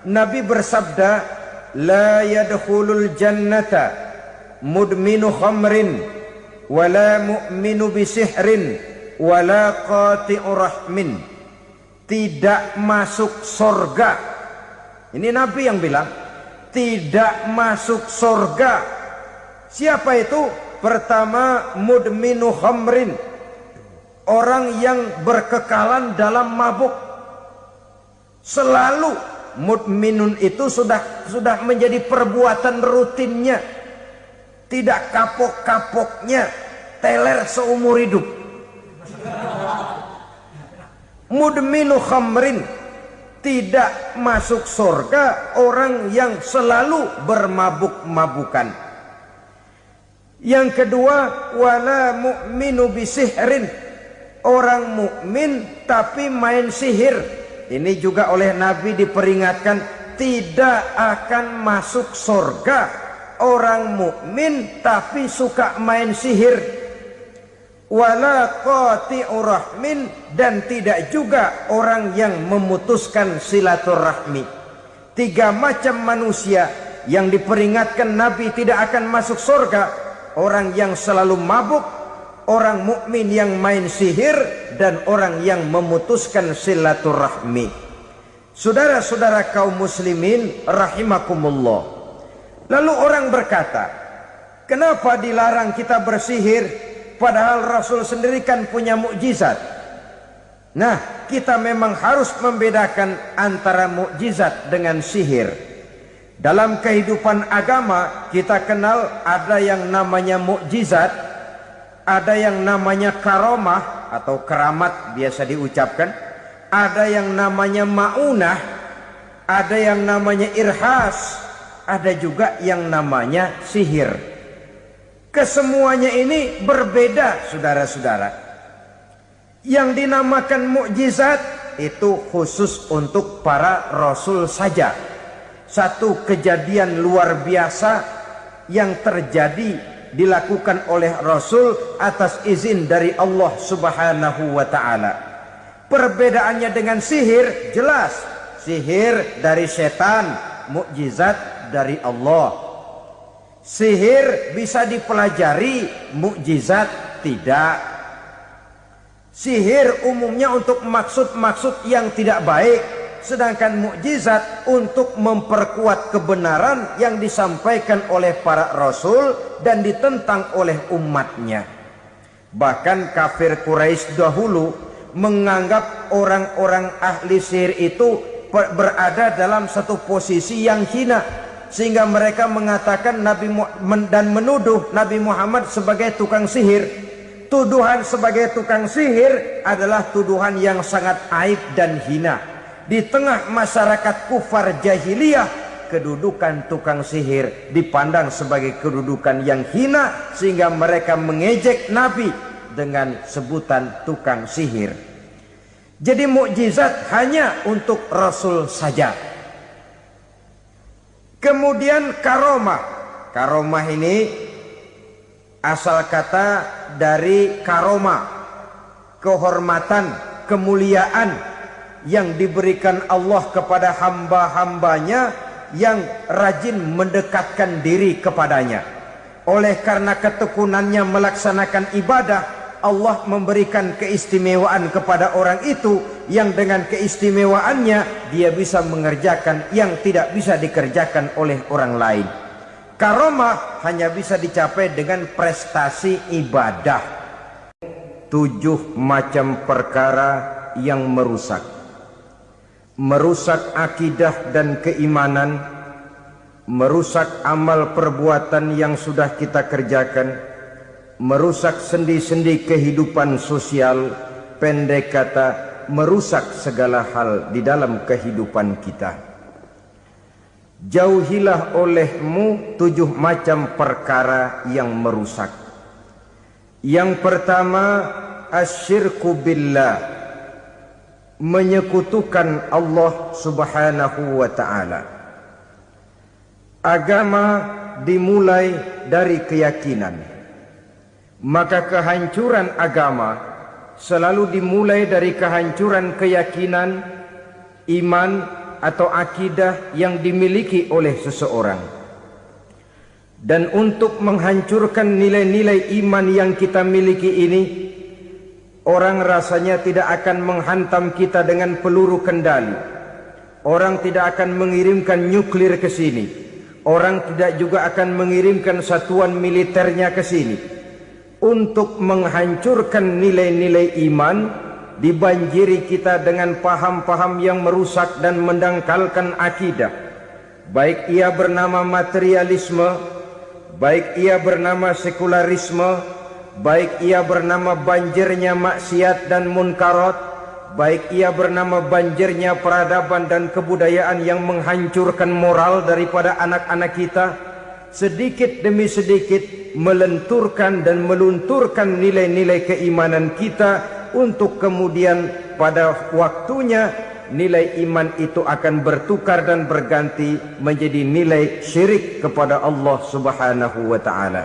Nabi bersabda, la yadkhulul jannata mudminu khamrin wala mu'minu bisihrin wala qati'u rahmin. Tidak masuk surga. Ini Nabi yang bilang, tidak masuk surga. Siapa itu? Pertama, mudminu khamrin, orang yang berkekalan dalam mabuk. Selalu mudminun itu sudah menjadi perbuatan rutinnya, tidak kapok-kapoknya, teler seumur hidup. Mudminu khamrin, tidak masuk surga orang yang selalu bermabuk-mabukan. Yang kedua, wala mu'minu bisihrin, orang mukmin tapi main sihir. Ini juga oleh Nabi diperingatkan, tidak akan masuk surga orang mukmin tapi suka main sihir. Wala qati'u rahmin, dan tidak juga orang yang memutuskan silaturahmi. Tiga macam manusia yang diperingatkan Nabi tidak akan masuk surga: orang yang selalu mabuk, orang mukmin yang main sihir, dan orang yang memutuskan silaturahmi. Saudara-saudara kaum muslimin rahimakumullah. Lalu orang berkata, kenapa dilarang kita bersihir padahal Rasul sendiri kan punya mukjizat? Nah, kita memang harus membedakan antara mukjizat dengan sihir. Dalam kehidupan agama kita kenal ada yang namanya mukjizat, ada yang namanya karomah atau keramat biasa diucapkan, ada yang namanya maunah, ada yang namanya irhas, ada juga yang namanya sihir. Kesemuanya ini berbeda, saudara-saudara. Yang dinamakan mukjizat itu khusus untuk para rasul saja. Satu kejadian luar biasa yang terjadi dilakukan oleh Rasul atas izin dari Allah Subhanahu wa ta'ala. Perbedaannya dengan sihir jelas. Sihir dari setan, mukjizat dari Allah. Sihir bisa dipelajari, mukjizat tidak. Sihir umumnya untuk maksud-maksud yang tidak baik, sedangkan mukjizat untuk memperkuat kebenaran yang disampaikan oleh para rasul dan ditentang oleh umatnya. Bahkan kafir Quraisy dahulu menganggap orang-orang ahli sihir itu berada dalam satu posisi yang hina, sehingga mereka mengatakan dan menuduh Nabi Muhammad sebagai tukang sihir. Tuduhan sebagai tukang sihir adalah tuduhan yang sangat aib dan hina. Di tengah masyarakat kufar jahiliyah, kedudukan tukang sihir dipandang sebagai kedudukan yang hina, sehingga mereka mengejek Nabi dengan sebutan tukang sihir. Jadi mukjizat hanya untuk Rasul saja. Kemudian karomah. Karomah ini asal kata dari karomah, kehormatan, kemuliaan yang diberikan Allah kepada hamba-hambanya yang rajin mendekatkan diri kepadanya. Oleh karena ketekunannya melaksanakan ibadah, Allah memberikan keistimewaan kepada orang itu, yang dengan keistimewaannya dia bisa mengerjakan yang tidak bisa dikerjakan oleh orang lain. Karomah hanya bisa dicapai dengan prestasi ibadah. 7 macam perkara yang merusak akidah dan keimanan, merusak amal perbuatan yang sudah kita kerjakan, merusak sendi-sendi kehidupan sosial, pendek kata merusak segala hal di dalam kehidupan kita. Jauhilah olehmu 7 macam perkara yang merusak. Yang pertama, asyirku billah, menyekutukan Allah Subhanahu wa ta'ala. Agama dimulai dari keyakinan, maka kehancuran agama selalu dimulai dari kehancuran keyakinan, iman, atau akidah yang dimiliki oleh seseorang. Dan untuk menghancurkan nilai-nilai iman yang kita miliki ini, orang rasanya tidak akan menghantam kita dengan peluru kendali. Orang tidak akan mengirimkan nuklir ke sini. Orang tidak juga akan mengirimkan satuan militernya ke sini. Untuk menghancurkan nilai-nilai iman, dibanjiri kita dengan paham-paham yang merusak dan mendangkalkan akidah. Baik ia bernama materialisme, baik ia bernama sekularisme, baik ia bernama banjirnya maksiat dan munkarat, baik ia bernama banjirnya peradaban dan kebudayaan yang menghancurkan moral daripada anak-anak kita, sedikit demi sedikit melenturkan dan melunturkan nilai-nilai keimanan kita, untuk kemudian pada waktunya nilai iman itu akan bertukar dan berganti menjadi nilai syirik kepada Allah Subhanahu wa ta'ala.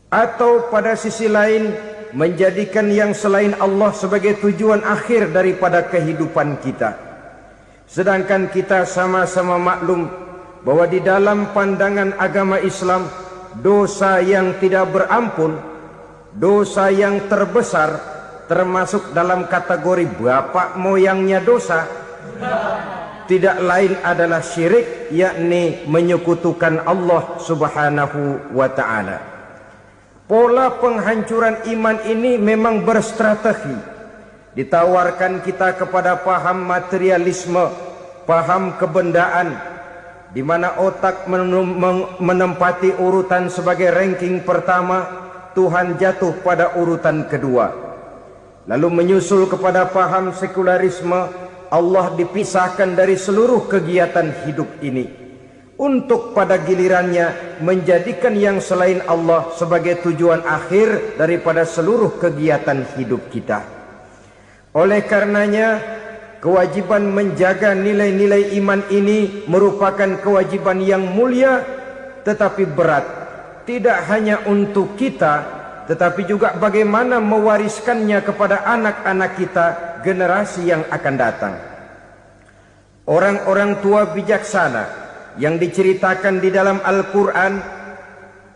Atau pada sisi lain, menjadikan yang selain Allah sebagai tujuan akhir daripada kehidupan kita. Sedangkan kita sama-sama maklum bahwa di dalam pandangan agama Islam, dosa yang tidak berampun, dosa yang terbesar, termasuk dalam kategori bapak moyangnya dosa, tidak lain adalah syirik, yakni menyekutukan Allah Subhanahu wa ta'ala. Pola penghancuran iman ini memang berstrategi. Ditawarkan kita kepada paham materialisme, paham kebendaan, di mana otak menempati urutan sebagai ranking pertama, Tuhan jatuh pada urutan kedua. Lalu menyusul kepada paham sekularisme, Allah dipisahkan dari seluruh kegiatan hidup ini, untuk pada gilirannya menjadikan yang selain Allah sebagai tujuan akhir daripada seluruh kegiatan hidup kita. Oleh karenanya, kewajiban menjaga nilai-nilai iman ini merupakan kewajiban yang mulia tetapi berat, tidak hanya untuk kita, tetapi juga bagaimana mewariskannya kepada anak-anak kita, generasi yang akan datang. Orang-orang tua bijaksana yang diceritakan di dalam Al-Quran,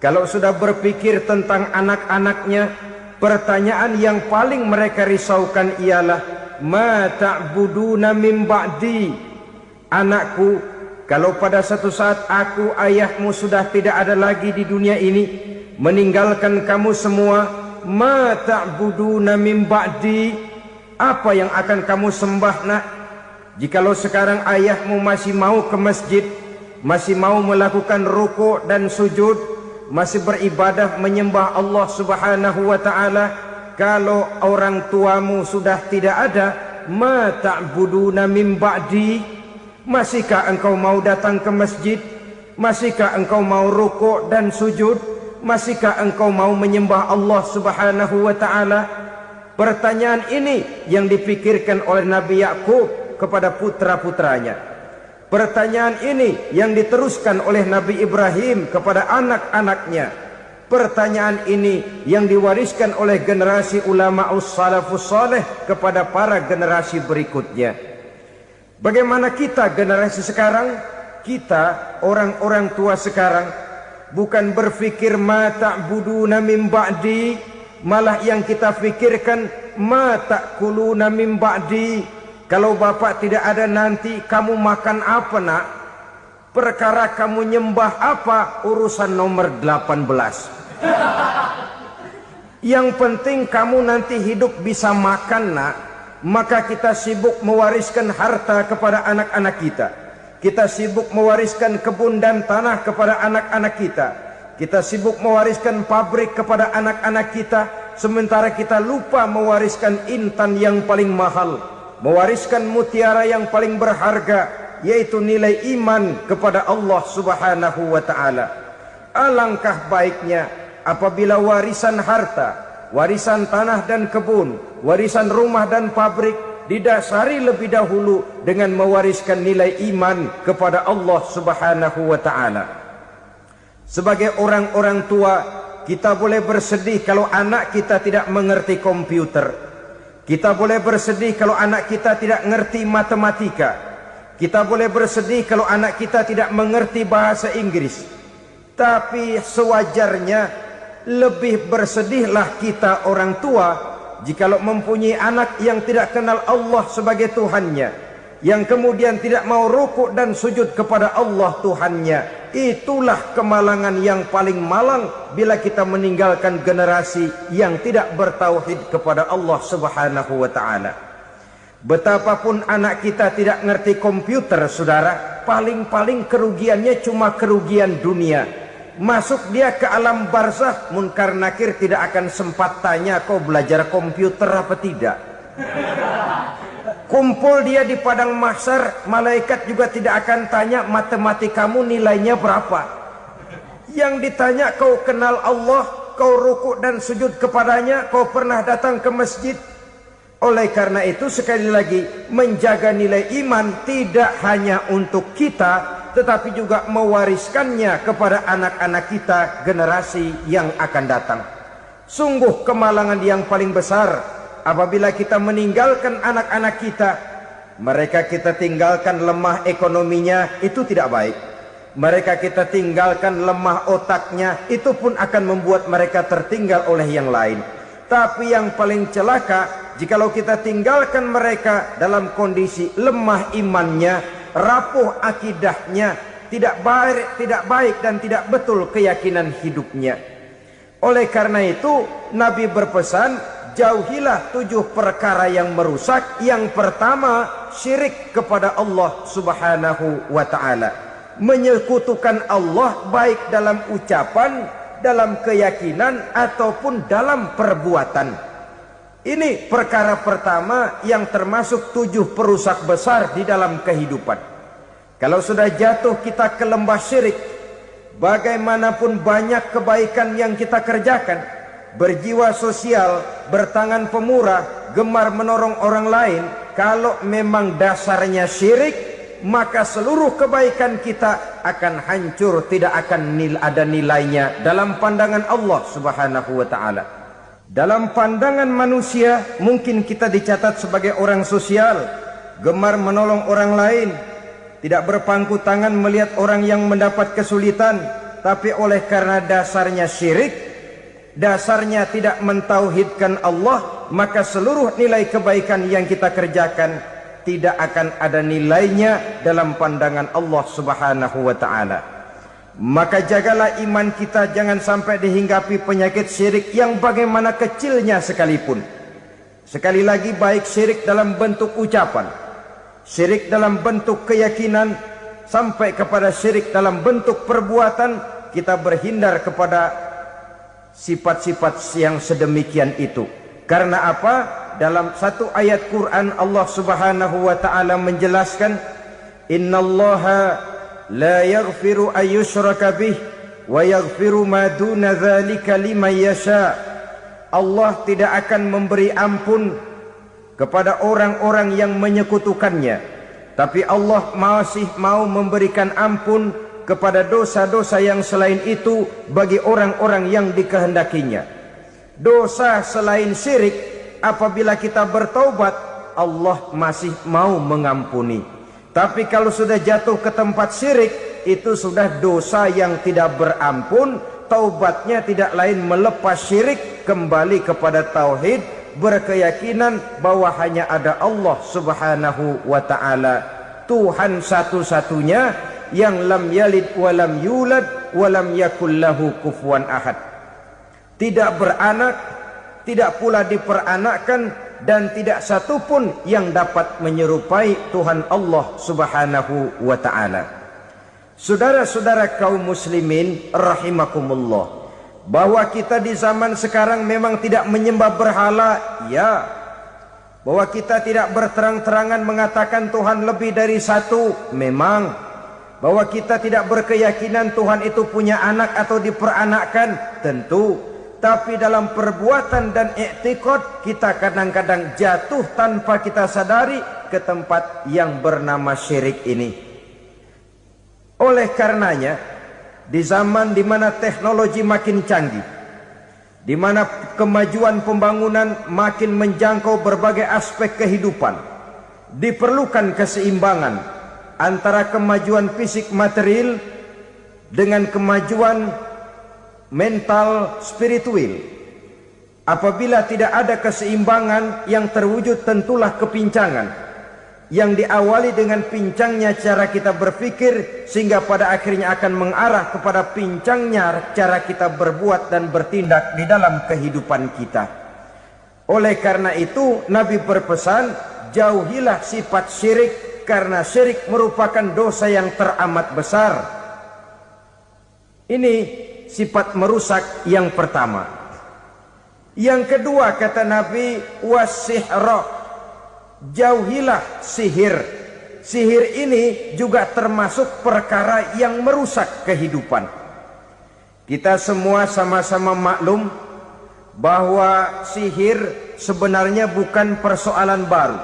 kalau sudah berpikir tentang anak-anaknya, pertanyaan yang paling mereka risaukan ialah, ma ta'buduna min ba'di. Anakku, kalau pada satu saat aku, ayahmu sudah tidak ada lagi di dunia ini, meninggalkan kamu semua, ma ta'buduna min ba'di, apa yang akan kamu sembah nak? Jikalau sekarang ayahmu masih mau ke masjid, masih mau melakukan ruku' dan sujud, masih beribadah menyembah Allah Subhanahu wa ta'ala, kalau orang tuamu sudah tidak ada, ma ta'buduna min ba'di, masihkah engkau mau datang ke masjid? Masihkah engkau mau ruku' dan sujud? Masihkah engkau mau menyembah Allah Subhanahu wa ta'ala? Pertanyaan ini yang dipikirkan oleh Nabi Yakub kepada putra-putranya. Pertanyaan ini yang diteruskan oleh Nabi Ibrahim kepada anak-anaknya. Pertanyaan ini yang diwariskan oleh generasi ulama salafus saleh kepada para generasi berikutnya. Bagaimana kita generasi sekarang? Kita orang-orang tua sekarang bukan berfikir ma ta'buduna min ba'di, malah yang kita fikirkan ma ta'kuluna min ba'di. Kalau bapak tidak ada nanti kamu makan apa nak? Perkara kamu nyembah apa, urusan nomor 18. Yang penting kamu nanti hidup bisa makan nak. Maka kita sibuk mewariskan harta kepada anak-anak kita. Kita sibuk mewariskan kebun dan tanah kepada anak-anak kita. Kita sibuk mewariskan pabrik kepada anak-anak kita, sementara kita lupa mewariskan intan yang paling mahal, mewariskan mutiara yang paling berharga, yaitu nilai iman kepada Allah Subhanahu wa ta'ala. Alangkah baiknya apabila warisan harta, warisan tanah dan kebun, warisan rumah dan pabrik didasari lebih dahulu dengan mewariskan nilai iman kepada Allah Subhanahu wa ta'ala. Sebagai orang-orang tua, kita boleh bersedih kalau anak kita tidak mengerti komputer. Kita boleh bersedih kalau anak kita tidak mengerti matematika. Kita boleh bersedih kalau anak kita tidak mengerti bahasa Inggris. Tapi sewajarnya lebih bersedihlah kita orang tua jikalau mempunyai anak yang tidak kenal Allah sebagai Tuhannya, yang kemudian tidak mau rukuk dan sujud kepada Allah Tuhannya. Itulah kemalangan yang paling malang bila kita meninggalkan generasi yang tidak bertauhid kepada Allah Subhanahu wa ta'ala. Betapapun anak kita tidak ngerti komputer, saudara, paling-paling kerugiannya cuma kerugian dunia. Masuk dia ke alam barzakh, munkar nakir tidak akan sempat tanya kau belajar komputer apa tidak. Kumpul dia di padang mahsyar, malaikat juga tidak akan tanya matematikamu nilainya berapa. Yang ditanya kau kenal Allah, kau rukuk dan sujud kepadanya, kau pernah datang ke masjid. Oleh karena itu sekali lagi, menjaga nilai iman tidak hanya untuk kita, tetapi juga mewariskannya kepada anak-anak kita, generasi yang akan datang. Sungguh kemalangan yang paling besar apabila kita meninggalkan anak-anak kita. Mereka kita tinggalkan lemah ekonominya, itu tidak baik. Mereka kita tinggalkan lemah otaknya, itu pun akan membuat mereka tertinggal oleh yang lain. Tapi yang paling celaka, jikalau kita tinggalkan mereka dalam kondisi lemah imannya, rapuh akidahnya, tidak baik dan tidak betul keyakinan hidupnya. Oleh karena itu Nabi berpesan, jauhilah 7 perkara yang merusak. Yang pertama, syirik kepada Allah Subhanahu wa ta'ala. Menyekutukan Allah baik dalam ucapan, dalam keyakinan, ataupun dalam perbuatan. Ini perkara pertama yang termasuk 7 perusak besar di dalam kehidupan. Kalau sudah jatuh kita ke lembah syirik, bagaimanapun banyak kebaikan yang kita kerjakan, berjiwa sosial, bertangan pemurah, gemar menolong orang lain, kalau memang dasarnya syirik, maka seluruh kebaikan kita akan hancur, tidak akan ada nilainya dalam pandangan Allah Subhanahu wa ta'ala. Dalam pandangan manusia, mungkin kita dicatat sebagai orang sosial, gemar menolong orang lain, tidak berpangku tangan melihat orang yang mendapat kesulitan. Tapi oleh karena dasarnya syirik, dasarnya tidak mentauhidkan Allah, maka seluruh nilai kebaikan yang kita kerjakan tidak akan ada nilainya dalam pandangan Allah Subhanahu wa ta'ala. Maka jagalah iman kita, jangan sampai dihinggapi penyakit syirik yang bagaimana kecilnya sekalipun. Sekali lagi, baik syirik dalam bentuk ucapan, syirik dalam bentuk keyakinan, sampai kepada syirik dalam bentuk perbuatan, kita berhindar kepada sifat-sifat yang sedemikian itu. Karena apa? Dalam satu ayat Quran Allah Subhanahu wa ta'ala menjelaskan, innallaha la yaghfiru ayyushraka bih wa yaghfiru ma duna dzalika liman yasha. Allah tidak akan memberi ampun kepada orang-orang yang menyekutukannya, tapi Allah masih mau memberikan ampun kepada dosa-dosa yang selain itu bagi orang-orang yang dikehendakinya. Dosa selain syirik, apabila kita bertaubat, Allah masih mau mengampuni. Tapi kalau sudah jatuh ke tempat syirik, itu sudah dosa yang tidak berampun. Taubatnya tidak lain melepas syirik, kembali kepada tauhid, berkeyakinan bahwa hanya ada Allah Subhanahu wa ta'ala, Tuhan satu-satunya, yang lam yalid walam yulad walam yakul lahu kufuwan ahad. Tidak beranak, tidak pula diperanakkan, dan tidak satupun yang dapat menyerupai Tuhan Allah Subhanahu wa ta'ala. Saudara-saudara kaum muslimin rahimakumullah, bahwa kita di zaman sekarang memang tidak menyembah berhala, ya. Bahwa kita tidak berterang-terangan mengatakan Tuhan lebih dari satu, memang. Bahwa kita tidak berkeyakinan Tuhan itu punya anak atau diperanakkan, tentu. Tapi dalam perbuatan dan i'tiqad, kita kadang-kadang jatuh tanpa kita sadari ke tempat yang bernama syirik ini. Oleh karenanya, di zaman di mana teknologi makin canggih, di mana kemajuan pembangunan makin menjangkau berbagai aspek kehidupan. Diperlukan keseimbangan antara kemajuan fisik material dengan kemajuan mental spiritual. Apabila tidak ada keseimbangan yang terwujud, tentulah kepincangan yang diawali dengan pincangnya cara kita berpikir, sehingga pada akhirnya akan mengarah kepada pincangnya cara kita berbuat dan bertindak di dalam kehidupan kita. Oleh karena itu Nabi berpesan, jauhilah sifat syirik, karena syirik merupakan dosa yang teramat besar. Ini sifat merusak yang pertama. Yang kedua kata Nabi, wasihra, jauhilah sihir. Sihir ini juga termasuk perkara yang merusak kehidupan. Kita semua sama-sama maklum bahwa sihir sebenarnya bukan persoalan baru.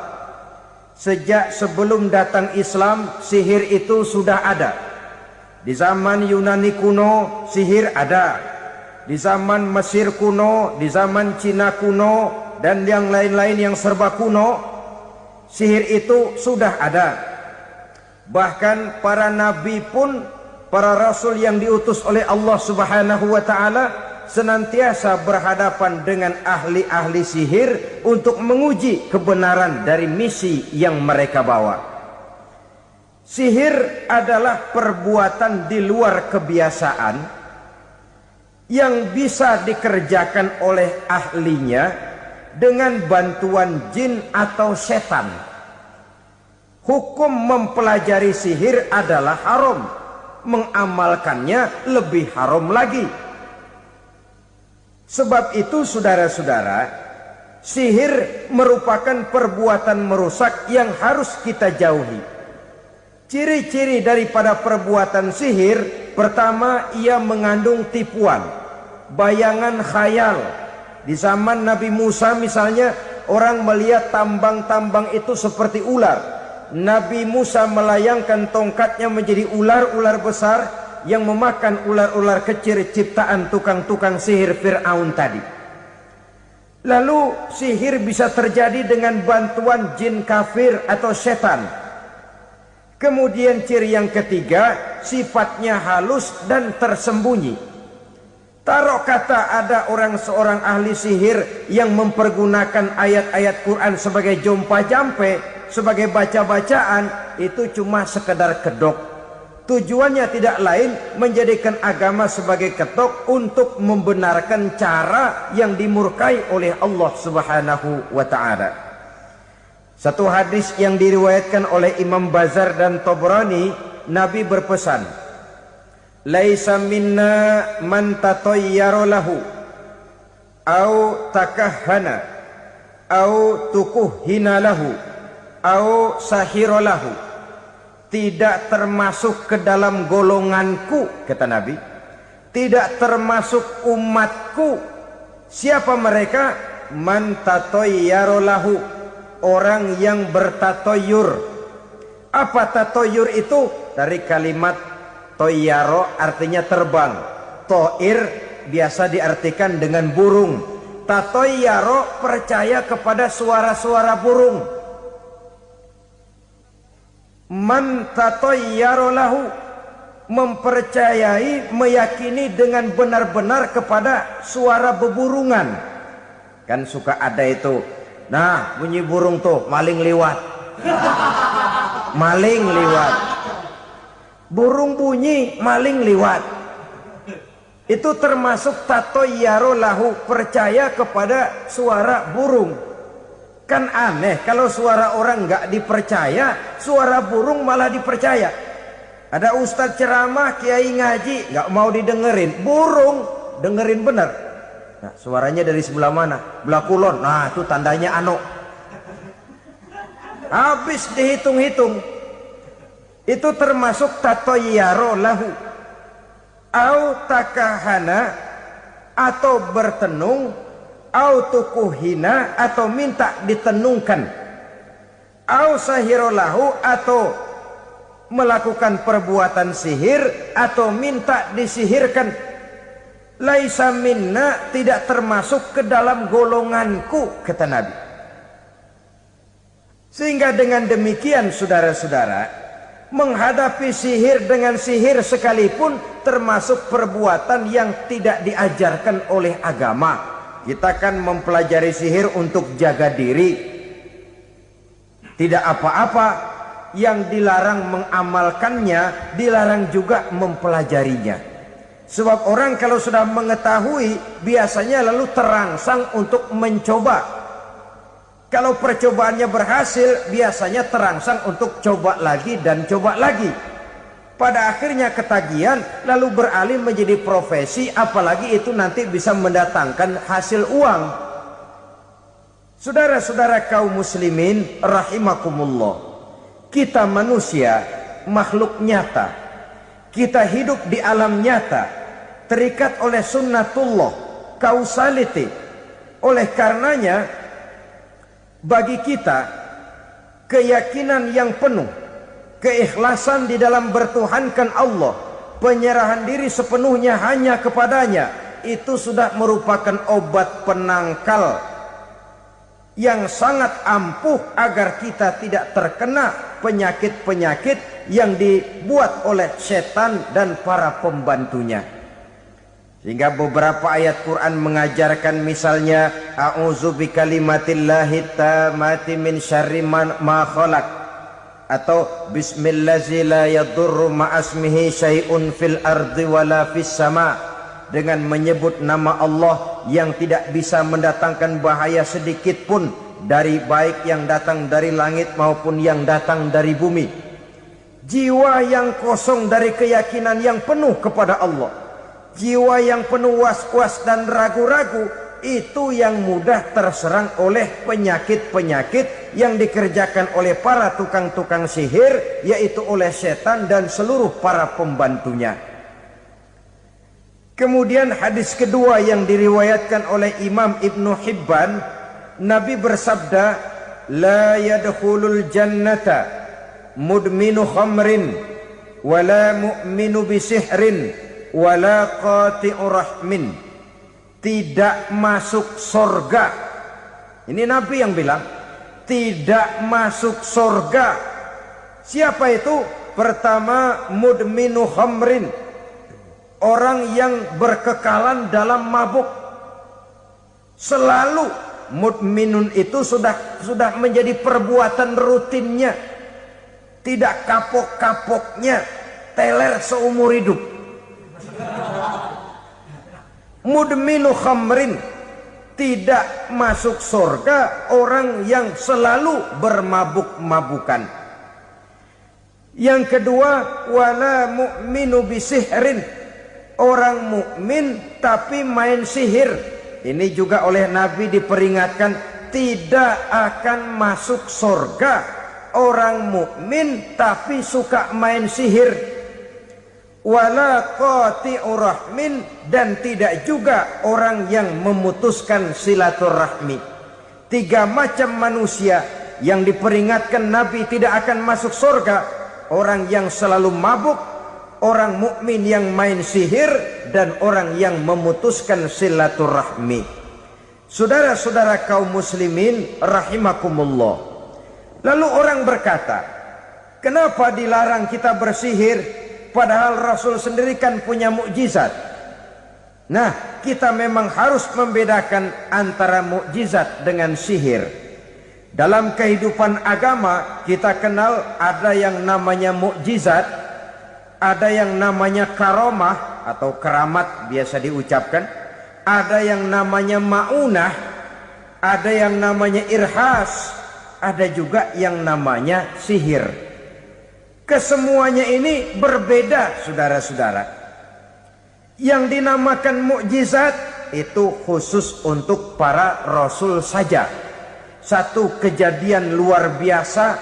Sejak sebelum datang Islam, sihir itu sudah ada. Di zaman Yunani kuno, sihir ada. Di zaman Mesir kuno, di zaman Cina kuno, dan yang lain-lain yang serba kuno, sihir itu sudah ada. Bahkan para nabi pun, para rasul yang diutus oleh Allah Subhanahu wa ta'ala, senantiasa berhadapan dengan ahli-ahli sihir untuk menguji kebenaran dari misi yang mereka bawa. Sihir adalah perbuatan di luar kebiasaan yang bisa dikerjakan oleh ahlinya dengan bantuan jin atau setan. Hukum mempelajari sihir adalah haram, mengamalkannya lebih haram lagi. Sebab itu saudara-saudara, sihir merupakan perbuatan merusak yang harus kita jauhi. Ciri-ciri daripada perbuatan sihir, pertama, ia mengandung tipuan, bayangan khayal. Di zaman Nabi Musa misalnya, orang melihat tambang-tambang itu seperti ular. Nabi Musa melayangkan tongkatnya menjadi ular-ular besar yang memakan ular-ular kecil ciptaan tukang-tukang sihir Fir'aun tadi. Lalu sihir bisa terjadi dengan bantuan jin kafir atau setan. Kemudian ciri yang ketiga, sifatnya halus dan tersembunyi. Taruh kata ada seorang ahli sihir yang mempergunakan ayat-ayat Quran sebagai jompa-jampe, sebagai baca-bacaan, itu cuma sekedar kedok. Tujuannya tidak lain menjadikan agama sebagai ketok untuk membenarkan cara yang dimurkai oleh Allah Subhanahu wa ta'ala. Satu hadis yang diriwayatkan oleh Imam Bazar dan Tabrani, Nabi berpesan, laisa minna man tatayyara lahu au takahhana au tukuhhina lahu au sahira lahu. Tidak termasuk ke dalam golonganku, kata Nabi. Tidak termasuk umatku. Siapa mereka? Man tatayyara lahu, orang yang bertatoyur. Apa tatoyur itu? Dari kalimat toyaro, artinya terbang. Toir biasa diartikan dengan burung. Tatoyaro percaya kepada suara-suara burung. Man tatoyaro lahu, mempercayai, meyakini dengan benar-benar kepada suara beburungan. Kan suka ada itu, nah bunyi burung tuh, maling liwat. Maling liwat. Burung bunyi, maling liwat. Itu termasuk tatoyaro lahu, percaya kepada suara burung. Kan aneh kalau suara orang nggak dipercaya, suara burung malah dipercaya. Ada ustadz ceramah, kiai ngaji, nggak mau didengerin, burung dengerin bener. Nah, suaranya dari sebelah mana? Belah kulon. Nah, itu tandanya anu. Habis dihitung-hitung. Itu termasuk tatoyaro lahu. Au takahana, atau bertenung, au tukuhina, atau minta ditenungkan. Au sahiro lahu, atau melakukan perbuatan sihir, atau minta disihirkan. Laisa minna, tidak termasuk ke dalam golonganku, kata Nabi. Sehingga dengan demikian saudara-saudara, menghadapi sihir dengan sihir sekalipun termasuk perbuatan yang tidak diajarkan oleh agama. Kita kan mempelajari sihir untuk jaga diri, tidak apa-apa. Yang dilarang mengamalkannya, dilarang juga mempelajarinya. Sebab orang kalau sudah mengetahui, biasanya lalu terangsang untuk mencoba. Kalau percobaannya berhasil, biasanya terangsang untuk coba lagi dan coba lagi. Pada akhirnya ketagihan, lalu beralih menjadi profesi, apalagi itu nanti bisa mendatangkan hasil uang. Saudara-saudara kaum muslimin rahimakumullah, kita manusia makhluk nyata, kita hidup di alam nyata, terikat oleh sunnatullah, causality. Oleh karenanya bagi kita keyakinan yang penuh, keikhlasan di dalam bertuhankan Allah, penyerahan diri sepenuhnya hanya kepadanya, itu sudah merupakan obat penangkal yang sangat ampuh agar kita tidak terkena penyakit-penyakit yang dibuat oleh setan dan para pembantunya. Sehingga beberapa ayat Quran mengajarkan, misalnya a'udzu bikalimatillahi tammati min syarri ma khalaq, atau bismillazi la yadurru ma'asmihi syai'un fil ardi wala fis sama', dengan menyebut nama Allah yang tidak bisa mendatangkan bahaya sedikit pun, dari baik yang datang dari langit maupun yang datang dari bumi. Jiwa yang kosong dari keyakinan yang penuh kepada Allah, jiwa yang penuh was-was dan ragu-ragu, itu yang mudah terserang oleh penyakit-penyakit yang dikerjakan oleh para tukang-tukang sihir, yaitu oleh setan dan seluruh para pembantunya. Kemudian hadis kedua yang diriwayatkan oleh Imam Ibnu Hibban, Nabi bersabda, la yadkhulul jannata mudminu khamrin wala mu'minu bisihrin wala qati'u rahmin. Tidak masuk surga. Ini Nabi yang bilang, tidak masuk surga. Siapa itu? Pertama, mudminu khamrin, orang yang berkekalan dalam mabuk. Selalu mudminun itu sudah menjadi perbuatan rutinnya, tidak kapok-kapoknya, teler seumur hidup. Mudminu khamrin, tidak masuk surga orang yang selalu bermabuk-mabukan. Yang kedua, wala mu'minu bisihrin, orang mukmin tapi main sihir. Ini juga oleh Nabi diperingatkan, tidak akan masuk surga orang mukmin tapi suka main sihir. Wala qati'u rahmin, dan tidak juga orang yang memutuskan silaturahmi. Tiga macam manusia yang diperingatkan Nabi tidak akan masuk surga: orang yang selalu mabuk, orang mukmin yang main sihir, dan orang yang memutuskan silaturahmi. Saudara-saudara kaum muslimin rahimakumullah. Lalu orang berkata, kenapa dilarang kita bersihir padahal Rasul sendiri kan punya mukjizat? Nah, kita memang harus membedakan antara mukjizat dengan sihir. Dalam kehidupan agama kita kenal ada yang namanya mukjizat, ada yang namanya karomah atau keramat biasa diucapkan, ada yang namanya maunah, ada yang namanya irhas, ada juga yang namanya sihir. Kesemuanya ini berbeda, saudara-saudara. Yang dinamakan mukjizat itu khusus untuk para rasul saja. Satu kejadian luar biasa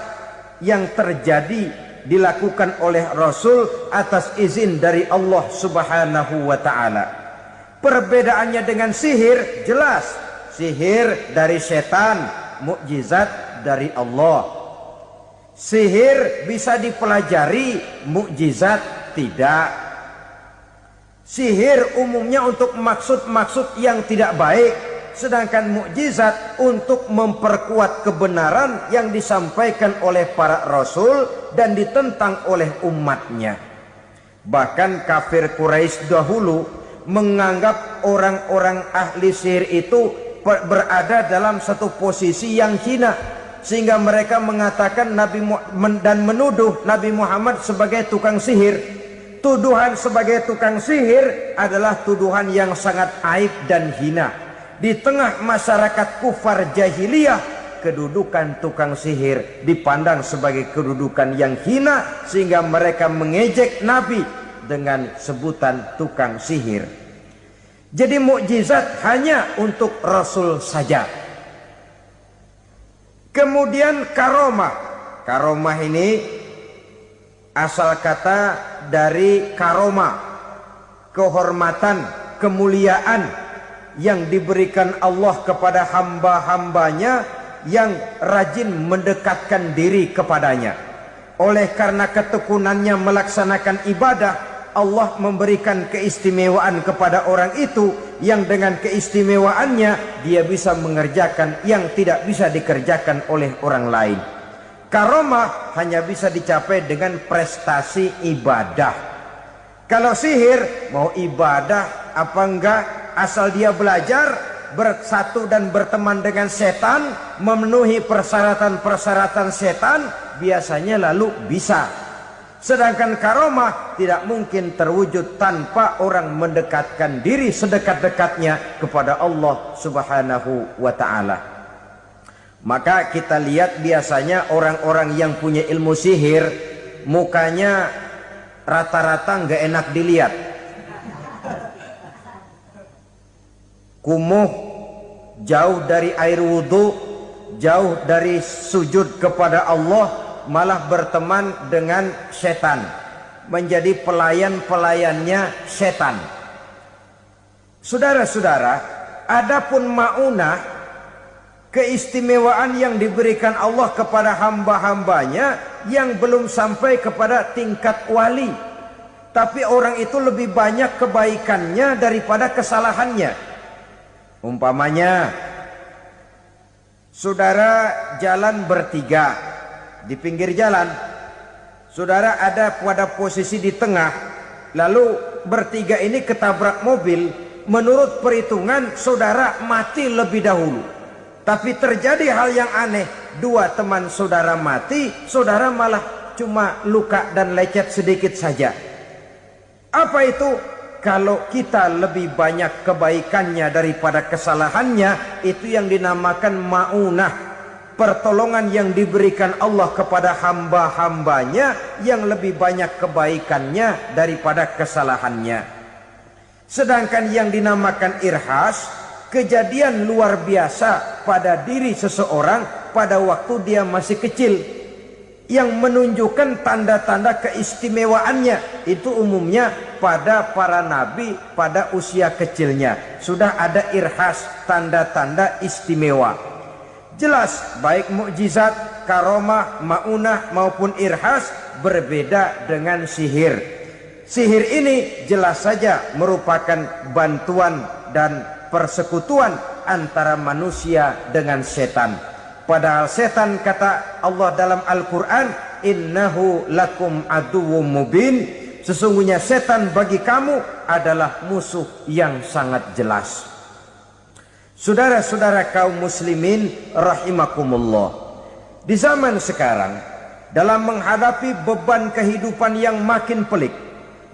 yang terjadi dilakukan oleh Rasul atas izin dari Allah Subhanahu wa ta'ala. Perbedaannya dengan sihir jelas. Sihir dari setan, mukjizat dari Allah. Sihir bisa dipelajari, mukjizat tidak. Sihir umumnya untuk maksud-maksud yang tidak baik, sedangkan mukjizat untuk memperkuat kebenaran yang disampaikan oleh para rasul dan ditentang oleh umatnya. Bahkan kafir Quraisy dahulu menganggap orang-orang ahli sihir itu berada dalam satu posisi yang hina, sehingga mereka mengatakan dan menuduh Nabi Muhammad sebagai tukang sihir. Tuduhan sebagai tukang sihir adalah tuduhan yang sangat aib dan hina. Di tengah masyarakat kufar jahiliyah, kedudukan tukang sihir dipandang sebagai kedudukan yang hina, sehingga mereka mengejek Nabi dengan sebutan tukang sihir. Jadi mukjizat hanya untuk Rasul saja. Kemudian karomah. Karomah ini asal kata dari karoma, kehormatan, kemuliaan yang diberikan Allah kepada hamba-hambanya yang rajin mendekatkan diri kepadanya. Oleh karena ketekunannya melaksanakan ibadah, Allah memberikan keistimewaan kepada orang itu, yang dengan keistimewaannya dia bisa mengerjakan yang tidak bisa dikerjakan oleh orang lain. Karomah hanya bisa dicapai dengan prestasi ibadah. Kalau sihir, mau ibadah apa enggak, asal dia belajar, bersatu dan berteman dengan setan, memenuhi persyaratan-persyaratan setan, biasanya lalu bisa. Sedangkan karomah tidak mungkin terwujud tanpa orang mendekatkan diri sedekat-dekatnya kepada Allah Subhanahu wa ta'ala. Maka kita lihat biasanya orang-orang yang punya ilmu sihir, mukanya rata-rata nggak enak dilihat. Kumuh, jauh dari air wudhu, jauh dari sujud kepada Allah, malah berteman dengan setan, menjadi pelayan-pelayannya setan. Saudara-saudara, adapun maunah, keistimewaan yang diberikan Allah kepada hamba-hambanya yang belum sampai kepada tingkat wali, tapi orang itu lebih banyak kebaikannya daripada kesalahannya. Umpamanya, saudara jalan bertiga di pinggir jalan, saudara ada pada posisi di tengah, lalu bertiga ini ketabrak mobil. Menurut perhitungan saudara mati lebih dahulu. Tapi terjadi hal yang aneh, dua teman saudara mati, saudara malah cuma luka dan lecet sedikit saja. Apa itu? Kalau kita lebih banyak kebaikannya daripada kesalahannya, itu yang dinamakan maunah, pertolongan yang diberikan Allah kepada hamba-hambanya yang lebih banyak kebaikannya daripada kesalahannya. Sedangkan yang dinamakan irhas, kejadian luar biasa pada diri seseorang pada waktu dia masih kecil, yang menunjukkan tanda-tanda keistimewaannya. Itu umumnya pada para nabi pada usia kecilnya sudah ada irhas, tanda-tanda istimewa. Jelas baik mukjizat, karomah, maunah maupun irhas berbeda dengan sihir. Sihir ini jelas saja merupakan bantuan dan persekutuan antara manusia dengan setan. Padahal setan, kata Allah dalam Al-Quran, innahu lakum aduwwum mubin, sesungguhnya setan bagi kamu adalah musuh yang sangat jelas. Saudara-saudara kaum muslimin rahimakumullah, di zaman sekarang dalam menghadapi beban kehidupan yang makin pelik,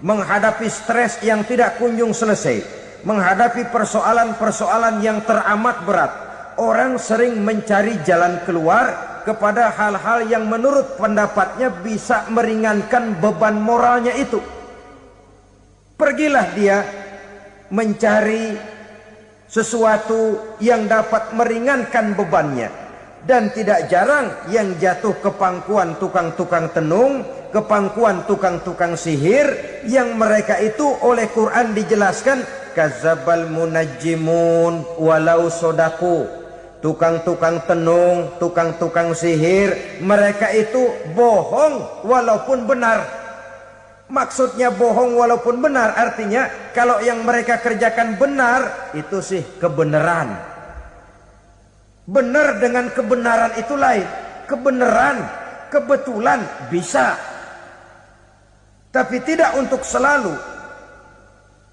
menghadapi stres yang tidak kunjung selesai, menghadapi persoalan-persoalan yang teramat berat, orang sering mencari jalan keluar kepada hal-hal yang menurut pendapatnya bisa meringankan beban moralnya itu. Pergilah dia mencari sesuatu yang dapat meringankan bebannya. Dan tidak jarang yang jatuh ke pangkuan tukang-tukang tenung, ke pangkuan tukang-tukang sihir, yang mereka itu oleh Quran dijelaskan kazabal munajjimun walau sodaku. Tukang-tukang tenung, tukang-tukang sihir, mereka itu bohong walaupun benar. Maksudnya bohong walaupun benar, artinya kalau yang mereka kerjakan benar, itu sih kebenaran. Benar dengan kebenaran itu lain. Kebenaran, kebetulan bisa, tapi tidak untuk selalu.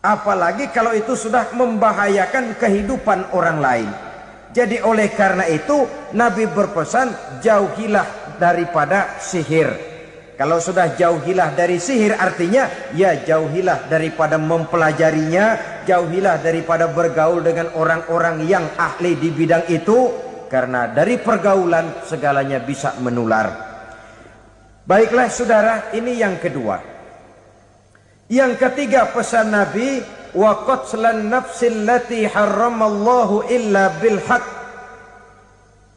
Apalagi kalau itu sudah membahayakan kehidupan orang lain. Jadi oleh karena itu Nabi berpesan, jauhilah daripada sihir. Kalau sudah jauhilah dari sihir, artinya ya jauhilah daripada mempelajarinya, jauhilah daripada bergaul dengan orang-orang yang ahli di bidang itu, karena dari pergaulan segalanya bisa menular. Baiklah saudara, ini yang kedua. Yang ketiga pesan Nabi, wa qatlan nafsil lati harramallahu illa bil haqq.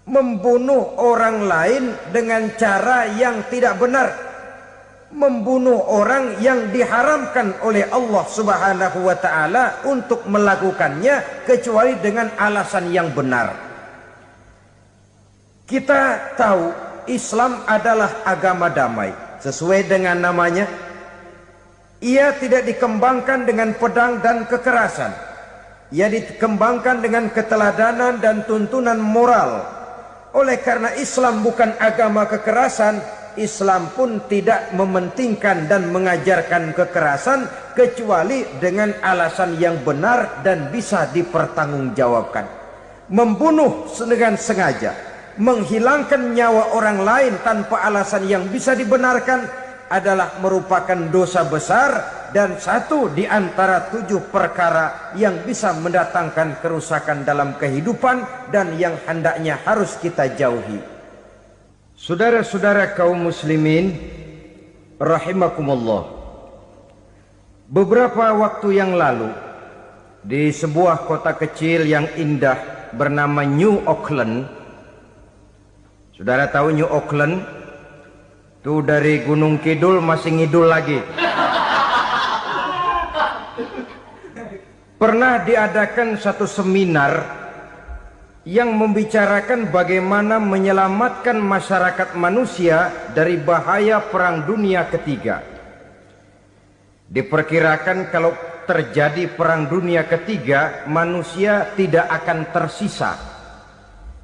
Membunuh orang lain dengan cara yang tidak benar. Membunuh orang yang diharamkan oleh Allah Subhanahu wa taala untuk melakukannya kecuali dengan alasan yang benar. Kita tahu Islam adalah agama damai. Sesuai dengan namanya, ia tidak dikembangkan dengan pedang dan kekerasan. Ia dikembangkan dengan keteladanan dan tuntunan moral. Oleh karena Islam bukan agama kekerasan, Islam pun tidak mementingkan dan mengajarkan kekerasan kecuali dengan alasan yang benar dan bisa dipertanggungjawabkan. Membunuh dengan sengaja, menghilangkan nyawa orang lain tanpa alasan yang bisa dibenarkan adalah merupakan dosa besar dan satu di antara 7 perkara yang bisa mendatangkan kerusakan dalam kehidupan dan yang hendaknya harus kita jauhi. Saudara-saudara kaum muslimin rahimakumullah, beberapa waktu yang lalu di sebuah kota kecil yang indah bernama New Auckland. Saudara tahu New Auckland? Itu dari Gunung Kidul masih ngidul lagi. Pernah diadakan satu seminar yang membicarakan bagaimana menyelamatkan masyarakat manusia dari bahaya Perang Dunia Ketiga. Diperkirakan kalau terjadi Perang Dunia Ketiga, manusia tidak akan tersisa.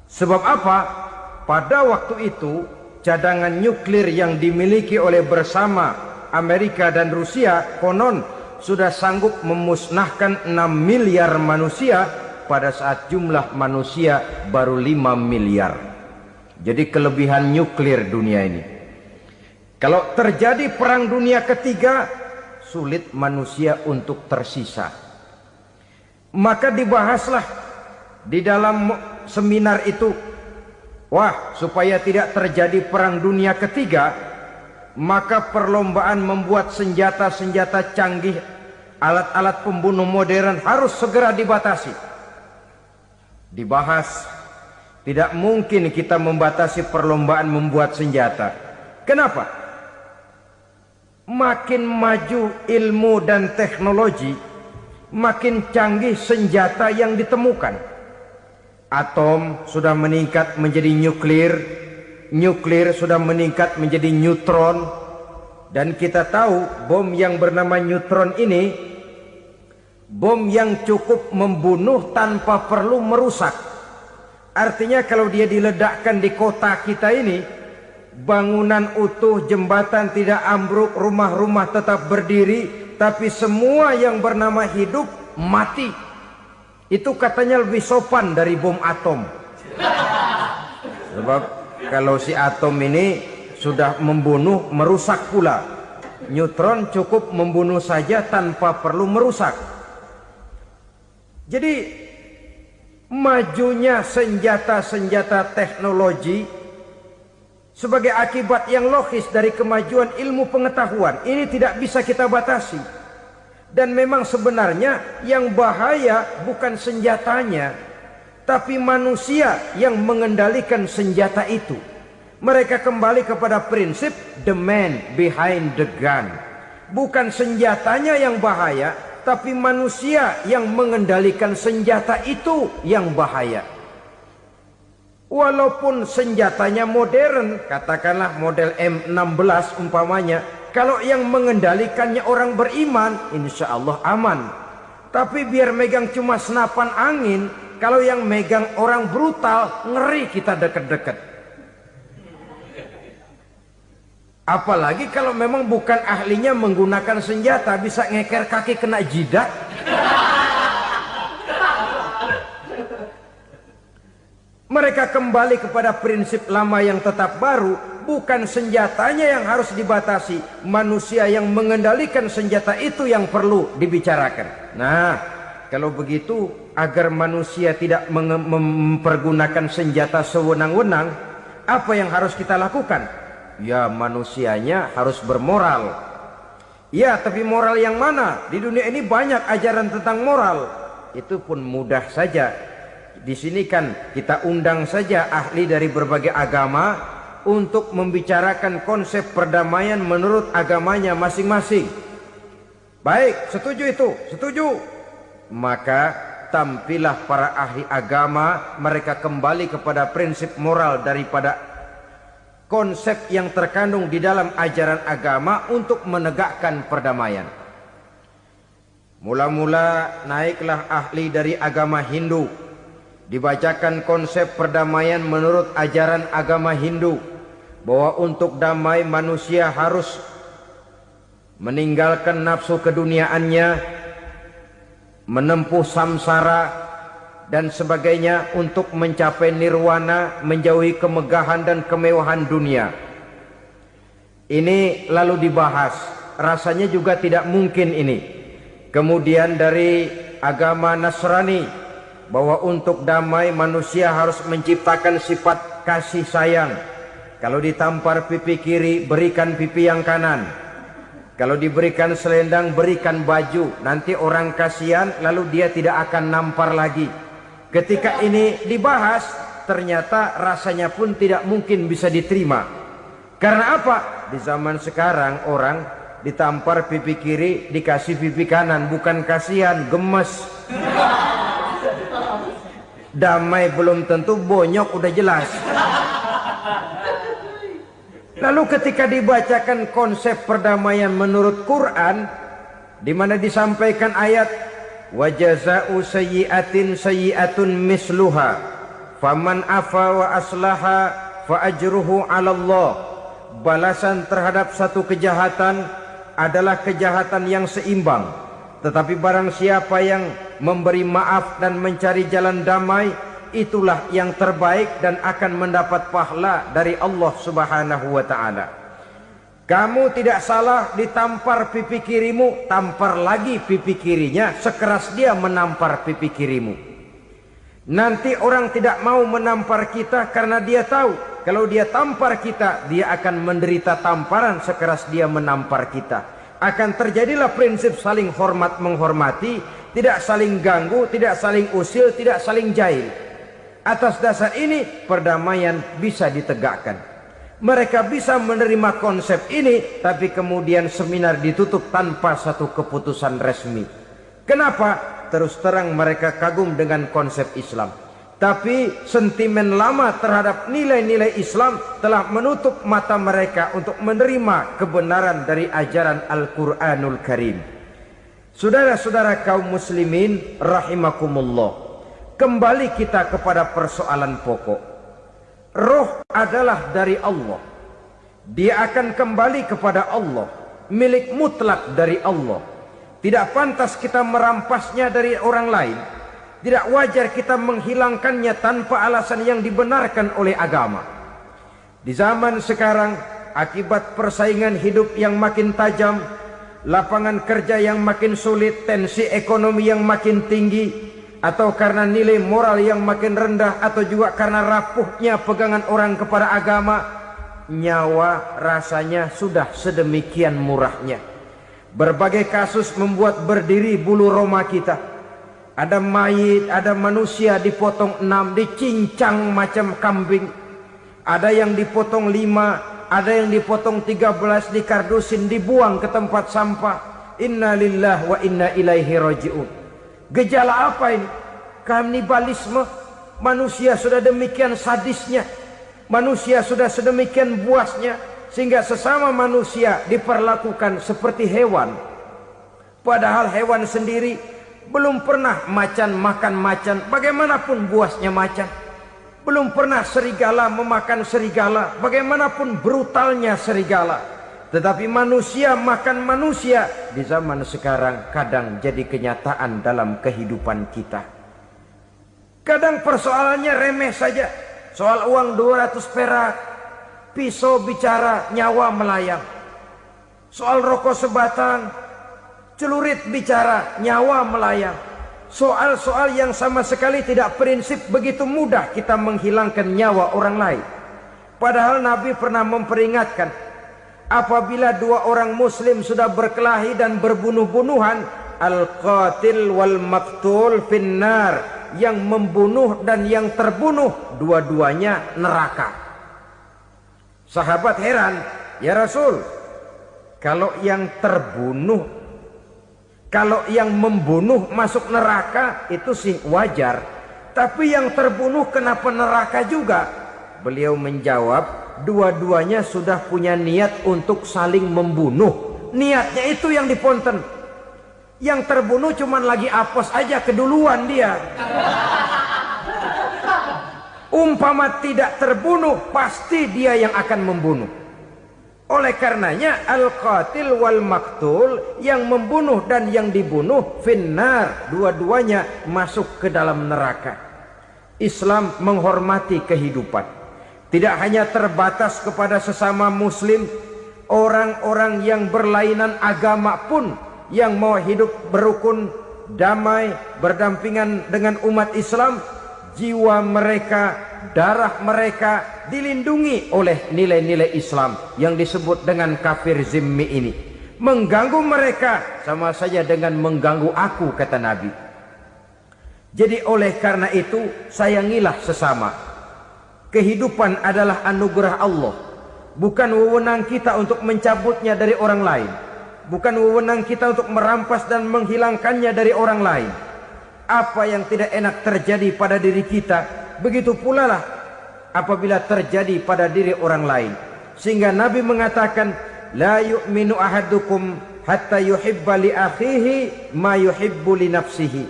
Sebab apa? Pada waktu itu, cadangan nuklir yang dimiliki oleh bersama Amerika dan Rusia konon sudah sanggup memusnahkan 6 miliar manusia pada saat jumlah manusia baru 5 miliar. Jadi kelebihan nuklir dunia ini. Kalau terjadi Perang Dunia Ketiga, sulit manusia untuk tersisa. Maka dibahaslah di dalam seminar itu, wah, supaya tidak terjadi Perang Dunia Ketiga, maka perlombaan membuat senjata-senjata canggih, alat-alat pembunuh modern harus segera dibatasi. Dibahas, tidak mungkin kita membatasi perlombaan membuat senjata. Kenapa? Makin maju ilmu dan teknologi, makin canggih senjata yang ditemukan. Atom sudah meningkat menjadi nuklir, nuklir sudah meningkat menjadi neutron, dan kita tahu bom yang bernama neutron ini bom yang cukup membunuh tanpa perlu merusak. Artinya kalau dia diledakkan di kota kita ini, bangunan utuh, jembatan tidak ambruk, rumah-rumah tetap berdiri, tapi semua yang bernama hidup mati. Itu katanya lebih sopan dari bom atom. Sebab kalau si atom ini sudah membunuh, merusak pula. Neutron cukup membunuh saja tanpa perlu merusak. Jadi majunya senjata-senjata teknologi sebagai akibat yang logis dari kemajuan ilmu pengetahuan ini tidak bisa kita batasi. Dan memang sebenarnya yang bahaya bukan senjatanya, tapi manusia yang mengendalikan senjata itu. Mereka kembali kepada prinsip the man behind the gun. Bukan senjatanya yang bahaya, tapi manusia yang mengendalikan senjata itu yang bahaya. Walaupun senjatanya modern, katakanlah model M16 umpamanya, Kalau yang mengendalikannya orang beriman, insya Allah aman. Tapi biar megang cuma senapan angin, kalau yang megang orang brutal, ngeri kita deket-deket. Apalagi kalau memang bukan ahlinya menggunakan senjata, bisa ngeker kaki kena jidat. Mereka kembali kepada prinsip lama yang tetap baru, bukan senjatanya yang harus dibatasi, manusia yang mengendalikan senjata itu yang perlu dibicarakan. Nah, kalau begitu, agar manusia tidak mempergunakan senjata sewenang-wenang, apa yang harus kita lakukan? Ya, manusianya harus bermoral. Ya, tapi moral yang mana? Di dunia ini banyak ajaran tentang moral. Itu pun mudah saja. Di sini kan kita undang saja ahli dari berbagai agama untuk membicarakan konsep perdamaian menurut agamanya masing-masing. Baik, setuju itu? Setuju. Maka tampillah para ahli agama, mereka kembali kepada prinsip moral daripada konsep yang terkandung di dalam ajaran agama untuk menegakkan perdamaian. Mula-mula naiklah ahli dari agama Hindu. Dibacakan konsep perdamaian menurut ajaran agama Hindu, bahwa untuk damai manusia harus meninggalkan nafsu keduniaannya, menempuh samsara dan sebagainya untuk mencapai nirwana, menjauhi kemegahan dan kemewahan dunia. Ini lalu dibahas, rasanya juga tidak mungkin ini. Kemudian dari agama Nasrani, bahwa untuk damai manusia harus menciptakan sifat kasih sayang. Kalau ditampar pipi kiri, berikan pipi yang kanan. Kalau diberikan selendang, berikan baju. Nanti orang kasihan, lalu dia tidak akan nampar lagi. Ketika ini dibahas, ternyata rasanya pun tidak mungkin bisa diterima. Karena apa? Di zaman sekarang orang ditampar pipi kiri, dikasih pipi kanan. Bukan kasihan, gemes. Damai belum tentu, bonyok udah jelas. Lalu ketika dibacakan konsep perdamaian menurut Quran, di mana disampaikan ayat wa jazaa'u sayyi'atin sayyi'atun misluha faman afa wa aslaha fa ajruhu 'ala Allah. Balasan terhadap satu kejahatan adalah kejahatan yang seimbang. Tetapi barang siapa yang memberi maaf dan mencari jalan damai, itulah yang terbaik dan akan mendapat pahala dari Allah Subhanahu wa ta'ala. Kamu tidak salah ditampar pipi kirimu, tampar lagi pipi kirinya sekeras dia menampar pipi kirimu. Nanti orang tidak mau menampar kita karena dia tahu kalau dia tampar kita, dia akan menderita tamparan sekeras dia menampar kita. Akan terjadilah prinsip saling hormat menghormati, tidak saling ganggu, tidak saling usil, tidak saling jahil. Atas dasar ini perdamaian bisa ditegakkan. Mereka bisa menerima konsep ini, tapi kemudian seminar ditutup tanpa satu keputusan resmi. Kenapa? Terus terang mereka kagum dengan konsep Islam. Tapi sentimen lama terhadap nilai-nilai Islam telah menutup mata mereka untuk menerima kebenaran dari ajaran Al-Quranul Karim. Saudara-saudara kaum muslimin rahimakumullah, kembali kita kepada persoalan pokok. Roh adalah dari Allah. Dia akan kembali kepada Allah, milik mutlak dari Allah. Tidak pantas kita merampasnya dari orang lain. Tidak wajar kita menghilangkannya tanpa alasan yang dibenarkan oleh agama. Di zaman sekarang, akibat persaingan hidup yang makin tajam, lapangan kerja yang makin sulit, tensi ekonomi yang makin tinggi, atau karena nilai moral yang makin rendah, atau juga karena rapuhnya pegangan orang kepada agama, nyawa rasanya sudah sedemikian murahnya. Berbagai kasus membuat berdiri bulu roma kita. Ada mayit, ada manusia dipotong 6, dicincang macam kambing. Ada yang dipotong 5, ada yang dipotong 13, dikardusin, dibuang ke tempat sampah. Inna lillahi wa inna ilaihi raji'un. Gejala apa ini? Kanibalisme. Manusia sudah demikian sadisnya. Manusia sudah sedemikian buasnya. sehingga sesama manusia diperlakukan seperti hewan. Padahal hewan sendiri belum pernah macan makan macan, bagaimanapun buasnya macan. Belum pernah serigala memakan serigala, bagaimanapun brutalnya serigala. Tetapi manusia makan manusia di zaman sekarang kadang jadi kenyataan dalam kehidupan kita. Kadang persoalannya remeh saja. Soal uang 200 perak, pisau bicara, nyawa melayang. Soal rokok sebatang, celurit bicara, nyawa melayang. Soal-soal yang sama sekali tidak prinsip, begitu mudah kita menghilangkan nyawa orang lain. Padahal Nabi pernah memperingatkan, apabila dua orang muslim sudah berkelahi dan berbunuh-bunuhan, al-qatil wal maktul finnar, yang membunuh dan yang terbunuh dua-duanya neraka. Sahabat heran, ya Rasul, kalau yang terbunuh, kalau yang membunuh masuk neraka itu sih wajar, tapi yang terbunuh kenapa neraka juga? Beliau menjawab, dua-duanya sudah punya niat untuk saling membunuh. Niatnya itu yang diponten. Yang terbunuh cuman lagi apes aja, keduluan dia. Umpama tidak terbunuh, pasti dia yang akan membunuh. Oleh karenanya al-qatil wal maktul, yang membunuh dan yang dibunuh finnar, dua-duanya masuk ke dalam neraka. Islam menghormati kehidupan. Tidak hanya terbatas kepada sesama muslim, orang-orang yang berlainan agama pun yang mau hidup berukun, damai, berdampingan dengan umat Islam, jiwa mereka, darah mereka dilindungi oleh nilai-nilai Islam yang disebut dengan kafir zimmi ini. Mengganggu mereka sama saja dengan mengganggu aku, kata Nabi. Jadi oleh karena itu sayangilah sesama. Kehidupan adalah anugerah Allah, bukan wewenang kita untuk mencabutnya dari orang lain, bukan wewenang kita untuk merampas dan menghilangkannya dari orang lain. Apa yang tidak enak terjadi pada diri kita, begitu pula lah apabila terjadi pada diri orang lain. Sehingga Nabi mengatakan, la yu'minu ahadukum hatta yuhibba li akhihi ma yuhibbu li nafsihi.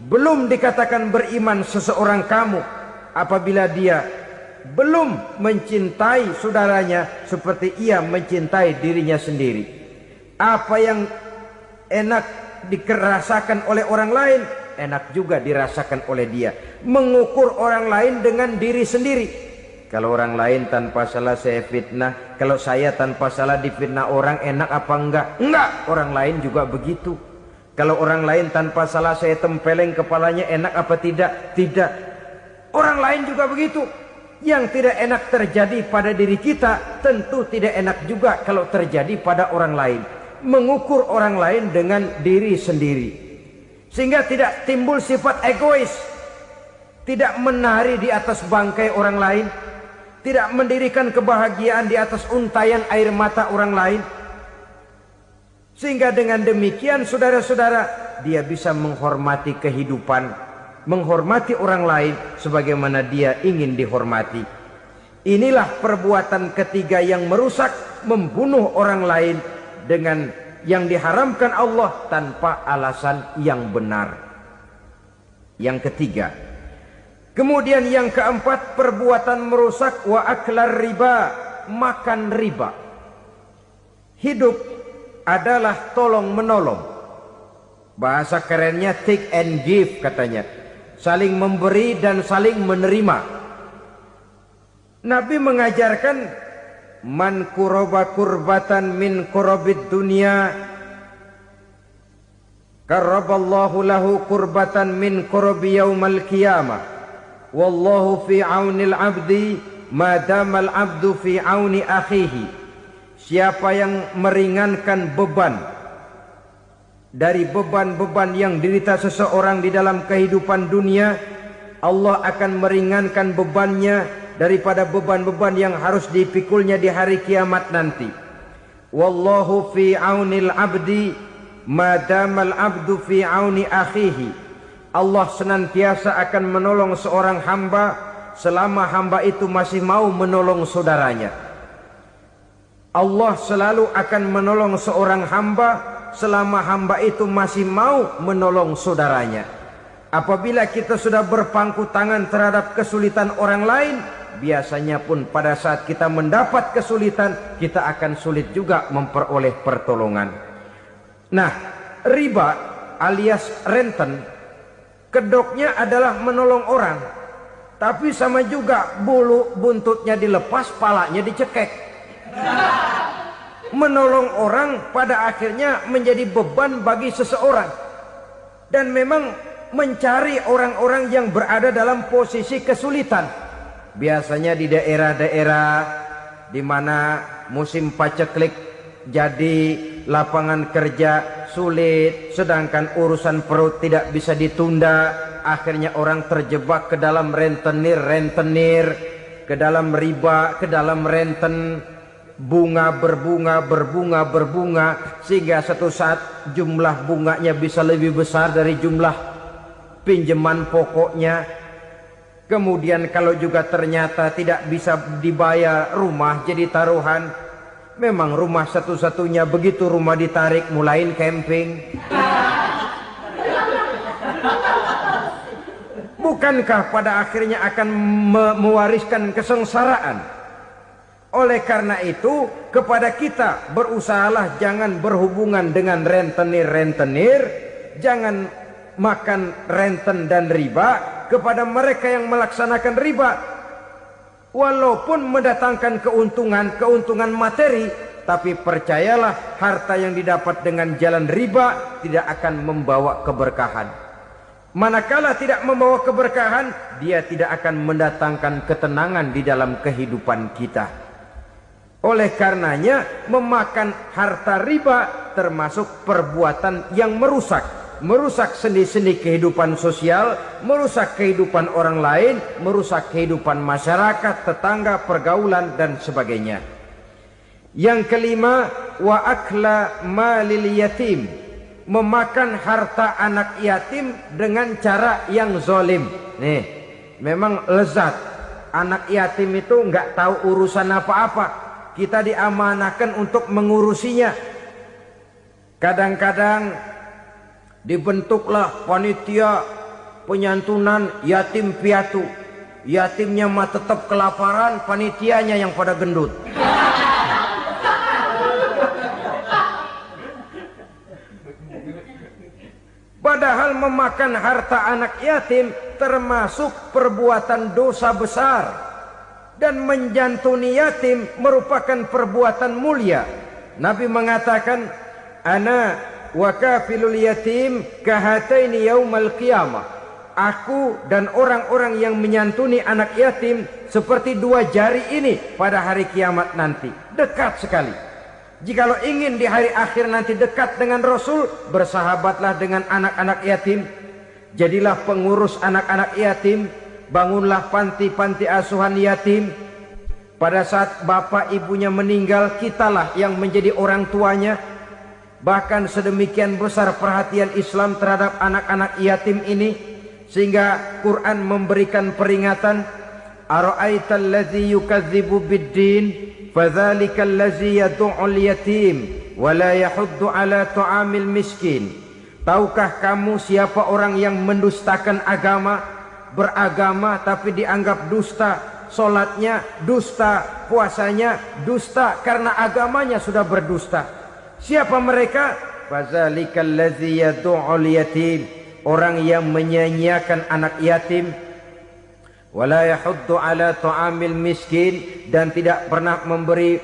Belum dikatakan beriman seseorang kamu apabila dia belum mencintai saudaranya seperti ia mencintai dirinya sendiri. Apa yang enak dirasakan oleh orang lain, enak juga dirasakan oleh dia. Mengukur orang lain dengan diri sendiri. Kalau orang lain tanpa salah saya fitnah, kalau saya tanpa salah difitnah orang, enak apa enggak? Enggak, orang lain juga begitu. Kalau orang lain tanpa salah saya tempeleng kepalanya, enak apa tidak? Tidak. Orang lain juga begitu. Yang tidak enak terjadi pada diri kita, tentu tidak enak juga kalau terjadi pada orang lain. Mengukur orang lain dengan diri sendiri, sehingga tidak timbul sifat egois, tidak menari di atas bangkai orang lain, tidak mendirikan kebahagiaan di atas untayan air mata orang lain. Sehingga dengan demikian saudara-saudara, dia bisa menghormati kehidupan, menghormati orang lain sebagaimana dia ingin dihormati. Inilah perbuatan ketiga yang merusak, membunuh orang lain dengan yang diharamkan Allah tanpa alasan yang benar. Yang ketiga. Kemudian yang keempat, perbuatan merusak wa aklar riba, makan riba. Hidup adalah tolong menolong. Bahasa kerennya take and give katanya. Saling memberi dan saling menerima. Nabi mengajarkan, man kuraba kurbatan min kurabid dunia karaballahu lahu kurbatan min kurabi yaumal qiyamah. Wallahu fi aunil abdi madamal abdu fi auni akhihi. Siapa yang meringankan beban dari beban-beban yang dirita seseorang di dalam kehidupan dunia, Allah akan meringankan bebannya daripada beban-beban yang harus dipikulnya di hari kiamat nanti. Wallahu fi aunil abdi madamal abdu fi auni akhihi. Allah senantiasa akan menolong seorang hamba selama hamba itu masih mau menolong saudaranya. Allah selalu akan menolong seorang hamba selama hamba itu masih mau menolong saudaranya. Apabila kita sudah berpangku tangan terhadap kesulitan orang lain, biasanya pun pada saat kita mendapat kesulitan, kita akan sulit juga memperoleh pertolongan. Nah, riba alias renten, kedoknya adalah menolong orang, tapi sama juga bulu buntutnya dilepas, palanya dicekek. Menolong orang pada akhirnya menjadi beban bagi seseorang, dan memang mencari orang-orang yang berada dalam posisi kesulitan. Biasanya di daerah-daerah di mana musim paceklik, jadi lapangan kerja sulit, sedangkan urusan perut tidak bisa ditunda. Akhirnya orang terjebak ke dalam rentenir, ke dalam riba, ke dalam renten. Bunga berbunga, sehingga satu saat jumlah bunganya bisa lebih besar dari jumlah pinjaman pokoknya. Kemudian kalau juga ternyata tidak bisa dibayar, rumah jadi taruhan. Memang rumah satu-satunya, begitu rumah ditarik mulain camping. Bukankah pada akhirnya akan mewariskan kesengsaraan? Oleh karena itu, kepada kita berusahalah jangan berhubungan dengan rentenir, jangan makan renten dan riba. Kepada mereka yang melaksanakan riba, walaupun mendatangkan keuntungan materi, tapi percayalah, harta yang didapat dengan jalan riba tidak akan membawa keberkahan. Manakala tidak membawa keberkahan, dia tidak akan mendatangkan ketenangan di dalam kehidupan kita. Oleh karenanya, memakan harta riba termasuk perbuatan yang merusak sendi-sendi kehidupan sosial, merusak kehidupan orang lain, merusak kehidupan masyarakat, tetangga, pergaulan, dan sebagainya. Yang kelima, wa akla malil yatim, memakan harta anak yatim dengan cara yang zalim. Nih, memang lezat. Anak yatim itu nggak tahu urusan apa-apa. Kita diamanahkan untuk mengurusinya. Kadang-kadang dibentuklah panitia penyantunan yatim piatu. Yatimnya mah tetap kelaparan, panitianya yang pada gendut. Padahal memakan harta anak yatim termasuk perbuatan dosa besar. Dan menjantuni yatim merupakan perbuatan mulia. Nabi mengatakan, ana wa kafilul yatim kahataini yaumal qiyamah. Aku dan orang-orang yang menyantuni anak yatim seperti dua jari ini pada hari kiamat nanti. Dekat sekali. Jikalau ingin di hari akhir nanti dekat dengan Rasul, bersahabatlah dengan anak-anak yatim. Jadilah pengurus anak-anak yatim. Bangunlah panti-panti asuhan yatim. Pada saat bapak ibunya meninggal, kitalah yang menjadi orang tuanya. Bahkan sedemikian besar perhatian Islam terhadap anak-anak yatim ini, sehingga Quran memberikan peringatan, ara'aital ladzi yukadzibu bid-din fadzalikal ladzi yad'ul yatim wa la yahuddu ala ta'amil miskin. Tahukah kamu siapa orang yang mendustakan agama? Beragama tapi dianggap dusta, solatnya dusta, puasanya dusta, karena agamanya sudah berdusta. Siapa mereka? Fazalikal ladzi yad'ul yatim, orang yang menyia-nyiakan anak yatim. Wala yahuddu ala ta'amil miskin, dan tidak pernah memberi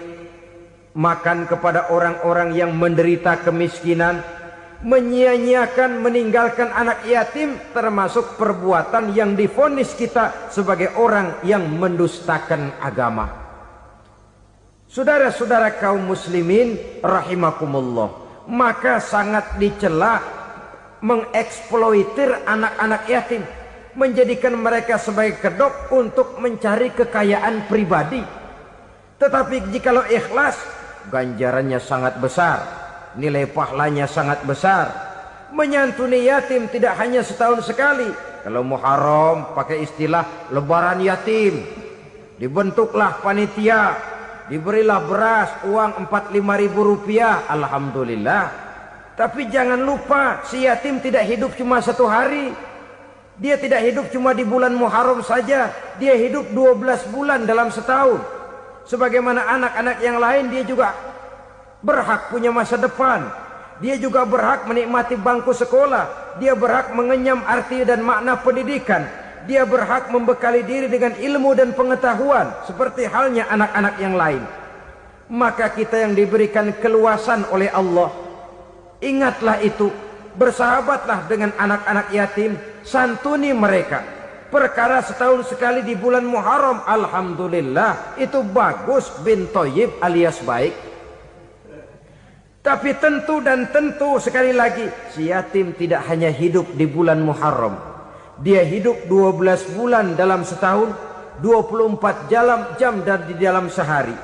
makan kepada orang-orang yang menderita kemiskinan. Menyia-nyiakan, meninggalkan anak yatim termasuk perbuatan yang divonis kita sebagai orang yang mendustakan agama. Saudara-saudara kaum muslimin rahimakumullah, maka sangat dicela mengeksploitir anak-anak yatim, menjadikan mereka sebagai kedok untuk mencari kekayaan pribadi. Tetapi jikalau ikhlas, ganjarannya sangat besar, nilai pahalanya sangat besar. Menyantuni yatim tidak hanya setahun sekali. Kalau Muharram pakai istilah lebaran yatim, dibentuklah panitia, diberilah beras, uang 4-5 ribu rupiah, alhamdulillah. Tapi jangan lupa, si yatim tidak hidup cuma 1 hari. Dia tidak hidup cuma di bulan Muharram saja, dia hidup 12 bulan dalam setahun. Sebagaimana anak-anak yang lain, dia juga berhak punya masa depan. Dia juga berhak menikmati bangku sekolah. Dia berhak mengenyam arti dan makna pendidikan. Dia berhak membekali diri dengan ilmu dan pengetahuan, seperti halnya anak-anak yang lain. Maka kita yang diberikan keluasan oleh Allah, ingatlah itu, bersahabatlah dengan anak-anak yatim, santuni mereka. Perkara setahun sekali di bulan Muharram, alhamdulillah, itu bagus, bin Thayyib alias baik. Tapi tentu dan tentu sekali lagi, si yatim tidak hanya hidup di bulan Muharram. Dia hidup 12 bulan dalam setahun, 24 jam dan di dalam sehari.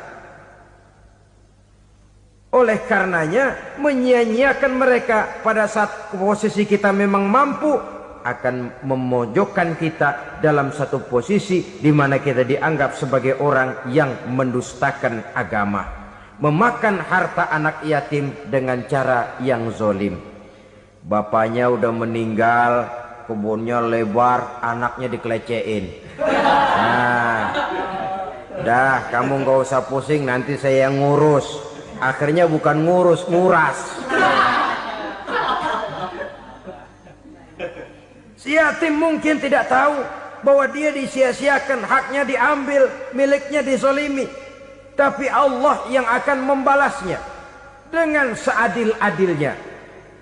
Oleh karenanya, menyia-nyiakan mereka pada saat posisi kita memang mampu akan memojokkan kita dalam satu posisi di mana kita dianggap sebagai orang yang mendustakan agama. Memakan harta anak yatim dengan cara yang zolim. Bapaknya udah meninggal, kebunnya lebar, anaknya dikelecehin. Nah, dah kamu gak usah pusing, nanti saya yang ngurus. Akhirnya bukan ngurus, nguras. Si yatim mungkin tidak tahu bahwa dia disia-siakan, haknya diambil, miliknya dizolimi. Tapi Allah yang akan membalasnya dengan seadil-adilnya.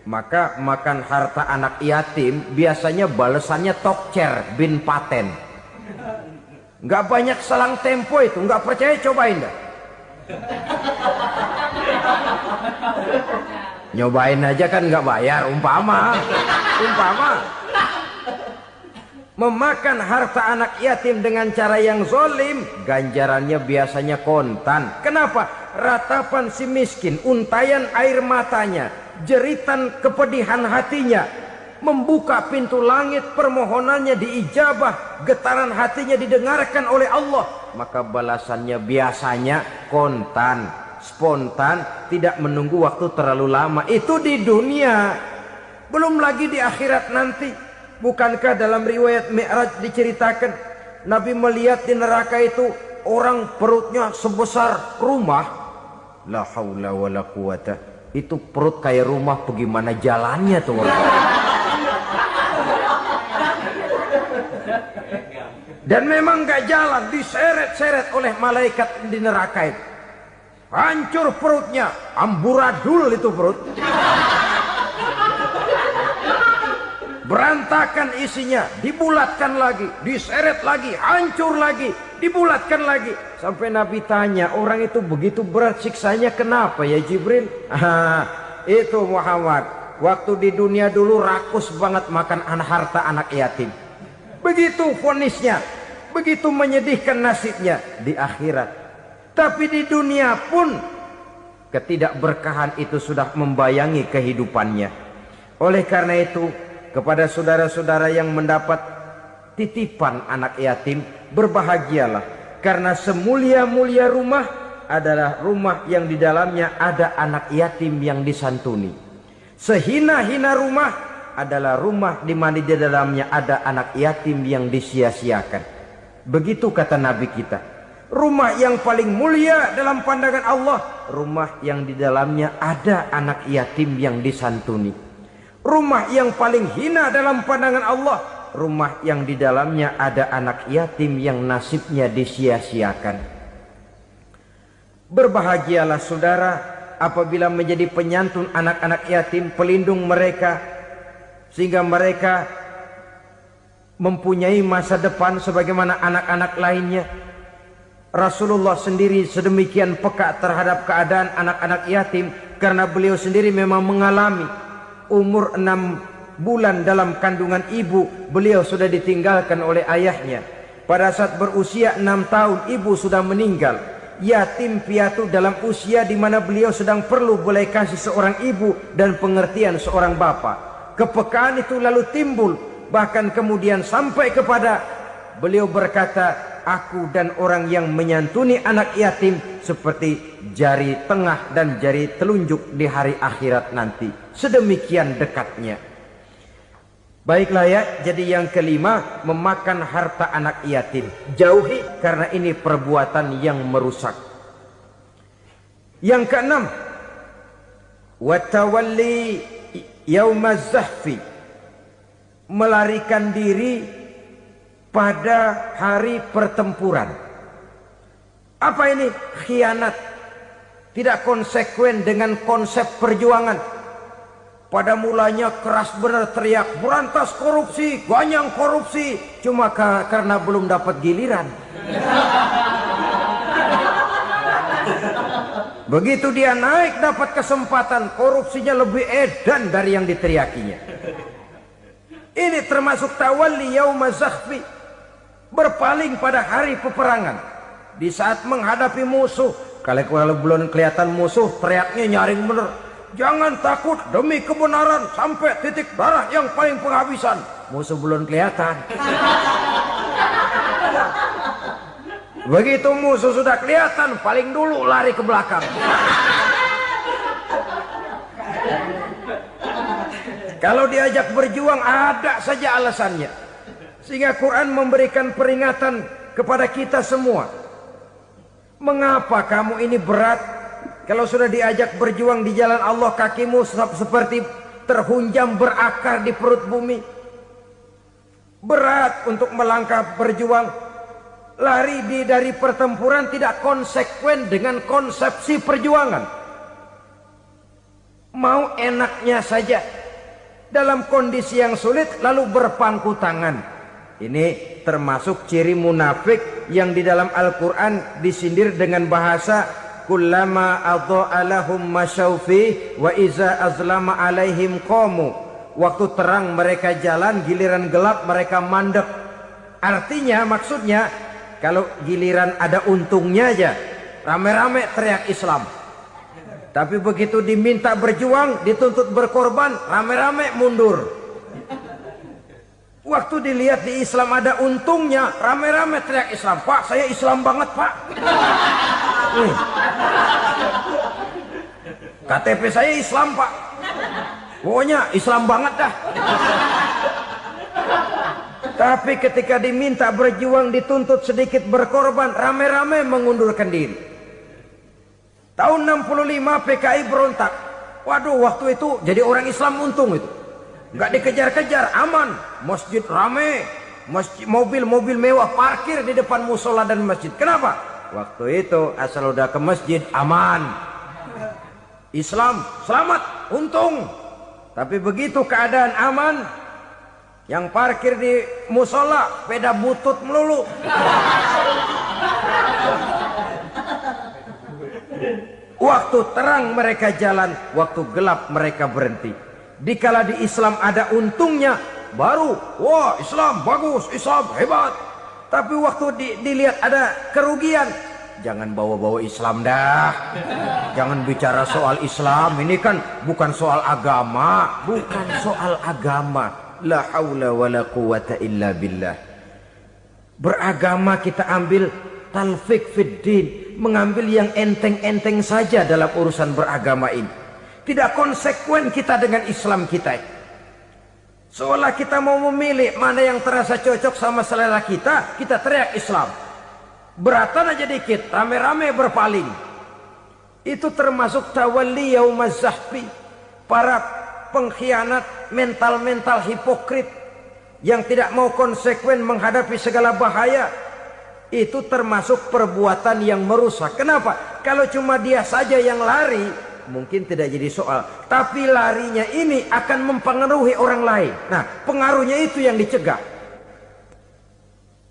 Maka makan harta anak yatim biasanya balasannya tokcer bin paten. Nggak banyak selang tempo itu, nggak percaya cobain dah. Nyobain aja kan nggak bayar, umpama. Memakan harta anak yatim dengan cara yang zolim, ganjarannya biasanya kontan. Kenapa? Ratapan si miskin, untayan air matanya, jeritan kepedihan hatinya, membuka pintu langit, permohonannya diijabah, getaran hatinya didengarkan oleh Allah. Maka balasannya biasanya kontan, spontan, tidak menunggu waktu terlalu lama. Itu di dunia, belum lagi di akhirat nanti. Bukankah dalam riwayat Mi'raj diceritakan Nabi melihat di neraka itu orang perutnya sebesar rumah. La haula wala quwata. Itu perut kayak rumah, bagaimana jalannya tuh orang. Dan memang gak jalan, diseret-seret oleh malaikat di neraka itu. Hancur perutnya, amburadul itu perut. Berantakan isinya, dibulatkan lagi, diseret lagi, hancur lagi, dibulatkan lagi. Sampai Nabi tanya, orang itu begitu berat siksanya kenapa ya Jibril? Itu Muhammad, waktu di dunia dulu rakus banget makan harta anak yatim. Begitu vonisnya, begitu menyedihkan nasibnya di akhirat. Tapi di dunia pun ketidakberkahan itu sudah membayangi kehidupannya. Oleh karena itu, kepada saudara-saudara yang mendapat titipan anak yatim, berbahagialah, karena semulia-mulia rumah adalah rumah yang di dalamnya ada anak yatim yang disantuni. Sehina-hina rumah adalah rumah di mana di dalamnya ada anak yatim yang disia-siakan. Begitu kata Nabi kita. Rumah yang paling mulia dalam pandangan Allah, rumah yang di dalamnya ada anak yatim yang disantuni. Rumah yang paling hina dalam pandangan Allah, rumah yang di dalamnya ada anak yatim yang nasibnya disia-siakan. Berbahagialah saudara apabila menjadi penyantun anak-anak yatim, pelindung mereka, sehingga mereka mempunyai masa depan sebagaimana anak-anak lainnya. Rasulullah sendiri sedemikian peka terhadap keadaan anak-anak yatim karena beliau sendiri memang mengalami. Umur 6 bulan dalam kandungan ibu, beliau sudah ditinggalkan oleh ayahnya. Pada saat berusia 6 tahun, ibu sudah meninggal. Yatim piatu dalam usia di mana beliau sedang perlu belas kasih seorang ibu dan pengertian seorang bapa. Kepekaan itu lalu timbul, bahkan kemudian sampai kepada beliau berkata, aku dan orang yang menyantuni anak yatim seperti jari tengah dan jari telunjuk di hari akhirat nanti. Sedemikian dekatnya. Baiklah ya, jadi yang kelima, memakan harta anak yatim. Jauhi, karena ini perbuatan yang merusak. Yang keenam, watawalli yaumaz zahfi, melarikan diri pada hari pertempuran. Apa ini? Khianat. Tidak konsekuen dengan konsep perjuangan. Pada mulanya keras benar teriak, berantas korupsi, ganyang korupsi. Cuma karena belum dapat giliran. Begitu dia naik dapat kesempatan, korupsinya lebih edan dari yang diteriakinya. Ini termasuk tawalli yaumaz zahfi, berpaling pada hari peperangan. Di saat menghadapi musuh, kalau belum kelihatan musuh, teriaknya nyaring bener. Jangan takut, demi kebenaran sampai titik darah yang paling penghabisan. Musuh belum kelihatan. Begitu musuh sudah kelihatan, paling dulu lari ke belakang. Kalau diajak berjuang ada saja alasannya. Sehingga Quran memberikan peringatan kepada kita semua. Mengapa kamu ini berat? Kalau sudah diajak berjuang di jalan Allah, kakimu seperti terhunjam berakar di perut bumi. Berat untuk melangkah berjuang. Lari dari pertempuran tidak konsekuen dengan konsepsi perjuangan. Mau enaknya saja. Dalam kondisi yang sulit lalu berpangku tangan. Ini termasuk ciri munafik yang di dalam Al-Quran disindir dengan bahasa kullama adha'a lahum masyaufi wa iza azlama alaihim qamu. Waktu terang mereka jalan, giliran gelap mereka mandek. Artinya, maksudnya, kalau giliran ada untungnya aja, rame-rame teriak Islam. Tapi begitu diminta berjuang, dituntut berkorban, rame-rame mundur. Waktu dilihat di Islam ada untungnya, rame-rame teriak Islam. Pak, saya Islam banget, Pak. KTP saya Islam, Pak. Pokoknya Islam banget dah. Tapi ketika diminta berjuang, dituntut sedikit berkorban, rame-rame mengundurkan diri. Tahun 65 PKI berontak. Waduh, waktu itu jadi orang Islam untung itu. Nggak dikejar-kejar, aman. Masjid rame, masjid, mobil-mobil mewah parkir di depan musola dan masjid. Kenapa? Waktu itu asal udah ke masjid aman. Islam selamat, untung. Tapi begitu keadaan aman, yang parkir di musola sepeda butut melulu. Waktu terang mereka jalan, waktu gelap mereka berhenti. Dikala di Islam ada untungnya, baru wah Islam bagus, Islam hebat. Tapi waktu dilihat ada kerugian, jangan bawa-bawa Islam dah. Jangan bicara soal Islam, ini kan bukan soal agama. Bukan soal agama. La haula wa la quwata illa billah. Beragama kita ambil talfik fid din, mengambil yang enteng-enteng saja dalam urusan beragama ini. Tidak konsekuen kita dengan Islam kita. Seolah kita mau memilih mana yang terasa cocok sama selera kita, kita teriak Islam. Beratan aja dikit, rame-rame berpaling. Itu termasuk tawalli yaumaz zahfi. Para pengkhianat, mental-mental hipokrit yang tidak mau konsekuen menghadapi segala bahaya. Itu termasuk perbuatan yang merusak. Kenapa? Kalau cuma dia saja yang lari, mungkin tidak jadi soal. Tapi larinya ini akan mempengaruhi orang lain. Nah, pengaruhnya itu yang dicegah.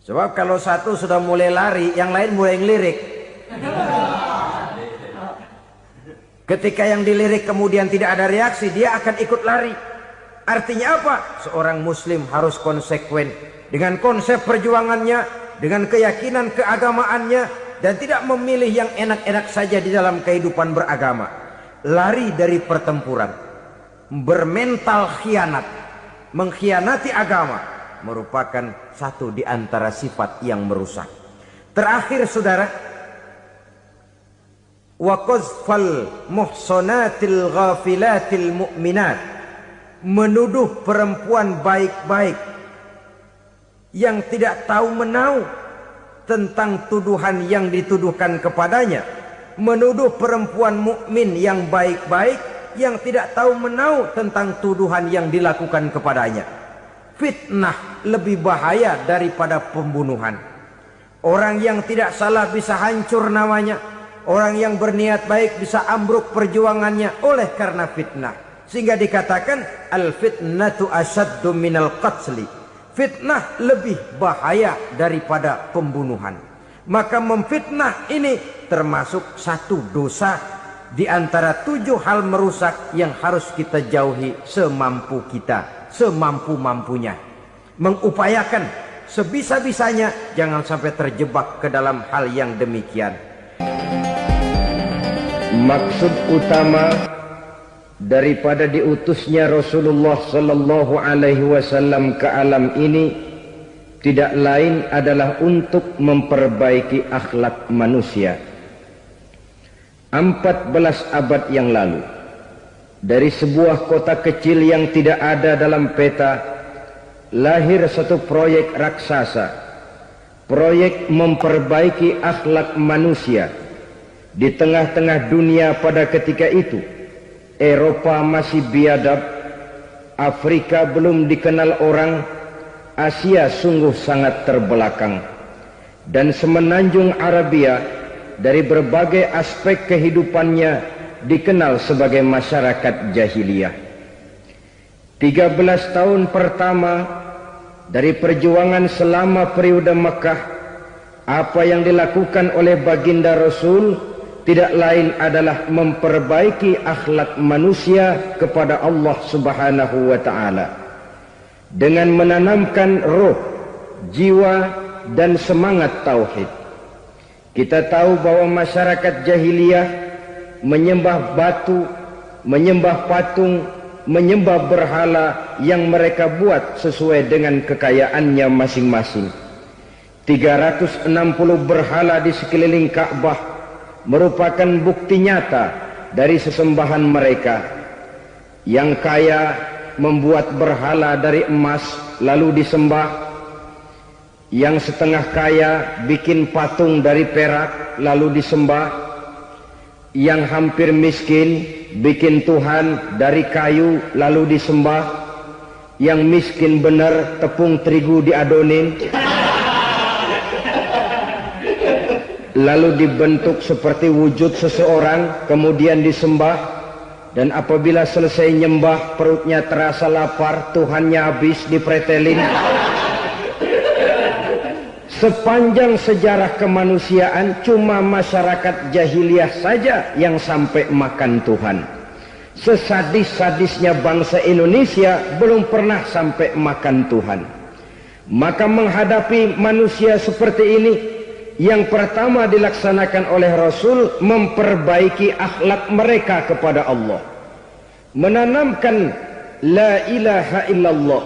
Sebab kalau satu sudah mulai lari, yang lain mulai ngelirik. Ketika yang dilirik kemudian tidak ada reaksi, dia akan ikut lari. Artinya apa? Seorang muslim harus konsekuen dengan konsep perjuangannya, dengan keyakinan keagamaannya, dan tidak memilih yang enak-enak saja di dalam kehidupan beragama. Lari dari pertempuran, bermental khianat, mengkhianati agama, merupakan satu di antara sifat yang merusak. Terakhir saudara, wa qazfal muhsanatil ghafilatil mu'minat, menuduh perempuan baik-baik yang tidak tahu menau tentang tuduhan yang dituduhkan kepadanya, menuduh perempuan mukmin yang baik-baik yang tidak tahu menau tentang tuduhan yang dilakukan kepadanya. Fitnah lebih bahaya daripada pembunuhan. Orang yang tidak salah bisa hancur namanya, orang yang berniat baik bisa ambruk perjuangannya oleh karena fitnah. Sehingga dikatakan al-fitnatu asyaddu minal qatli. Fitnah lebih bahaya daripada pembunuhan. Maka memfitnah ini termasuk satu dosa di antara 7 hal merusak yang harus kita jauhi semampu kita, semampu-mampunya. Mengupayakan sebisa-bisanya jangan sampai terjebak ke dalam hal yang demikian. Maksud utama daripada diutusnya Rasulullah sallallahu alaihi wasallam ke alam ini tidak lain adalah untuk memperbaiki akhlak manusia. 14 abad yang lalu, dari sebuah kota kecil yang tidak ada dalam peta, lahir satu proyek raksasa, proyek memperbaiki akhlak manusia. Di tengah-tengah dunia pada ketika itu, Eropa masih biadab, Afrika belum dikenal orang, Asia sungguh sangat terbelakang, dan semenanjung Arabia dari berbagai aspek kehidupannya dikenal sebagai masyarakat jahiliyah. 13 tahun pertama dari perjuangan selama periode Mekah, apa yang dilakukan oleh baginda Rasul tidak lain adalah memperbaiki akhlak manusia kepada Allah Subhanahu wa ta'ala dengan menanamkan roh, jiwa dan semangat tauhid. Kita tahu bahwa masyarakat jahiliyah menyembah batu, menyembah patung, menyembah berhala yang mereka buat sesuai dengan kekayaannya masing-masing. 360 berhala di sekeliling Ka'bah merupakan bukti nyata dari sesembahan mereka. Yang kaya membuat berhala dari emas lalu disembah, yang setengah kaya bikin patung dari perak lalu disembah, yang hampir miskin bikin Tuhan dari kayu lalu disembah, yang miskin benar tepung terigu diadonin lalu dibentuk seperti wujud seseorang kemudian disembah, dan apabila selesai nyembah perutnya terasa lapar, Tuhannya habis dipretelin. Sepanjang sejarah kemanusiaan cuma masyarakat jahiliyah saja yang sampai makan Tuhan. Sesadis-sadisnya bangsa Indonesia belum pernah sampai makan Tuhan. Maka menghadapi manusia seperti ini, yang pertama dilaksanakan oleh Rasul memperbaiki akhlak mereka kepada Allah, menanamkan la ilaha illallah,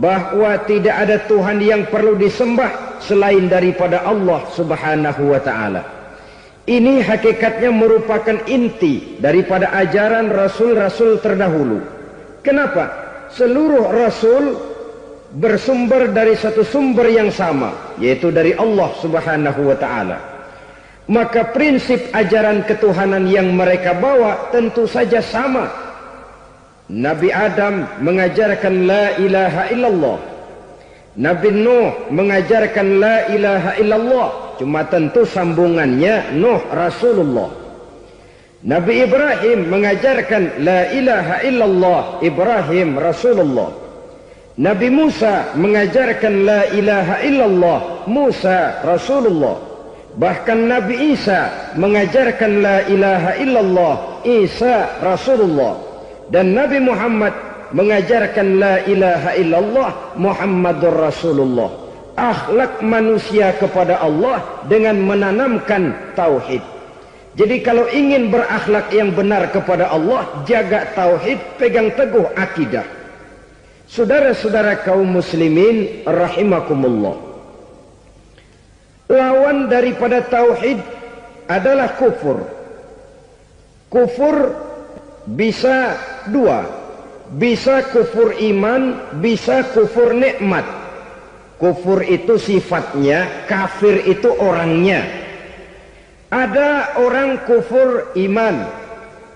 bahwa tidak ada Tuhan yang perlu disembah selain daripada Allah Subhanahu wa ta'ala. Ini hakikatnya merupakan inti daripada ajaran Rasul-Rasul terdahulu. Kenapa? Seluruh Rasul bersumber dari satu sumber yang sama, yaitu dari Allah Subhanahu wa ta'ala. Maka prinsip ajaran ketuhanan yang mereka bawa tentu saja sama. Nabi Adam mengajarkan la ilaha illallah, Nabi Nuh mengajarkan la ilaha illallah, cuma tentu sambungannya Nuh Rasulullah. Nabi Ibrahim mengajarkan la ilaha illallah, Ibrahim Rasulullah. Nabi Musa mengajarkan la ilaha illallah, Musa Rasulullah. Bahkan Nabi Isa mengajarkan la ilaha illallah, Isa Rasulullah. Dan Nabi Muhammad mengajarkan la ilaha illallah, Muhammadur Rasulullah. Akhlak manusia kepada Allah dengan menanamkan tauhid. Jadi kalau ingin berakhlak yang benar kepada Allah, jaga tauhid, pegang teguh akidah. Saudara-saudara kaum muslimin rahimakumullah, Lawan daripada tauhid adalah kufur. Kufur bisa dua, bisa kufur iman, bisa kufur nikmat. Kufur itu sifatnya, kafir itu orangnya. Ada orang kufur iman,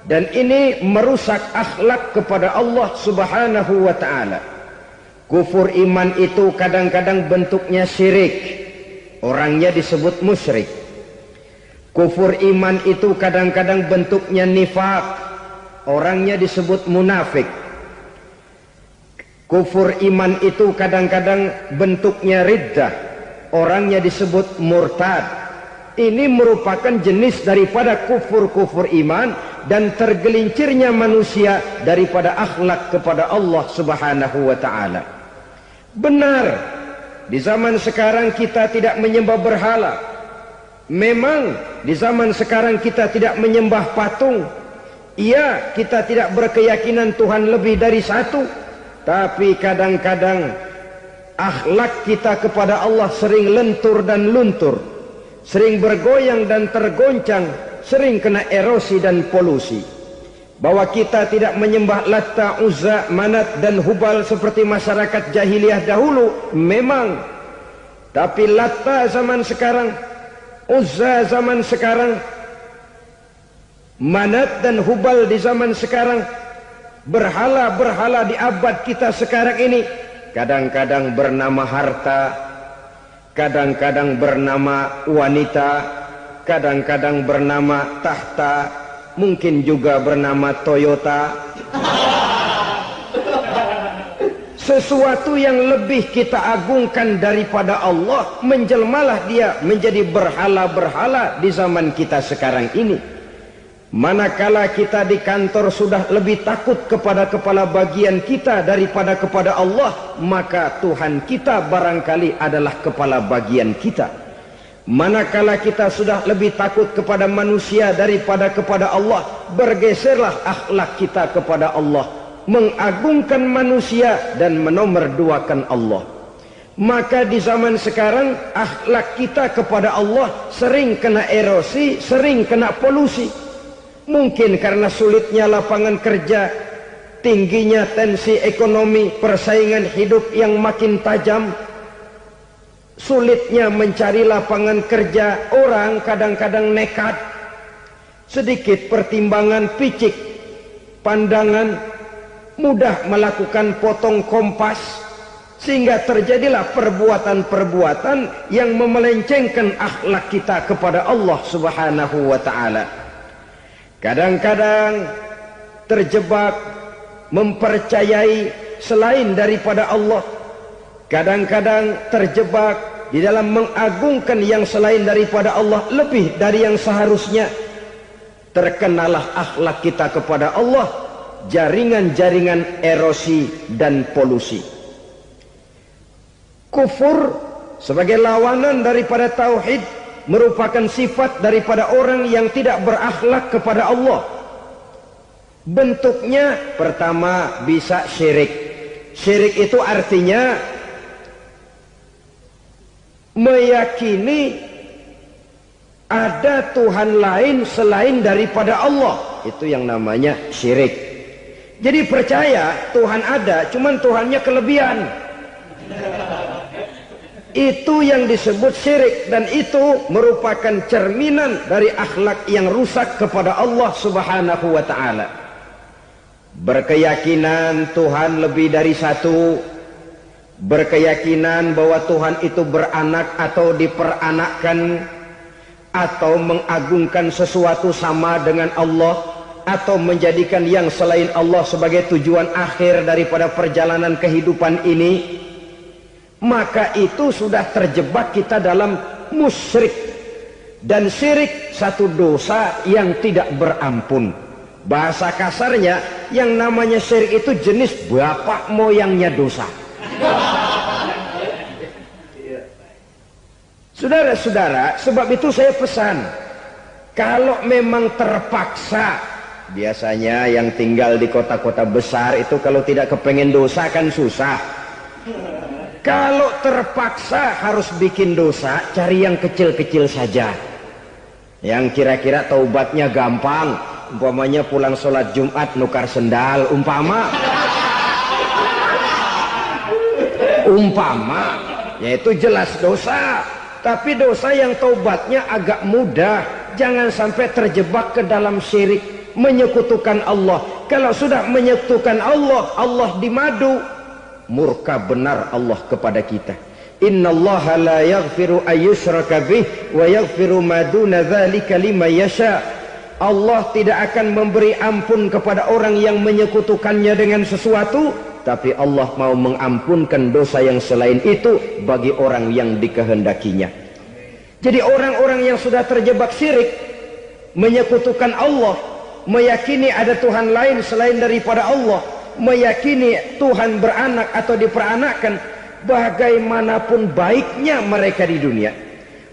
dan ini merusak akhlak kepada Allah Subhanahu wa ta'ala. Kufur iman itu kadang-kadang bentuknya syirik, orangnya disebut musyrik. Kufur iman itu kadang-kadang bentuknya nifak, orangnya disebut munafik. Kufur iman itu kadang-kadang bentuknya riddah, orangnya disebut murtad. Ini merupakan jenis daripada kufur-kufur iman dan tergelincirnya manusia daripada akhlak kepada Allah Subhanahu wa ta'ala. Benar, di zaman sekarang kita tidak menyembah berhala. Memang di zaman sekarang kita tidak menyembah patung. Iya, kita tidak berkeyakinan Tuhan lebih dari satu. Tapi kadang-kadang akhlak kita kepada Allah sering lentur dan luntur, sering bergoyang dan tergoncang, sering kena erosi dan polusi. Bahwa kita tidak menyembah Latta, Uzza, Manat dan Hubal seperti masyarakat jahiliyah dahulu, memang. Tapi Latta zaman sekarang, Uzza zaman sekarang, Manat dan Hubal di zaman sekarang, berhala-berhala di abad kita sekarang ini, kadang-kadang bernama harta, kadang-kadang bernama wanita, kadang-kadang bernama tahta, mungkin juga bernama Toyota. Sesuatu yang lebih kita agungkan daripada Allah, menjelmalah dia menjadi berhala-berhala di zaman kita sekarang ini. Manakala kita di kantor sudah lebih takut kepada kepala bagian kita daripada kepada Allah, maka Tuhan kita barangkali adalah kepala bagian kita. Manakala kita sudah lebih takut kepada manusia daripada kepada Allah, bergeserlah akhlak kita kepada Allah, mengagungkan manusia dan menomorduakan Allah. Maka di zaman sekarang akhlak kita kepada Allah sering kena erosi, sering kena polusi. Mungkin karena sulitnya lapangan kerja, tingginya tensi ekonomi, persaingan hidup yang makin tajam, sulitnya mencari lapangan kerja, orang kadang-kadang nekat, sedikit pertimbangan, picik pandangan, mudah melakukan potong kompas, sehingga terjadilah perbuatan-perbuatan yang memelencengkan akhlak kita kepada Allah Subhanahu wa ta'ala. Kadang-kadang terjebak mempercayai selain daripada Allah, kadang-kadang terjebak di dalam mengagungkan yang selain daripada Allah lebih dari yang seharusnya. Terkenalah akhlak kita kepada Allah jaringan-jaringan erosi dan polusi. Kufur sebagai lawanan daripada tauhid merupakan sifat daripada orang yang tidak berakhlak kepada Allah. Bentuknya pertama bisa syirik. Syirik itu artinya meyakini ada Tuhan lain selain daripada Allah. Itu yang namanya syirik. Jadi percaya Tuhan ada, cuman Tuhannya kelebihan. Itu yang disebut syirik, dan itu merupakan cerminan dari akhlak yang rusak kepada Allah Subhanahu wa ta'ala. Berkeyakinan Tuhan lebih dari satu, berkeyakinan bahwa Tuhan itu beranak atau diperanakkan, atau mengagungkan sesuatu sama dengan Allah, atau menjadikan yang selain Allah sebagai tujuan akhir daripada perjalanan kehidupan ini, maka itu sudah terjebak kita dalam musyrik. Dan syirik satu dosa yang tidak berampun. Bahasa kasarnya, yang namanya syirik itu jenis bapak moyangnya dosa. Saudara-saudara, sebab itu saya pesan, kalau memang terpaksa, biasanya yang tinggal di kota-kota besar itu kalau tidak kepengen dosa kan susah. Kalau terpaksa harus bikin dosa, cari yang kecil-kecil saja, yang kira-kira taubatnya gampang. Umpamanya pulang sholat Jumat nukar sendal, umpama yaitu jelas dosa. Tapi dosa yang taubatnya agak mudah. Jangan sampai terjebak ke dalam syirik, menyekutukan Allah. Kalau sudah menyekutukan Allah, Allah dimadu, murka benar Allah kepada kita. Innallaha la yaghfiru ayyushraka bih wa yaghfiru ma duna dzalika liman yasha. Allah tidak akan memberi ampun kepada orang yang menyekutukannya dengan sesuatu, tapi Allah mau mengampunkan dosa yang selain itu bagi orang yang dikehendakinya. Jadi orang-orang yang sudah terjebak syirik, menyekutukan Allah, meyakini ada Tuhan lain selain daripada Allah, meyakini Tuhan beranak atau diperanakkan, bagaimanapun baiknya mereka di dunia,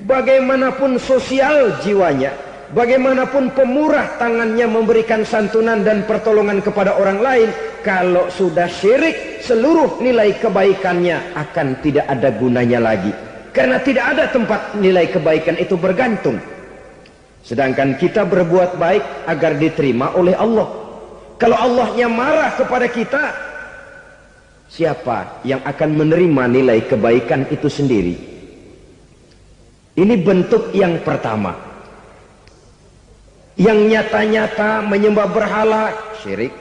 bagaimanapun sosial jiwanya, bagaimanapun pemurah tangannya memberikan santunan dan pertolongan kepada orang lain, kalau sudah syirik, seluruh nilai kebaikannya akan tidak ada gunanya lagi, karena tidak ada tempat nilai kebaikan itu bergantung. Sedangkan kita berbuat baik agar diterima oleh Allah. Kalau Allahnya marah kepada kita, siapa yang akan menerima nilai kebaikan itu sendiri? Ini bentuk yang pertama. Yang nyata-nyata menyembah berhala, syirik.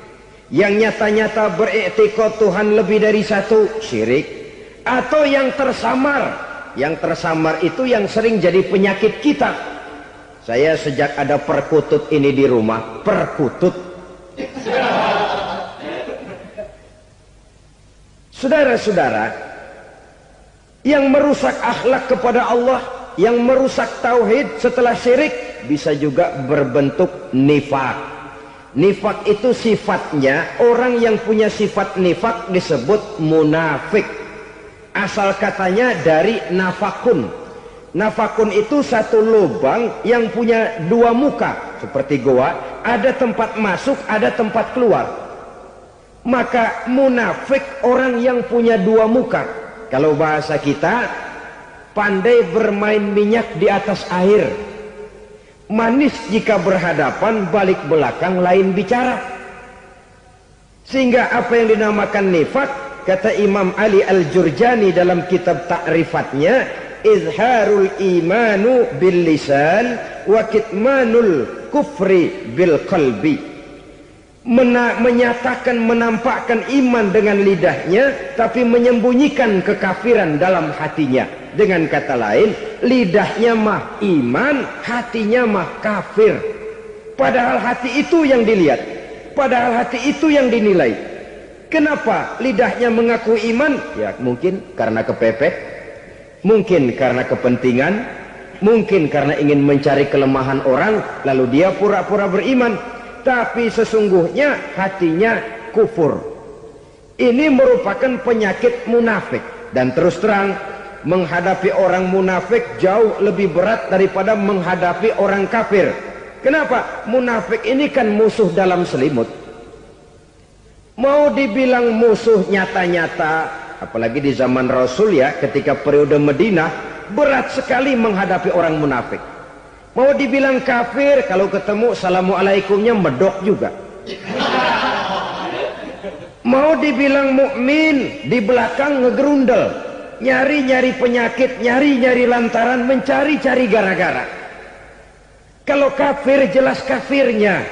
Yang nyata-nyata beriktikad Tuhan lebih dari satu, syirik. Atau yang tersamar. Yang tersamar itu yang sering jadi penyakit kita. Saya sejak ada perkutut ini di rumah, perkutut. Saudara-saudara, yang merusak akhlak kepada Allah, yang merusak tauhid setelah syirik, bisa juga berbentuk nifak. Nifak itu sifatnya, orang yang punya sifat nifak disebut munafik. Asal katanya dari nafakun. Nafakun itu satu lubang yang punya dua muka, seperti goa, ada tempat masuk, ada tempat keluar. Maka munafik orang yang punya dua muka. Kalau bahasa kita, pandai bermain minyak di atas air, manis jika berhadapan, balik belakang lain bicara. Sehingga apa yang dinamakan nifak, kata Imam Ali Al-Jurjani dalam kitab Ta'rifatnya, izharul imanu bil lisan wa kitmanul kufri bil qalbi. Menyatakan, menampakkan iman dengan lidahnya, tapi menyembunyikan kekafiran dalam hatinya. Dengan kata lain, lidahnya mah iman, hatinya mah kafir. Padahal hati itu yang dilihat, padahal hati itu yang dinilai. Kenapa lidahnya mengaku iman? Ya mungkin karena kepepet, mungkin karena kepentingan, mungkin karena ingin mencari kelemahan orang, lalu dia pura-pura beriman. Tapi sesungguhnya hatinya kufur. Ini merupakan penyakit munafik. Dan terus terang, menghadapi orang munafik jauh lebih berat daripada menghadapi orang kafir. Kenapa? Munafik ini kan musuh dalam selimut. Mau dibilang musuh nyata-nyata, apalagi di zaman Rasul ya, ketika periode Madinah, berat sekali menghadapi orang munafik. Mau dibilang kafir, kalau ketemu assalamualaikumnya medok juga. Mau dibilang mukmin, di belakang ngegerundel, nyari-nyari penyakit, nyari-nyari lantaran, mencari-cari gara-gara. Kalau kafir jelas kafirnya,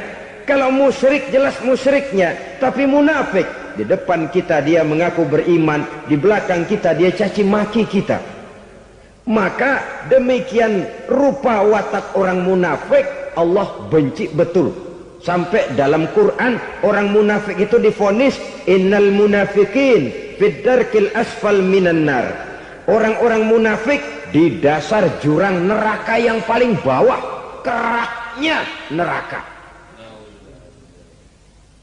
kalau musyrik jelas musyriknya. Tapi munafik, di depan kita dia mengaku beriman, di belakang kita dia caci maki kita. Maka demikian rupa watak orang munafik, Allah benci betul. Sampai dalam Quran orang munafik itu divonis innal munafikin fid darkil asfal minan nar. Orang-orang munafik di dasar jurang neraka yang paling bawah, keraknya neraka.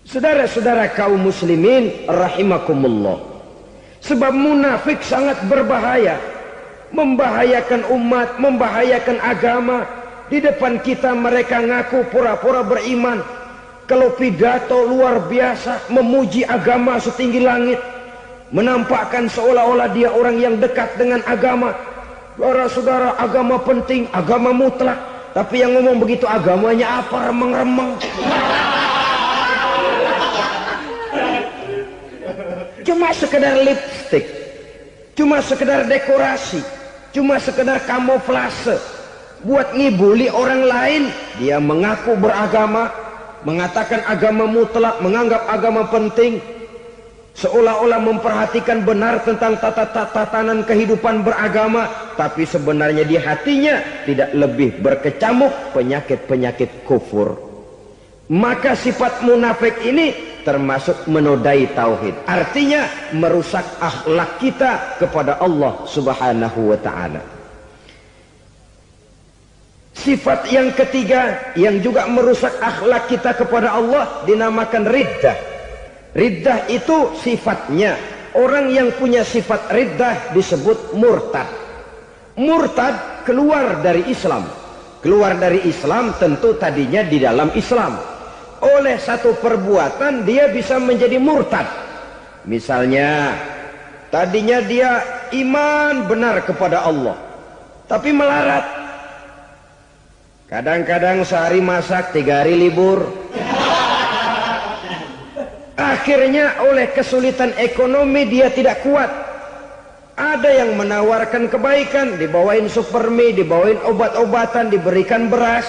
Saudara-saudara kaum muslimin rahimakumullah, sebab munafik sangat berbahaya, membahayakan umat, membahayakan agama. Di depan kita mereka ngaku pura-pura beriman, kalau pidato luar biasa, memuji agama setinggi langit, menampakkan seolah-olah dia orang yang dekat dengan agama. Saudara-saudara, agama penting, agama mutlak. Tapi yang ngomong begitu agamanya apa, remeng-remeng. Cuma sekedar lipstick, cuma sekedar dekorasi, cuma sekedar kamuflase buat ngibuli orang lain. Dia mengaku beragama, mengatakan agama mutlak, menganggap agama penting, seolah-olah memperhatikan benar tentang tatanan kehidupan beragama, tapi sebenarnya di hatinya tidak lebih berkecamuk penyakit-penyakit kufur. Maka sifat munafik ini termasuk menodai tauhid, artinya merusak akhlak kita kepada Allah Subhanahu wa ta'ala. Sifat yang ketiga yang juga merusak akhlak kita kepada Allah dinamakan riddah. Riddah itu sifatnya, orang yang punya sifat riddah disebut murtad. Murtad keluar dari Islam. Keluar dari Islam tentu tadinya di dalam Islam. Oleh satu perbuatan dia bisa menjadi murtad. Misalnya tadinya dia iman benar kepada Allah, tapi melarat. Kadang-kadang sehari masak, 3 hari libur. Akhirnya oleh kesulitan ekonomi dia tidak kuat. Ada yang menawarkan kebaikan, dibawain supermi, dibawain obat-obatan, diberikan beras.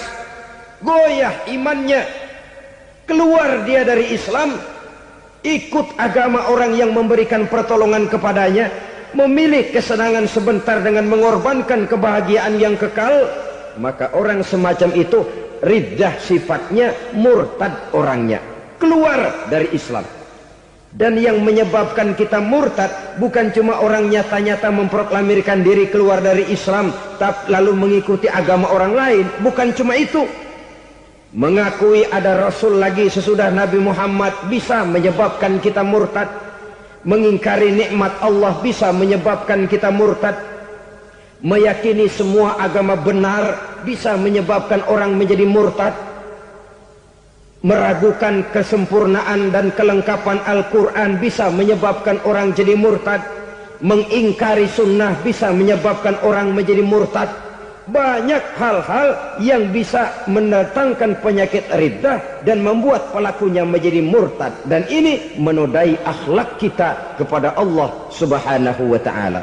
Goyah imannya. Keluar dia dari Islam, ikut agama orang yang memberikan pertolongan kepadanya, memilih kesenangan sebentar dengan mengorbankan kebahagiaan yang kekal. Maka orang semacam itu riddah sifatnya, murtad orangnya, keluar dari Islam. Dan yang menyebabkan kita murtad bukan cuma orang nyata-nyata memproklamirkan diri keluar dari Islam tapi lalu mengikuti agama orang lain. Bukan cuma itu. Mengakui ada Rasul lagi sesudah Nabi Muhammad bisa menyebabkan kita murtad. Mengingkari nikmat Allah bisa menyebabkan kita murtad. Meyakini semua agama benar bisa menyebabkan orang menjadi murtad. Meragukan kesempurnaan dan kelengkapan Al-Quran bisa menyebabkan orang jadi murtad. Mengingkari sunnah bisa menyebabkan orang menjadi murtad. Banyak hal-hal yang bisa mendatangkan penyakit riddah dan membuat pelakunya menjadi murtad. Dan ini menodai akhlak kita kepada Allah Subhanahu wa ta'ala.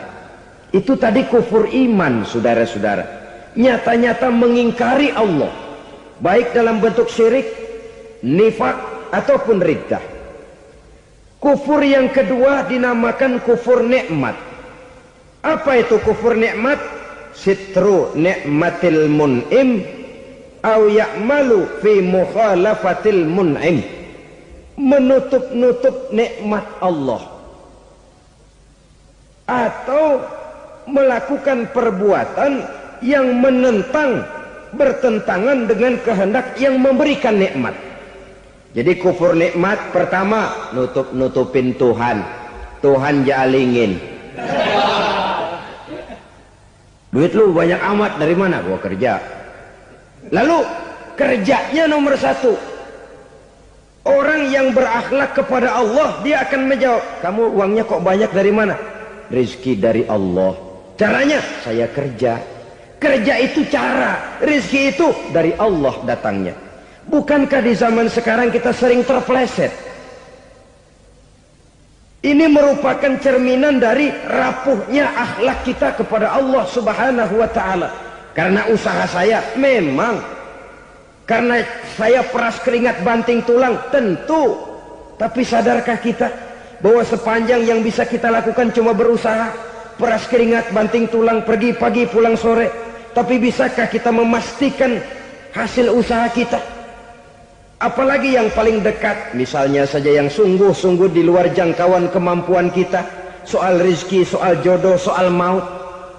Itu tadi kufur iman, saudara-saudara. Nyata-nyata mengingkari Allah, baik dalam bentuk syirik, nifak, ataupun riddah. Kufur yang kedua dinamakan kufur nikmat. Apa itu kufur nikmat? Sitru ni'matil mun'im au ya'malu fi mukhalafatil mun'im. Menutup-nutup nikmat Allah atau melakukan perbuatan yang menentang, bertentangan dengan kehendak yang memberikan nikmat. Jadi kufur nikmat pertama, nutup-nutupin Tuhan. Tuhan jalingin. Duit lu banyak amat, dari mana? Gua kerja. Lalu kerjanya nomor 1. Orang yang berakhlak kepada Allah, dia akan menjawab, kamu uangnya kok banyak, dari mana? Rezeki dari Allah. Caranya, saya kerja. Kerja itu cara, rezeki itu dari Allah datangnya. Bukankah di zaman sekarang kita sering terpleset? Ini merupakan cerminan dari rapuhnya akhlak kita kepada Allah Subhanahu wa ta'ala. Karena usaha saya memang, karena saya peras keringat banting tulang, tentu. Tapi sadarkah kita bahwa sepanjang yang bisa kita lakukan cuma berusaha, peras keringat banting tulang, pergi pagi pulang sore. Tapi bisakah kita memastikan hasil usaha kita? Apalagi yang paling dekat, misalnya saja yang sungguh-sungguh di luar jangkauan kemampuan kita, soal rezeki, soal jodoh, soal maut.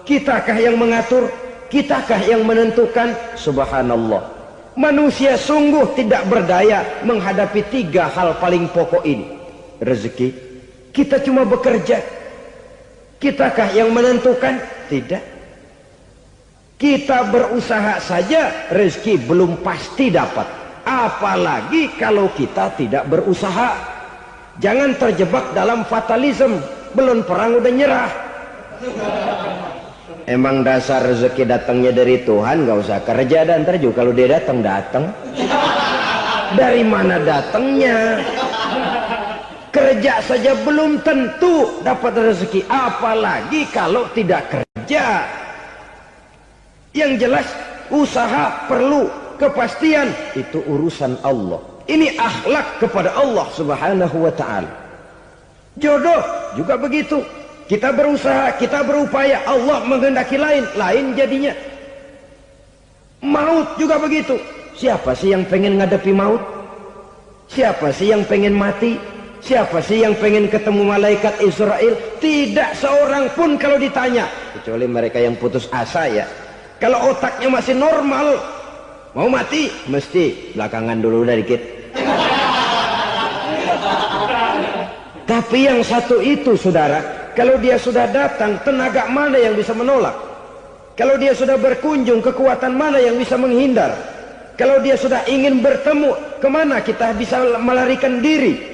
Kitakah yang mengatur? Kitakah yang menentukan? Subhanallah. Manusia sungguh tidak berdaya menghadapi 3 hal paling pokok ini. Rezeki, kita cuma bekerja. Kitakah yang menentukan? Tidak. Kita berusaha saja, rezeki belum pasti dapat. Apalagi kalau kita tidak berusaha. Jangan terjebak dalam fatalisme. belum perang udah nyerah. Emang dasar rezeki datangnya dari Tuhan, nggak usah kerja, dan ntar juga kalau dia datang. Dari mana datangnya? Kerja saja belum tentu dapat rezeki, apalagi kalau tidak kerja. Yang jelas usaha perlu kepastian, itu urusan Allah. Ini akhlak kepada Allah Subhanahu wa ta'ala. Jodoh juga begitu. Kita berusaha, kita berupaya, Allah menghendaki lain jadinya. Maut juga begitu. Siapa sih yang pengen ngadepi maut? Siapa sih yang pengen mati? Siapa sih yang pengen ketemu malaikat Israel? Tidak seorang pun kalau ditanya, kecuali mereka yang putus asa ya. Kalau otaknya masih normal, mau mati mesti belakangan dulu udah dikit. Tapi yang satu itu saudara, kalau dia sudah datang, tenaga mana yang bisa menolak? Kalau dia sudah berkunjung, kekuatan mana yang bisa menghindar? Kalau dia sudah ingin bertemu, kemana kita bisa melarikan diri?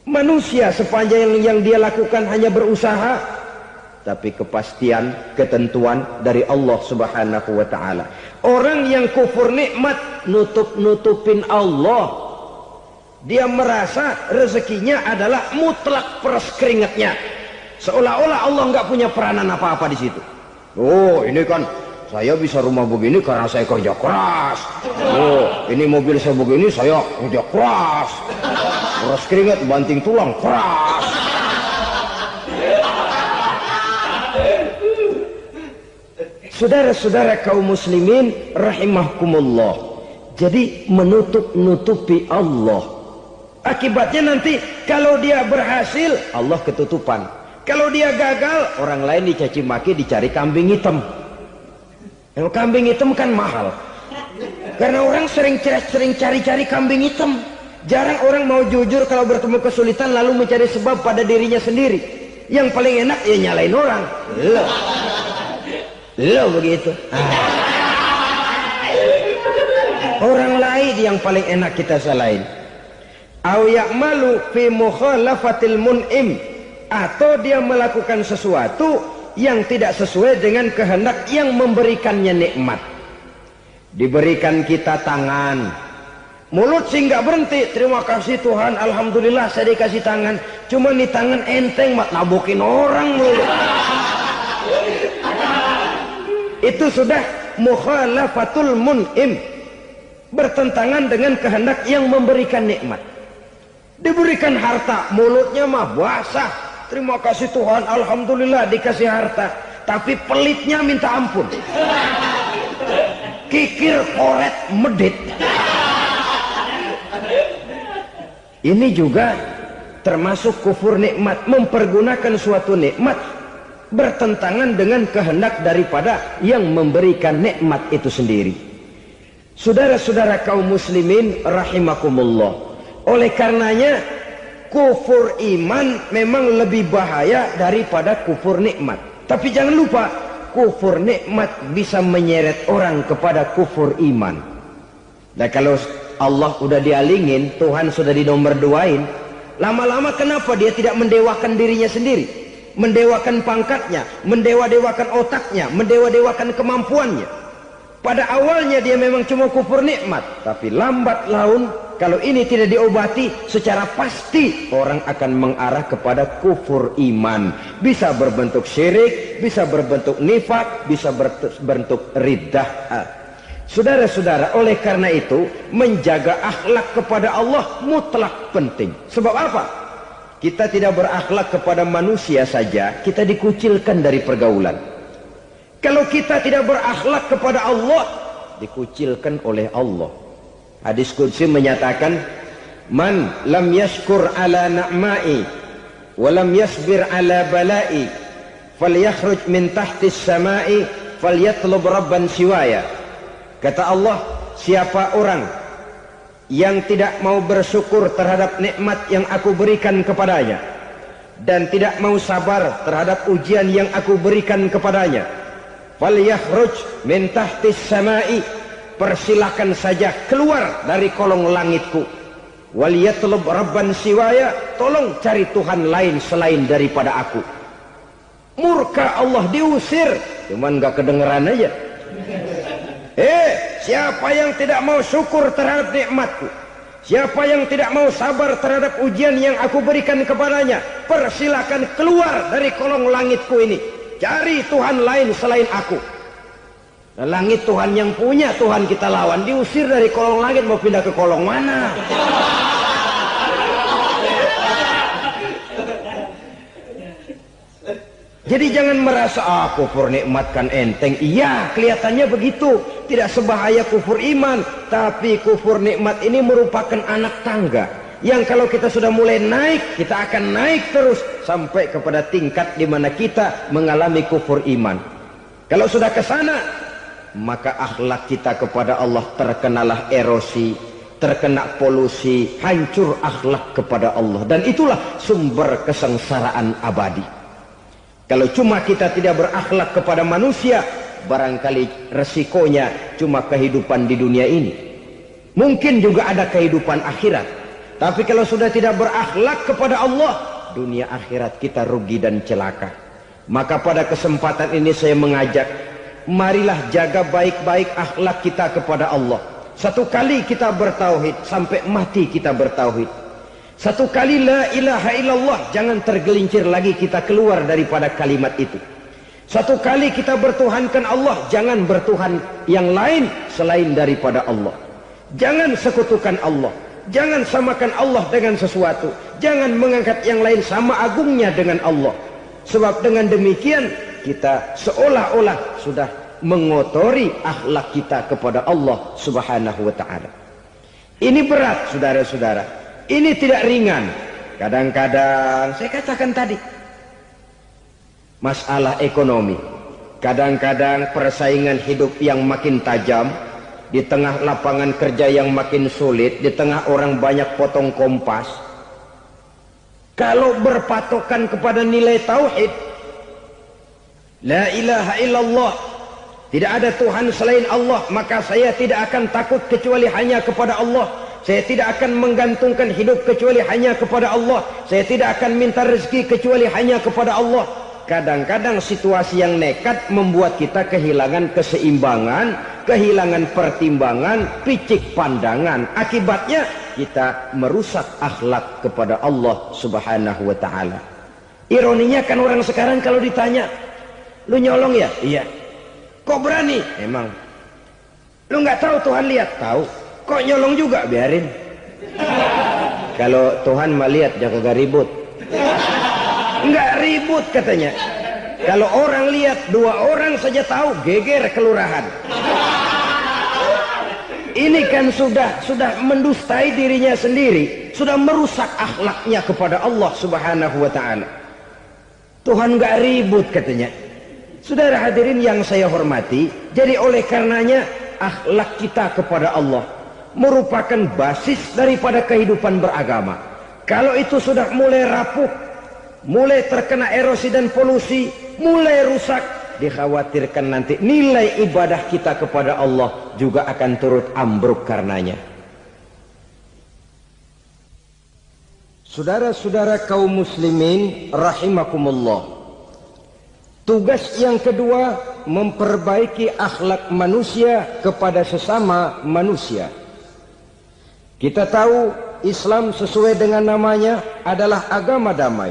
Manusia sepanjang yang dia lakukan hanya berusaha, tapi kepastian, ketentuan dari Allah Subhanahu wa ta'ala. Orang yang kufur nikmat, nutupin Allah. Dia merasa rezekinya adalah mutlak peras keringatnya, seolah-olah Allah nggak punya peranan apa-apa di situ. Oh, ini kan saya bisa rumah begini karena saya kerja keras. Oh, ini mobil saya begini saya kerja keras. Peras keringat banting tulang keras. Saudara-saudara kaum muslimin rahimahkumullah. Jadi menutupi Allah. Akibatnya nanti kalau dia berhasil, Allah ketutupan. Kalau dia gagal, orang lain dicaci maki, dicari kambing hitam. Yang kambing hitam kan mahal. Karena orang sering cari-cari kambing hitam. Jarang orang mau jujur kalau bertemu kesulitan lalu mencari sebab pada dirinya sendiri. Yang paling enak ya nyalain orang. Lo begitu. Orang lain yang paling enak kita salahin. Au ya'malu fi mukhalafatil mun'im, atau dia melakukan sesuatu yang tidak sesuai dengan kehendak yang memberikannya nikmat. Diberikan kita tangan, mulut sih nggak berhenti, terima kasih Tuhan, alhamdulillah saya dikasih tangan. Cuma nih tangan enteng mat nabokin orang mulu. Itu sudah mukhalafatul mun'im, bertentangan dengan kehendak yang memberikan nikmat. Diberikan harta, mulutnya mah basah, terima kasih Tuhan, alhamdulillah dikasih harta, tapi pelitnya minta ampun, kikir koret medit. Ini juga termasuk kufur nikmat, mempergunakan suatu nikmat bertentangan dengan kehendak daripada yang memberikan nikmat itu sendiri. Saudara-saudara kaum muslimin rahimakumullah. Oleh karenanya kufur iman memang lebih bahaya daripada kufur nikmat. Tapi jangan lupa, kufur nikmat bisa menyeret orang kepada kufur iman. Nah kalau Allah udah dialingin, Tuhan sudah dinomor duain, lama-lama kenapa dia tidak mendewakan dirinya sendiri? Mendewakan pangkatnya, mendewa-dewakan otaknya, mendewa-dewakan kemampuannya. Pada awalnya dia memang cuma kufur nikmat, tapi lambat laun kalau ini tidak diobati, secara pasti orang akan mengarah kepada kufur iman. Bisa berbentuk syirik, bisa berbentuk nifak, bisa berbentuk riddah. Saudara-saudara, oleh karena itu menjaga akhlak kepada Allah mutlak penting. Sebab apa? Kita tidak berakhlak kepada manusia saja, kita dikucilkan dari pergaulan. Kalau kita tidak berakhlak kepada Allah, dikucilkan oleh Allah. Hadis qudsi menyatakan, man lam yashkur ala na'mai wa lam yasbir ala balai falyakhruj min tahtis samai falyatlub rabban siwaya. Kata Allah, siapa orang yang tidak mau bersyukur terhadap nikmat yang aku berikan kepadanya dan tidak mau sabar terhadap ujian yang aku berikan kepadanya, falyakhruj min tahtis samai, persilahkan saja keluar dari kolong langitku. wal yatlub rabban siwaya, tolong cari Tuhan lain selain daripada aku. Murka Allah, diusir, cuman gak kedengeran aja. Siapa yang tidak mau syukur terhadap nikmatku, siapa yang tidak mau sabar terhadap ujian yang aku berikan kepadanya, persilakan keluar dari kolong langitku ini, cari Tuhan lain selain aku. Nah, langit Tuhan yang punya, Tuhan kita lawan, diusir dari kolong langit, mau pindah ke kolong mana? Jadi jangan merasa kufur nikmat kan enteng. Iya, kelihatannya begitu, tidak sebahaya kufur iman. Tapi kufur nikmat ini merupakan anak tangga yang kalau kita sudah mulai naik, kita akan naik terus sampai kepada tingkat di mana kita mengalami kufur iman. Kalau sudah ke sana, maka akhlak kita kepada Allah terkenalah erosi, terkena polusi, hancur akhlak kepada Allah, dan itulah sumber kesengsaraan abadi. Kalau cuma kita tidak berakhlak kepada manusia, barangkali resikonya cuma kehidupan di dunia ini. Mungkin juga ada kehidupan akhirat. Tapi kalau sudah tidak berakhlak kepada Allah, dunia akhirat kita rugi dan celaka. Maka pada kesempatan ini saya mengajak, marilah jaga baik-baik akhlak kita kepada Allah. Satu kali kita bertauhid, sampai mati kita bertauhid. Satu kali la ilaha illallah, jangan tergelincir lagi kita keluar daripada kalimat itu. Satu kali kita bertuhankan Allah, jangan bertuhan yang lain selain daripada Allah. Jangan sekutukan Allah, jangan samakan Allah dengan sesuatu, jangan mengangkat yang lain sama agungnya dengan Allah. Sebab dengan demikian kita seolah-olah sudah mengotori akhlak kita kepada Allah Subhanahu wa ta'ala. Ini berat, saudara-saudara. Ini tidak ringan. Kadang-kadang saya katakan tadi, masalah ekonomi, kadang-kadang persaingan hidup yang makin tajam, di tengah lapangan kerja yang makin sulit, di tengah orang banyak potong kompas. Kalau berpatokan kepada nilai tauhid, la ilaha illallah, tidak ada Tuhan selain Allah, maka saya tidak akan takut kecuali hanya kepada Allah. Saya tidak akan menggantungkan hidup kecuali hanya kepada Allah. Saya tidak akan minta rezeki kecuali hanya kepada Allah. Kadang-kadang situasi yang nekat membuat kita kehilangan keseimbangan, kehilangan pertimbangan, picik pandangan. Akibatnya kita merusak akhlak kepada Allah Subhanahu wa ta'ala. Ironinya kan orang sekarang kalau ditanya, lu nyolong ya? Iya. Kok berani? Emang. Lu nggak tahu Tuhan lihat? Tahu. Kok nyolong juga? Biarin. Kalau Tuhan mah lihat, jangan ribut. Enggak ribut katanya. Kalau orang lihat, 2 orang saja tahu, geger kelurahan. Ini kan sudah mendustai dirinya sendiri, sudah merusak akhlaknya kepada Allah Subhanahu wa ta'ala. Tuhan enggak ribut katanya. Saudara hadirin yang saya hormati, jadi oleh karenanya akhlak kita kepada Allah merupakan basis daripada kehidupan beragama. Kalau itu sudah mulai rapuh, mulai terkena erosi dan polusi, mulai rusak, dikhawatirkan nanti nilai ibadah kita kepada Allah juga akan turut ambruk karenanya. Saudara-saudara kaum muslimin rahimakumullah, tugas yang kedua memperbaiki akhlak manusia kepada sesama manusia. Kita tahu Islam sesuai dengan namanya adalah agama damai.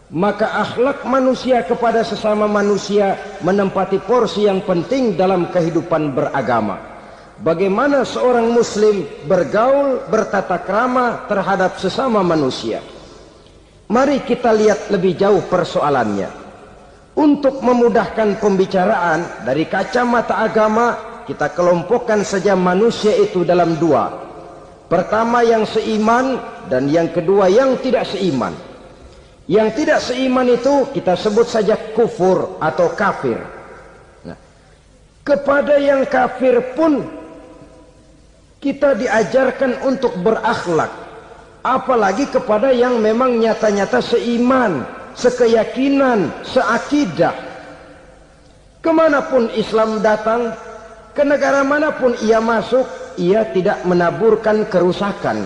Maka akhlak manusia kepada sesama manusia menempati porsi yang penting dalam kehidupan beragama. Bagaimana seorang muslim bergaul, bertata krama terhadap sesama manusia. Mari kita lihat lebih jauh persoalannya. Untuk memudahkan pembicaraan dari kacamata agama, kita kelompokkan saja manusia itu dalam 2. Pertama yang seiman dan yang kedua yang tidak seiman. Yang tidak seiman itu kita sebut saja kufur atau kafir. Nah, kepada yang kafir pun kita diajarkan untuk berakhlak. Apalagi kepada yang memang nyata-nyata seiman, sekeyakinan, seakidah. Kemanapun Islam datang, ke negara manapun ia masuk, ia tidak menaburkan kerusakan.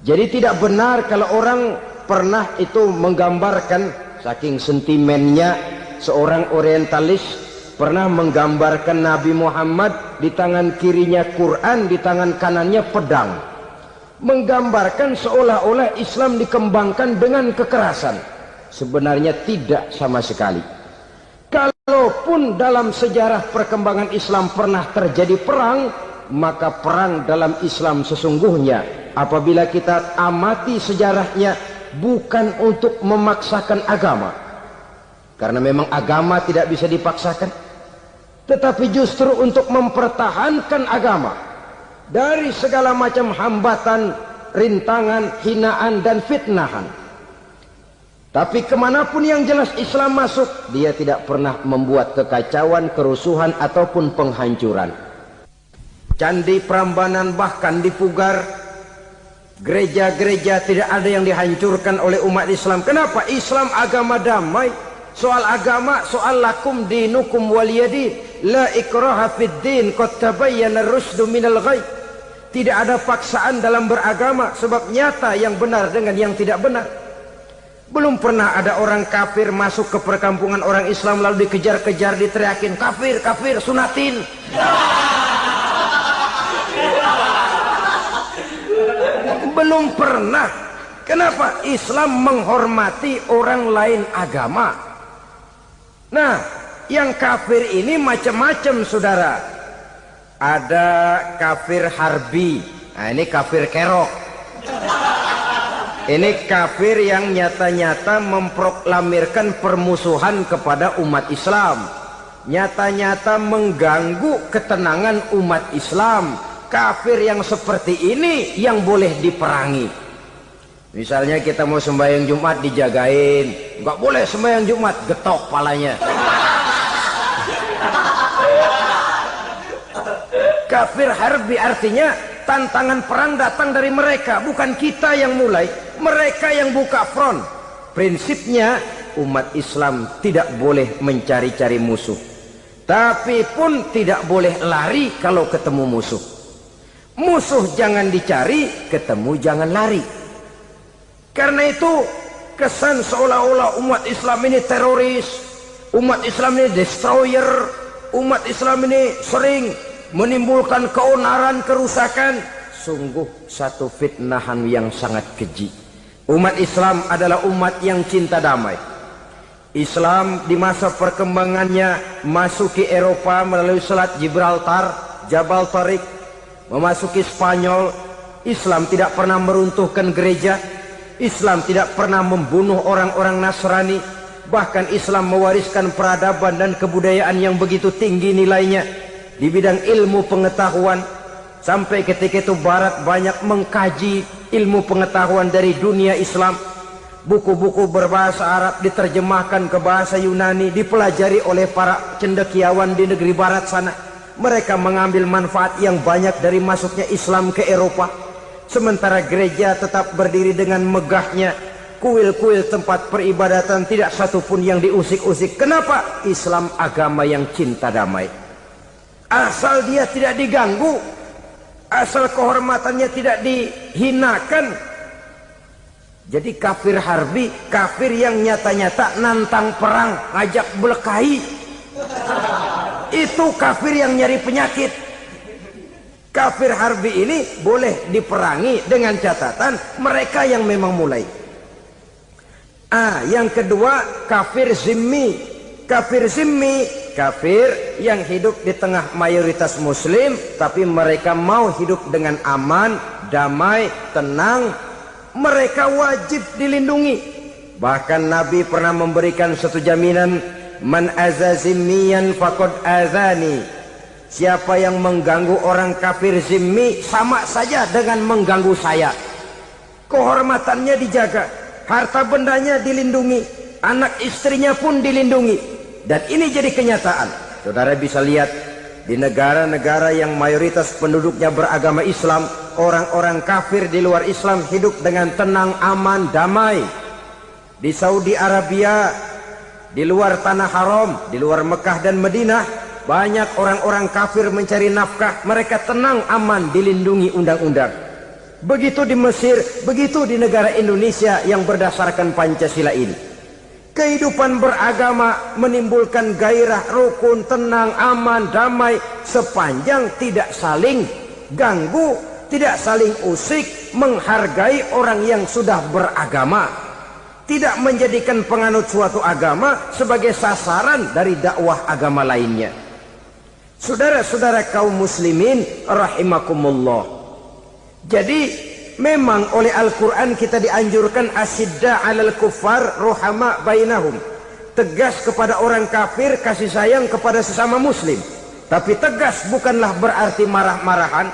Jadi tidak benar kalau orang pernah itu menggambarkan, saking sentimennya seorang orientalis pernah menggambarkan Nabi Muhammad di tangan kirinya Quran, di tangan kanannya pedang, menggambarkan seolah-olah Islam dikembangkan dengan kekerasan. Sebenarnya tidak sama sekali. Kalaupun dalam sejarah perkembangan Islam pernah terjadi perang, maka perang dalam Islam sesungguhnya apabila kita amati sejarahnya bukan untuk memaksakan agama, karena memang agama tidak bisa dipaksakan, tetapi justru untuk mempertahankan agama dari segala macam hambatan, rintangan, hinaan dan fitnahan. Tapi kemanapun yang jelas Islam masuk, dia tidak pernah membuat kekacauan, kerusuhan ataupun penghancuran. Candi Prambanan bahkan dipugar, gereja-gereja tidak ada yang dihancurkan oleh umat Islam. Kenapa? Islam agama damai. Soal agama, soal lakum dinukum waliyadin, la ikraha fid din, qad tabayyana ar-rusydu minal ghayy. Tidak ada paksaan dalam beragama, sebab nyata yang benar dengan yang tidak benar. Belum pernah ada orang kafir masuk ke perkampungan orang Islam lalu dikejar-kejar, diteriakin kafir, kafir, sunatin. Belum pernah. Kenapa? Islam menghormati orang lain agama. Nah, yang kafir ini macam-macam, saudara. Ada kafir harbi. Nah, ini kafir kerok. Ini kafir yang nyata-nyata memproklamirkan permusuhan kepada umat Islam, nyata-nyata mengganggu ketenangan umat Islam. Kafir yang seperti ini yang boleh diperangi. Misalnya kita mau sembahyang Jumat dijagain, nggak boleh sembahyang Jumat, getok palanya. Kafir harbi artinya tantangan perang datang dari mereka, bukan kita yang mulai, mereka yang buka front. Prinsipnya umat Islam tidak boleh mencari-cari musuh, tapi pun tidak boleh lari kalau ketemu musuh. Musuh jangan dicari, ketemu jangan lari. Karena itu kesan seolah-olah umat Islam ini teroris, umat Islam ini destroyer, umat Islam ini sering menimbulkan keonaran, kerusakan. Sungguh satu fitnahan yang sangat keji. Umat Islam adalah umat yang cinta damai. Islam di masa perkembangannya masuki Eropa melalui Selat Gibraltar, Jabal Tariq, memasuki Spanyol. Islam tidak pernah meruntuhkan gereja, Islam tidak pernah membunuh orang-orang Nasrani. Bahkan Islam mewariskan peradaban dan kebudayaan yang begitu tinggi nilainya di bidang ilmu pengetahuan, sampai ketika itu Barat banyak mengkaji ilmu pengetahuan dari dunia Islam. Buku-buku berbahasa Arab diterjemahkan ke bahasa Yunani, dipelajari oleh para cendekiawan di negeri Barat sana. Mereka mengambil manfaat yang banyak dari masuknya Islam ke Eropa. Sementara gereja tetap berdiri dengan megahnya. Kuil-kuil tempat peribadatan tidak satupun yang diusik-usik. Kenapa? Islam agama yang cinta damai. Asal dia tidak diganggu, asal kehormatannya tidak dihinakan. Jadi kafir harbi, kafir yang nyata-nyata nantang perang, ngajak berkelahi. Itu kafir yang nyari penyakit. Kafir harbi ini boleh diperangi dengan catatan mereka yang memang mulai. Yang kedua kafir zimmi. Kafir zimmi, kafir yang hidup di tengah mayoritas muslim, tapi mereka mau hidup dengan aman, damai, tenang. Mereka wajib dilindungi. Bahkan Nabi pernah memberikan satu jaminan, man aza zimmiyan faqad azani. Siapa yang mengganggu orang kafir zimmi sama saja dengan mengganggu saya. Kehormatannya dijaga, harta bendanya dilindungi, anak istrinya pun dilindungi. Dan ini jadi kenyataan. Saudara bisa lihat di negara-negara yang mayoritas penduduknya beragama Islam, orang-orang kafir di luar Islam hidup dengan tenang, aman, damai. Di Saudi Arabia, di luar tanah haram, di luar Mekah dan Madinah, banyak orang-orang kafir mencari nafkah. Mereka tenang, aman, dilindungi undang-undang. Begitu di Mesir, begitu di negara Indonesia yang berdasarkan Pancasila ini. Kehidupan beragama menimbulkan gairah, rukun, tenang, aman, damai, sepanjang tidak saling ganggu, tidak saling usik, menghargai orang yang sudah beragama, tidak menjadikan penganut suatu agama sebagai sasaran dari dakwah agama lainnya. Saudara-saudara kaum muslimin rahimakumullah. Jadi memang oleh Al-Quran kita dianjurkan asyidda 'alal kuffar ruhama bainahum. Tegas kepada orang kafir, kasih sayang kepada sesama muslim. Tapi tegas bukanlah berarti marah-marahan,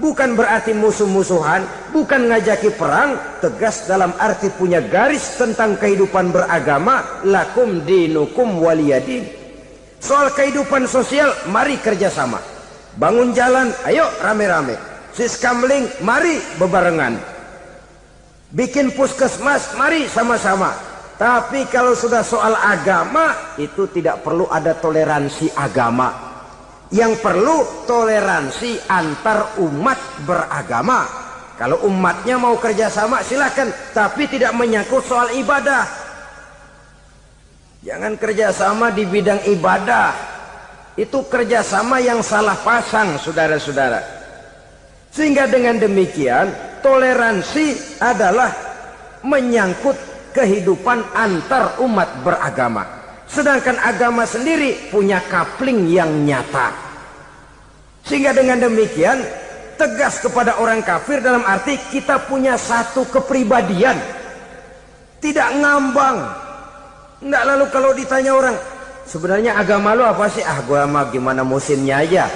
bukan berarti musuh-musuhan, bukan ngajaki perang. Tegas dalam arti punya garis tentang kehidupan beragama, lakum dinukum waliyadin. Soal kehidupan sosial, mari kerjasama. Bangun jalan, ayo rame-rame. Siskamling, mari bebarengan. Bikin puskesmas, mari sama-sama. Tapi kalau sudah soal agama, itu tidak perlu ada toleransi agama. Yang perlu toleransi antar umat beragama. Kalau umatnya mau kerjasama silakan, tapi tidak menyangkut soal ibadah. Jangan kerjasama di bidang ibadah. Itu kerjasama yang salah pasang, saudara-saudara. Sehingga dengan demikian toleransi adalah menyangkut kehidupan antar umat beragama. Sedangkan agama sendiri punya kapling yang nyata. Sehingga dengan demikian tegas kepada orang kafir dalam arti kita punya satu kepribadian. Tidak ngambang. Enggak, lalu kalau ditanya orang, sebenarnya agama lu apa sih? Ah, gua mah gimana musimnya aja.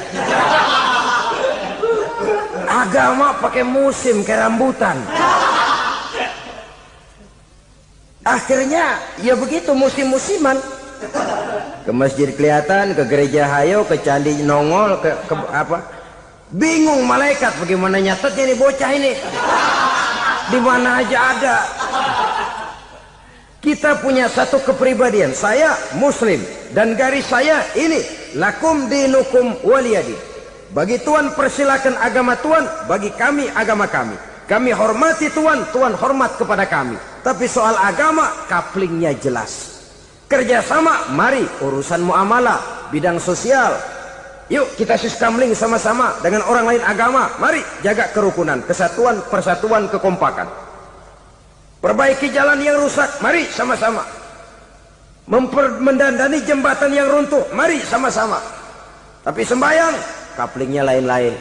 Agama pakai musim kayak rambutan. Akhirnya ya begitu, musim-musiman. Ke masjid kelihatan, ke gereja hayo, ke candi nongol, ke apa? Bingung malaikat bagaimana nyatetnya nih bocah ini. Di mana aja ada. Kita punya satu kepribadian. Saya muslim dan garis saya ini, lakum dinukum waliyadin. Bagi Tuhan persilakan agama Tuhan, bagi kami agama kami. Kami hormati Tuhan, Tuhan hormat kepada kami. Tapi soal agama, kaplingnya jelas. Kerjasama, mari urusan muamalah, bidang sosial. Yuk kita sistemling sama-sama dengan orang lain agama. Mari jaga kerukunan, kesatuan, persatuan, kekompakan. Perbaiki jalan yang rusak, mari sama-sama. Mendandani jembatan yang runtuh, mari sama-sama. Tapi sembahyang, kaplingnya lain-lain.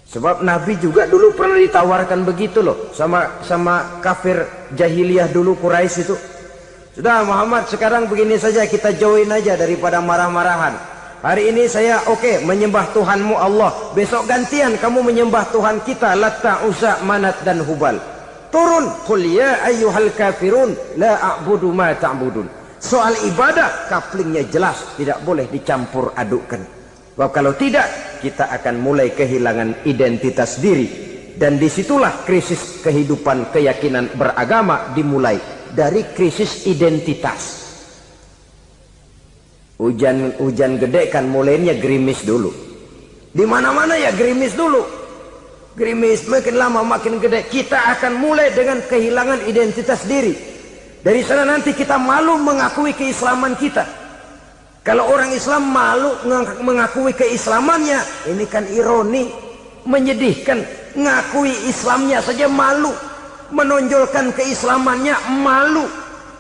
Sebab Nabi juga dulu pernah ditawarkan begitu loh sama kafir jahiliyah dulu, Quraisy itu. Sudah Muhammad, sekarang begini saja, kita join aja daripada marah-marahan. Hari ini saya oke, menyembah Tuhanmu Allah. Besok gantian kamu menyembah Tuhan kita, Latta, Uzza, Manat dan Hubal. Turun, qul ya ayyuhal kafirun la a'budu ma ta'budun. Soal ibadah kaplingnya jelas, tidak boleh dicampur adukkan. Sebab kalau tidak, kita akan mulai kehilangan identitas diri. Dan disitulah krisis kehidupan keyakinan beragama dimulai. Dari krisis identitas. Hujan gede kan mulainya gerimis dulu. Di mana-mana ya gerimis dulu. Gerimis makin lama makin gede. Kita akan mulai dengan kehilangan identitas diri. Dari sana nanti kita malu mengakui keislaman kita. Kalau orang Islam malu mengakui keislamannya, ini kan ironi, menyedihkan. Ngakui Islamnya saja malu, menonjolkan keislamannya malu.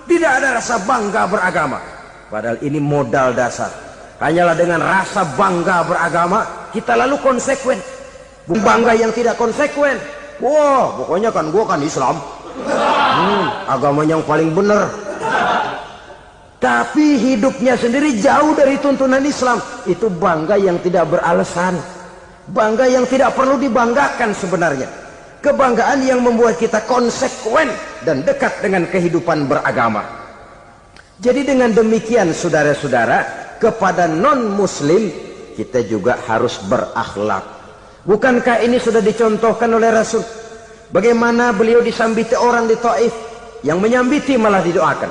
Tidak ada rasa bangga beragama. Padahal ini modal dasar. Hanyalah dengan rasa bangga beragama kita lalu konsekuen. Bangga yang tidak konsekuen, wah pokoknya kan gua kan Islam, agama yang paling benar. Tapi hidupnya sendiri jauh dari tuntunan Islam. Itu bangga yang tidak beralasan, bangga yang tidak perlu dibanggakan sebenarnya. Kebanggaan yang membuat kita konsekuen dan dekat dengan kehidupan beragama. Jadi dengan demikian saudara-saudara, kepada non-muslim kita juga harus berakhlak. Bukankah ini sudah dicontohkan oleh Rasul? Bagaimana beliau disambiti orang di Taif, yang menyambiti malah didoakan.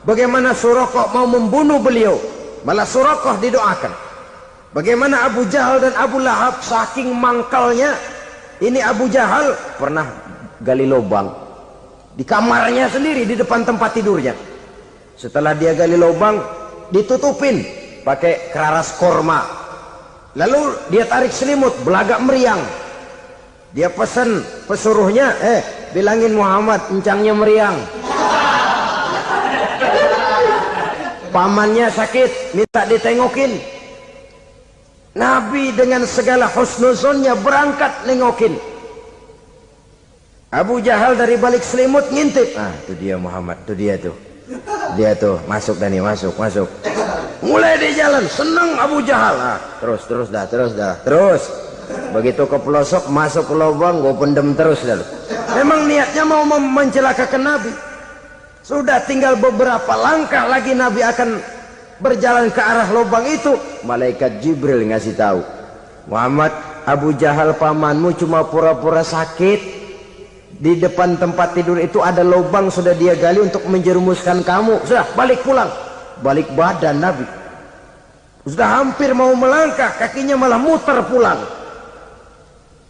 Bagaimana Suraqah mau membunuh beliau, malah Suraqah didoakan. Bagaimana Abu Jahal dan Abu Lahab saking mangkalnya, Ini Abu Jahal pernah gali lubang di kamarnya sendiri di depan tempat tidurnya. Setelah dia gali lubang, ditutupin pakai keraras korma. Lalu dia tarik selimut, belagak meriang. Dia pesan pesuruhnya, bilangin Muhammad encangnya meriang. Pamannya sakit, minta ditengokin. Nabi dengan segala husnuzonnya berangkat nengokin. Abu Jahal dari balik selimut ngintip. Itu dia Muhammad, itu dia tuh. Dia tuh, masuk Dani, masuk. Mulai di jalan, seneng Abu Jahal. Terus dah. Begitu ke pelosok, masuk ke lubang, gue pendem terus lalu. Memang niatnya mau mencelakakan Nabi. Sudah tinggal beberapa langkah lagi Nabi akan berjalan ke arah lubang itu. Malaikat Jibril ngasih tahu, Muhammad, Abu Jahal pamanmu cuma pura-pura sakit. Di depan tempat tidur itu ada lubang sudah dia gali untuk menjerumuskan kamu. Sudah balik pulang. Balik badan Nabi. Sudah hampir mau melangkah, kakinya malah muter pulang.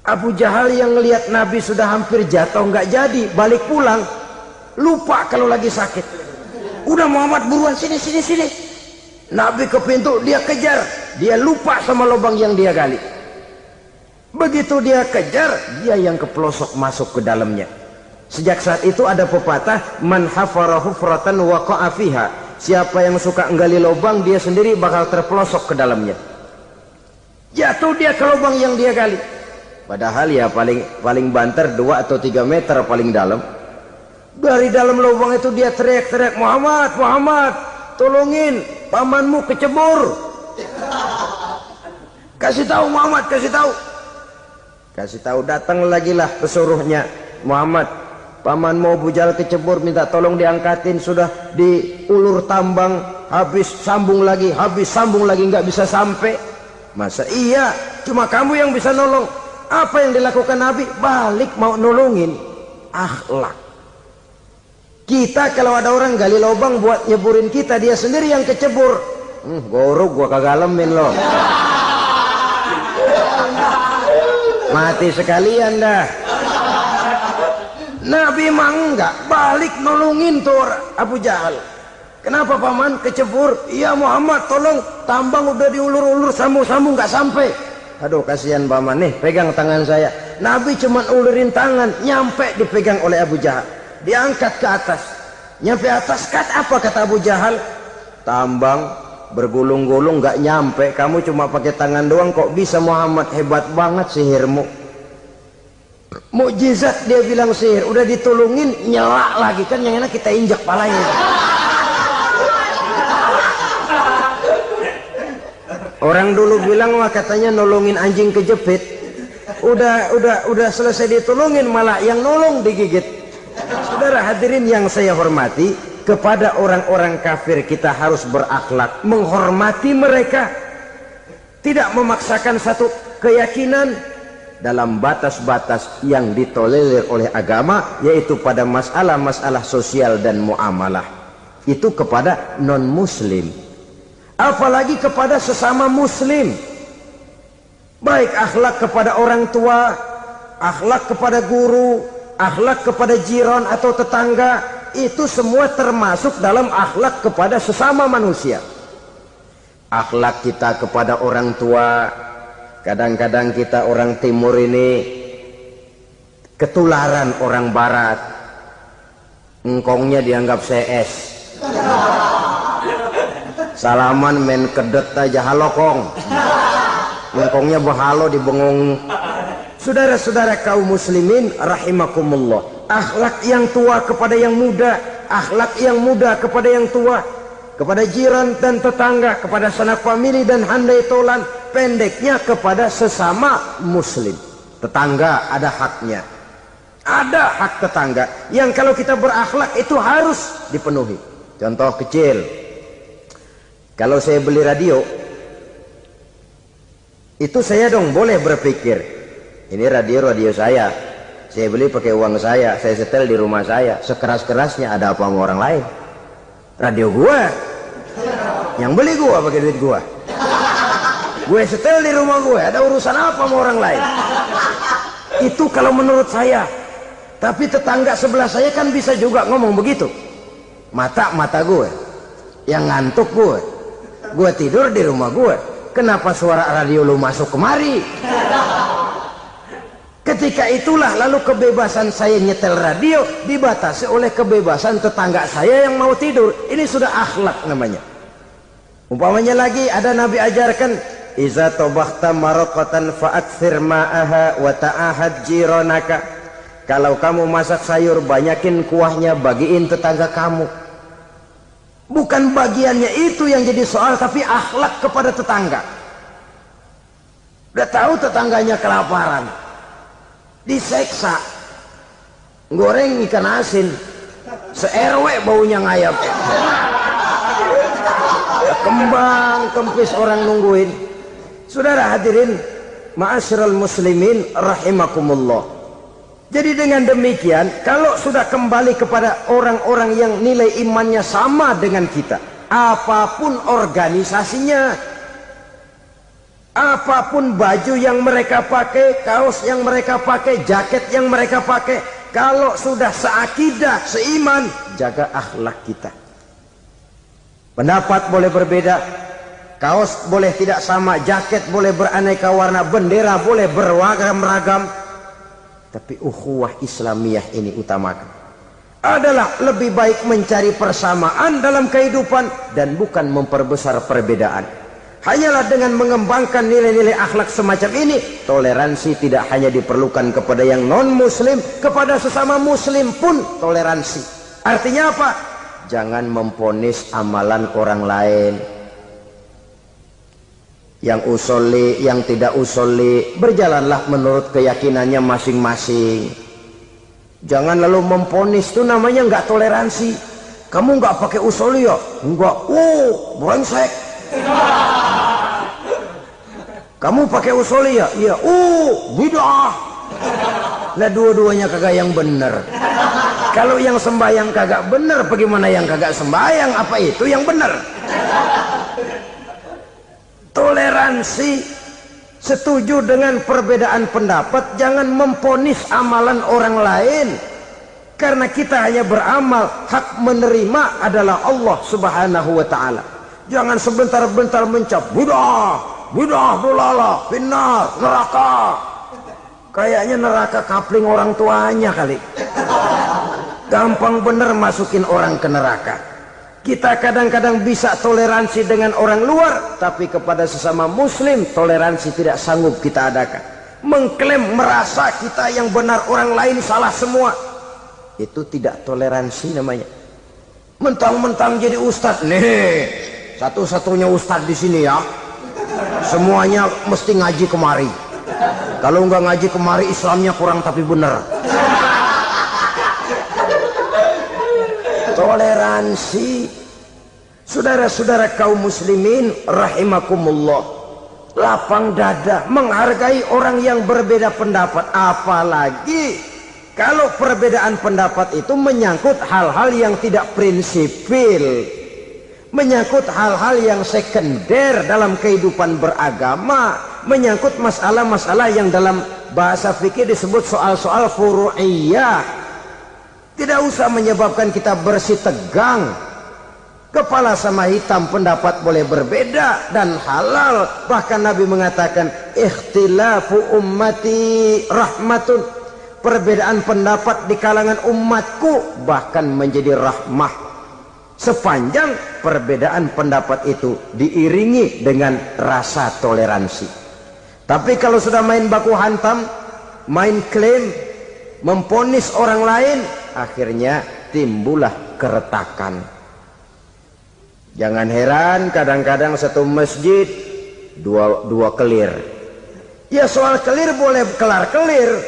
Abu Jahal yang ngelihat Nabi sudah hampir jatuh nggak jadi, balik pulang. Lupa kalau lagi sakit. Udah Muhammad buruan sini. Nabi ke pintu, dia kejar. Dia lupa sama lubang yang dia gali. Begitu dia kejar, dia yang ke pelosok masuk ke dalamnya. Sejak saat itu ada pepatah, man hafara hufratan waqa'a fiha. Siapa yang suka nggali lubang, dia sendiri bakal terpelosok ke dalamnya. Jatuh dia ke lubang yang dia gali. Padahal ya paling banter 2 atau 3 meter paling dalam. Dari dalam lubang itu dia teriak-teriak, Muhammad, tolongin, pamanmu kecebur. Kasih tahu Muhammad, kasih tahu, datang lagi lah pesuruhnya. Muhammad, pamanmu Abu Jahal kecebur, minta tolong diangkatin. Sudah diulur tambang, habis sambung lagi, nggak bisa sampai. Masa iya, cuma kamu yang bisa nolong. Apa yang dilakukan Nabi? Balik mau nolongin. Akhlak. Kita kalau ada orang gali lubang buat nyeburin kita, dia sendiri yang kecebur. Gorok gua kagak lemin loh. Mati sekalian dah. Nabi mah enggak, balik nolongin tuh Abu Jahal. Kenapa paman kecebur? Iya Muhammad, tolong, tambang udah diulur-ulur, sambung-sambung nggak sampai. Aduh kasihan paman, nih pegang tangan saya. Nabi cuma ulurin tangan, nyampe dipegang oleh Abu Jahal. Diangkat ke atas. Nyampe atas, apa kata Abu Jahal? Tambang bergulung-gulung nggak nyampe, kamu cuma pakai tangan doang kok bisa Muhammad, hebat banget sihirmu. Mukjizat dia bilang sihir, udah ditolongin nyelak lagi, kan yang enak kita injak palanya. Orang dulu bilang wah katanya nolongin anjing kejepit, udah selesai ditolongin malah yang nolong digigit. Saudara hadirin yang saya hormati, kepada orang-orang kafir kita harus berakhlak, menghormati mereka, tidak memaksakan satu keyakinan dalam batas-batas yang ditolerir oleh agama, yaitu pada masalah-masalah sosial dan muamalah. Itu kepada non-muslim, apalagi kepada sesama muslim. Baik akhlak kepada orang tua, akhlak kepada guru, akhlak kepada jiran atau tetangga, itu semua termasuk dalam akhlak kepada sesama manusia. Akhlak kita kepada orang tua, kadang-kadang kita orang timur ini ketularan orang barat. Engkongnya dianggap CS, salaman main kedet aja, halo kong. Engkongnya bahalo dibengong. Saudara-saudara kaum muslimin rahimakumullah, akhlak yang tua kepada yang muda, akhlak yang muda kepada yang tua, kepada jiran dan tetangga, kepada sanak famili dan handai tolan, pendeknya kepada sesama muslim. Tetangga ada haknya, ada hak tetangga yang kalau kita berakhlak itu harus dipenuhi. Contoh kecil, kalau saya beli radio, itu saya dong boleh berpikir, ini radio saya beli pakai uang saya setel di rumah saya, sekeras-kerasnya ada apa sama orang lain? Radio gua, yang beli gua pakai duit gua, gue setel di rumah gue, ada urusan apa sama orang lain? Itu kalau menurut saya. Tapi tetangga sebelah saya kan bisa juga ngomong begitu. Mata gue yang ngantuk, gue tidur di rumah gue, kenapa suara radio lu masuk kemari? Ketika itulah lalu kebebasan saya nyetel radio dibatasi oleh kebebasan tetangga saya yang mau tidur. Ini sudah akhlak namanya. Umpamanya lagi ada Nabi ajarkan, iza tobakhta maraqatan fa'akthir ma'aha wa ta'ahad jiranaka. Kalau kamu masak sayur, banyakin kuahnya, bagiin tetangga kamu. Bukan bagiannya itu yang jadi soal, tapi akhlak kepada tetangga. Udah tahu tetangganya kelaparan, diseksa, goreng ikan asin, se-RW baunya ngayap, kembang kempis orang nungguin. Saudara hadirin ma'asyiral muslimin rahimakumullah. Jadi dengan demikian, kalau sudah kembali kepada orang-orang yang nilai imannya sama dengan kita, apapun organisasinya, apapun baju yang mereka pakai, kaos yang mereka pakai, jaket yang mereka pakai, kalau sudah seakidah, seiman, jaga akhlak kita. Pendapat boleh berbeda, kaos boleh tidak sama, jaket boleh beraneka warna, bendera boleh beragam-ragam, tapi ukhuwah Islamiyah ini utamakan. Adalah lebih baik mencari persamaan dalam kehidupan dan bukan memperbesar perbedaan. Hanyalah dengan mengembangkan nilai-nilai akhlak semacam ini, toleransi tidak hanya diperlukan kepada yang non-muslim, kepada sesama muslim pun toleransi. Artinya apa? Jangan memponis amalan orang lain. Yang usolli, yang tidak usolli, berjalanlah menurut keyakinannya masing-masing. Jangan lalu memponis, itu namanya nggak toleransi. Kamu nggak pakai usolli ya? Enggak. Brengsek. Kamu pakai usolli ya? Iya. Bid'ah. Nah, dua-duanya kagak yang benar. Kalau yang sembahyang kagak benar, bagaimana yang kagak sembahyang? Apa itu yang benar? Toleransi, setuju dengan perbedaan pendapat, jangan memponis amalan orang lain. Karena kita hanya beramal, hak menerima adalah Allah subhanahu wa ta'ala. Jangan sebentar-bentar mencap, bid'ah dolala, finnar, neraka. Kayaknya neraka kapling orang tuanya kali. Gampang bener masukin orang ke neraka. Kita kadang-kadang bisa toleransi dengan orang luar, tapi kepada sesama muslim toleransi tidak sanggup kita adakan. Mengklaim merasa kita yang benar, orang lain salah semua, itu tidak toleransi namanya. Mentang-mentang jadi ustadz, nih satu-satunya ustadz di sini ya, semuanya mesti ngaji kemari. Kalau nggak ngaji kemari Islamnya kurang tapi benar. Toleransi. Saudara-saudara kaum muslimin rahimakumullah, lapang dada menghargai orang yang berbeda pendapat, apalagi kalau perbedaan pendapat itu menyangkut hal-hal yang tidak prinsipil, menyangkut hal-hal yang sekunder dalam kehidupan beragama, menyangkut masalah-masalah yang dalam bahasa fikih disebut soal-soal furu'iyah. Tidak usah menyebabkan kita bersih tegang. Kepala sama hitam pendapat boleh berbeda dan halal. Bahkan Nabi mengatakan, ikhtilafu ummati rahmatun. Perbedaan pendapat di kalangan umatku bahkan menjadi rahmah, sepanjang perbedaan pendapat itu diiringi dengan rasa toleransi. Tapi kalau sudah main baku hantam, main klaim, memponis orang lain, akhirnya timbullah keretakan. Jangan heran kadang-kadang satu masjid dua kelir. Ya soal kelir boleh kelar-kelir,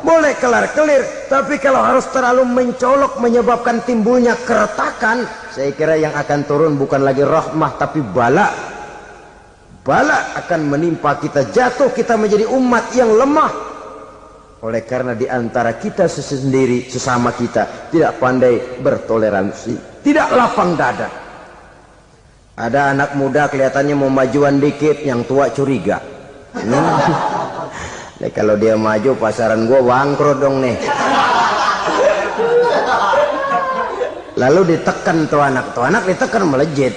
boleh kelar-kelir, tapi kalau harus terlalu mencolok menyebabkan timbulnya keretakan, saya kira yang akan turun bukan lagi rahmah tapi bala. Bala akan menimpa kita, jatuh kita menjadi umat yang lemah. Oleh karena di antara kita sendiri, sesama kita tidak pandai bertoleransi, tidak lapang dada. Ada anak muda kelihatannya mau majuan dikit, yang tua curiga. Nih, kalau dia maju pasaran gua bangkrut dong nih. Lalu ditekan tuh anak ditekan melejit.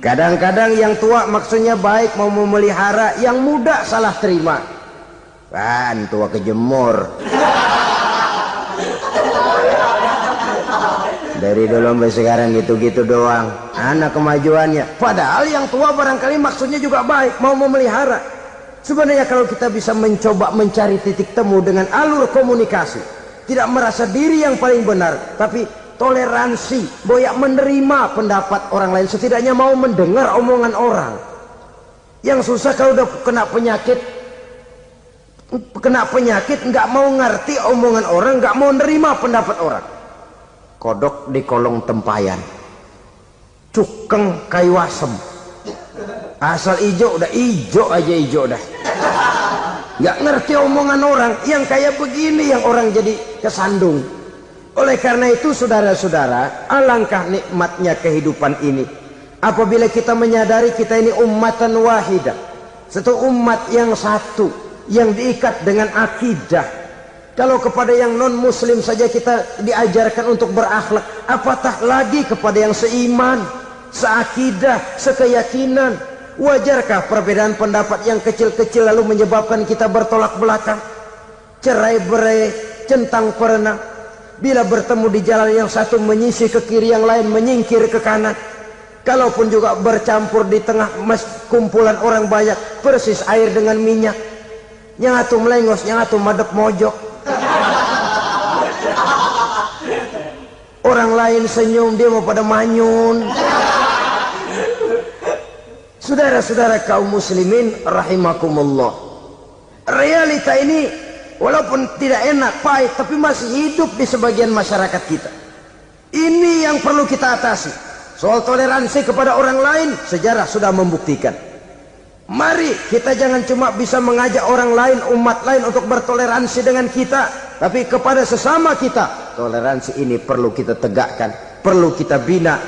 Kadang-kadang yang tua maksudnya baik, mau memelihara, yang muda salah terima. Kan tua kejemur. Dari dulu sampai sekarang gitu-gitu doang. Anak kemajuannya. Padahal yang tua barangkali maksudnya juga baik, mau memelihara. Sebenarnya kalau kita bisa mencoba mencari titik temu dengan alur komunikasi, tidak merasa diri yang paling benar, tapi toleransi, boyak menerima pendapat orang lain, setidaknya mau mendengar omongan orang. Yang susah kalau udah kena penyakit nggak mau ngerti omongan orang, nggak mau nerima pendapat orang. Kodok di kolong tempayan, cukeng kayu asem, asal ijo udah ijo aja ijo dah. Nggak ngerti omongan orang, yang kayak begini yang orang jadi kesandung. Oleh karena itu saudara-saudara, alangkah nikmatnya kehidupan ini apabila kita menyadari kita ini ummatan wahidah, satu umat yang satu, yang diikat dengan akidah. Kalau kepada yang non muslim saja kita diajarkan untuk berakhlak, apatah lagi kepada yang seiman, seakidah, sekeyakinan. Wajarkah perbedaan pendapat yang kecil-kecil lalu menyebabkan kita bertolak belakang, cerai-berai, centang perenang? Bila bertemu di jalan yang satu menyisih ke kiri, yang lain menyingkir ke kanan. Kalaupun juga bercampur di tengah kumpulan orang banyak, persis air dengan minyak. Yang atu melengos, yang atu madep mojok. Orang lain senyum, dia mau pada manyun. Saudara-saudara kaum muslimin rahimakumullah, realita ini walaupun tidak enak, pahit, tapi masih hidup di sebagian masyarakat kita. Ini yang perlu kita atasi. Soal toleransi kepada orang lain, sejarah sudah membuktikan. Mari kita jangan cuma bisa mengajak orang lain, umat lain untuk bertoleransi dengan kita, tapi kepada sesama kita. Toleransi ini perlu kita tegakkan, perlu kita bina,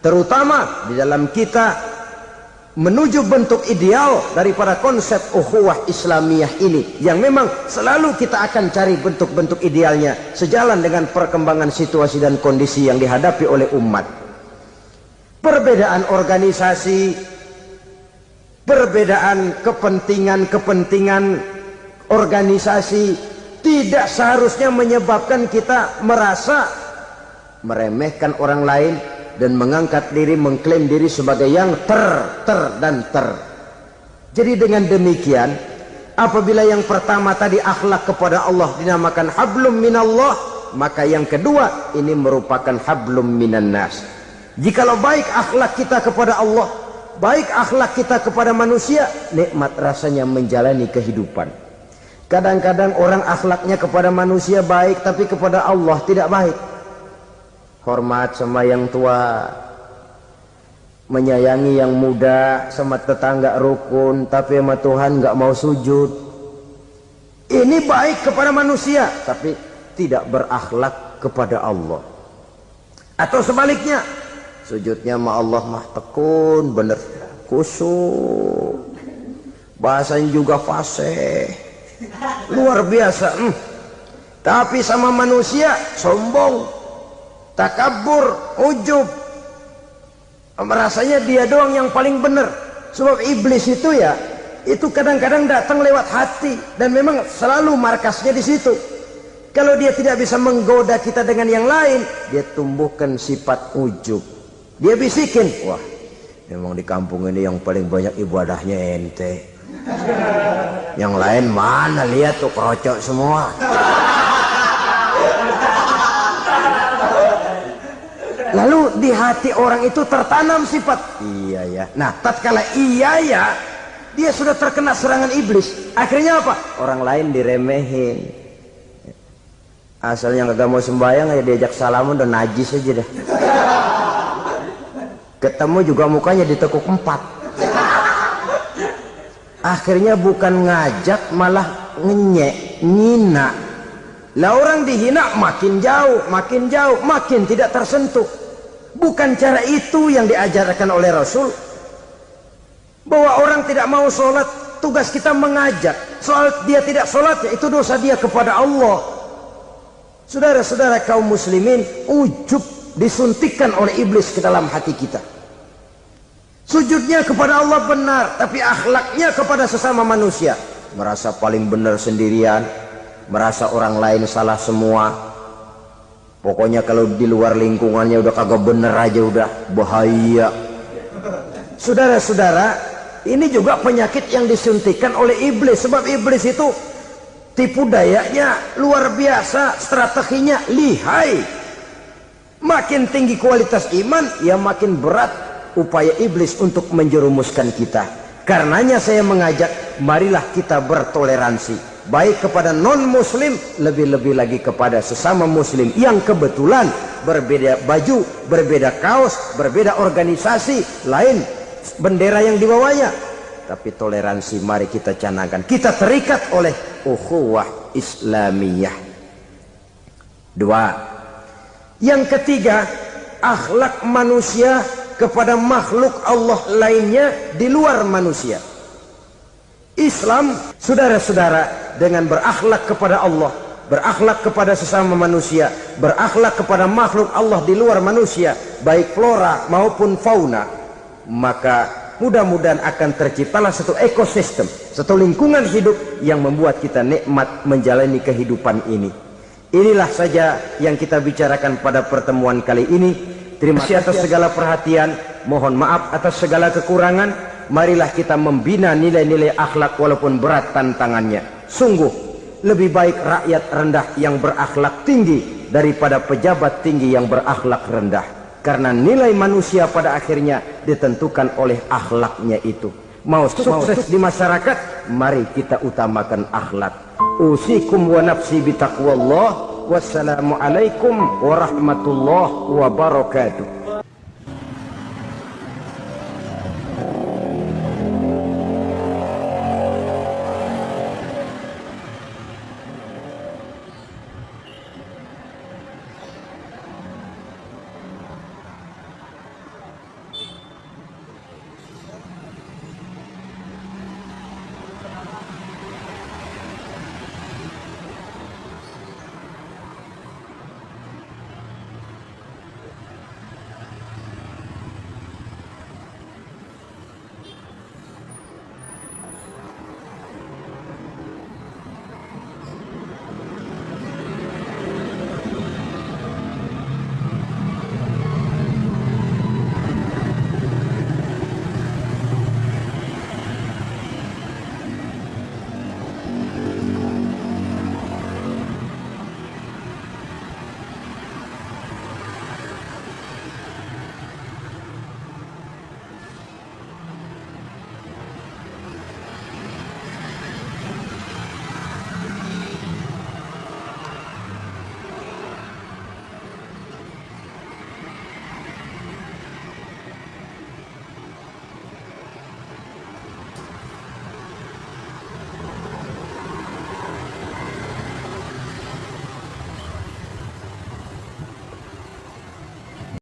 terutama di dalam kita menuju bentuk ideal daripada konsep ukhuwah Islamiyah ini, yang memang selalu kita akan cari bentuk-bentuk idealnya sejalan dengan perkembangan situasi dan kondisi yang dihadapi oleh umat. Perbedaan organisasi, perbedaan kepentingan organisasi tidak seharusnya menyebabkan kita merasa meremehkan orang lain dan mengangkat diri, mengklaim diri sebagai yang ter. Jadi dengan demikian, apabila yang pertama tadi akhlak kepada Allah dinamakan hablum minallah, maka yang kedua ini merupakan hablum minan nas. Jikalau baik akhlak kita kepada Allah, baik akhlak kita kepada manusia, nikmat rasanya menjalani kehidupan. Kadang-kadang orang akhlaknya kepada manusia baik, tapi kepada Allah tidak baik. Hormat sama yang tua, menyayangi yang muda, sama tetangga rukun, tapi sama Tuhan nggak mau sujud. Ini baik kepada manusia, tapi tidak berakhlak kepada Allah. Atau sebaliknya, sujudnya sama Allah mah tekun, bener, khusyuk, bahasanya juga fasih, luar biasa. Tapi sama manusia sombong, takabur, ujub, merasanya dia doang yang paling benar. Sebab iblis itu ya, itu kadang-kadang datang lewat hati, dan memang selalu markasnya di situ. Kalau dia tidak bisa menggoda kita dengan yang lain, dia tumbuhkan sifat ujub. Dia bisikin, wah memang di kampung ini yang paling banyak ibadahnya ente, yang lain mana, lihat tuh kerocok semua. Lalu di hati orang itu tertanam sifat iya ya. Nah, tatkala iya ya, dia sudah terkena serangan iblis. Akhirnya apa? Orang lain diremehin. Asal yang kagak mau sembahyang aja diajak salaman udah najis aja dah. Ketemu juga mukanya ditekuk 4. Akhirnya bukan ngajak, malah ngenyek, ngina. Lah orang dihina makin jauh, makin tidak tersentuh. Bukan cara itu yang diajarkan oleh Rasul. Bahwa orang tidak mau sholat, tugas kita mengajak. Soal dia tidak sholat, ya itu dosa dia kepada Allah. Saudara-saudara kaum muslimin, ujub disuntikkan oleh iblis ke dalam hati kita. Sujudnya kepada Allah benar, tapi akhlaknya kepada sesama manusia. Merasa paling benar sendirian, merasa orang lain salah semua. Pokoknya kalau di luar lingkungannya udah kagak bener aja udah bahaya. Saudara-saudara, ini juga penyakit yang disuntikan oleh iblis. Sebab iblis itu tipu dayanya luar biasa, strateginya lihai. Makin tinggi kualitas iman, ya makin berat upaya iblis untuk menjerumuskan kita. Karenanya saya mengajak, marilah kita bertoleransi, baik kepada non muslim, lebih-lebih lagi kepada sesama muslim yang kebetulan berbeda baju, berbeda kaos, berbeda organisasi, lain bendera yang dibawanya. Tapi toleransi mari kita canangkan. Kita terikat oleh ukhuwah Islamiyah. 2. Yang ketiga, akhlak manusia kepada makhluk Allah lainnya di luar manusia. Islam, saudara-saudara, dengan berakhlak kepada Allah, berakhlak kepada sesama manusia, berakhlak kepada makhluk Allah di luar manusia, baik flora maupun fauna, maka mudah-mudahan akan terciptalah satu ekosistem, satu lingkungan hidup yang membuat kita nikmat menjalani kehidupan ini. Inilah saja yang kita bicarakan pada pertemuan kali ini. Terima kasih atas segala perhatian, mohon maaf atas segala kekurangan. Marilah kita membina nilai-nilai akhlak walaupun berat tantangannya. Sungguh lebih baik rakyat rendah yang berakhlak tinggi daripada pejabat tinggi yang berakhlak rendah. Karena nilai manusia pada akhirnya ditentukan oleh akhlaknya itu. Mau sukses di masyarakat, mari kita utamakan akhlak. Usikum wa nafsi bitaqwallah. Wassalamualaikum warahmatullahi wabarakatuh.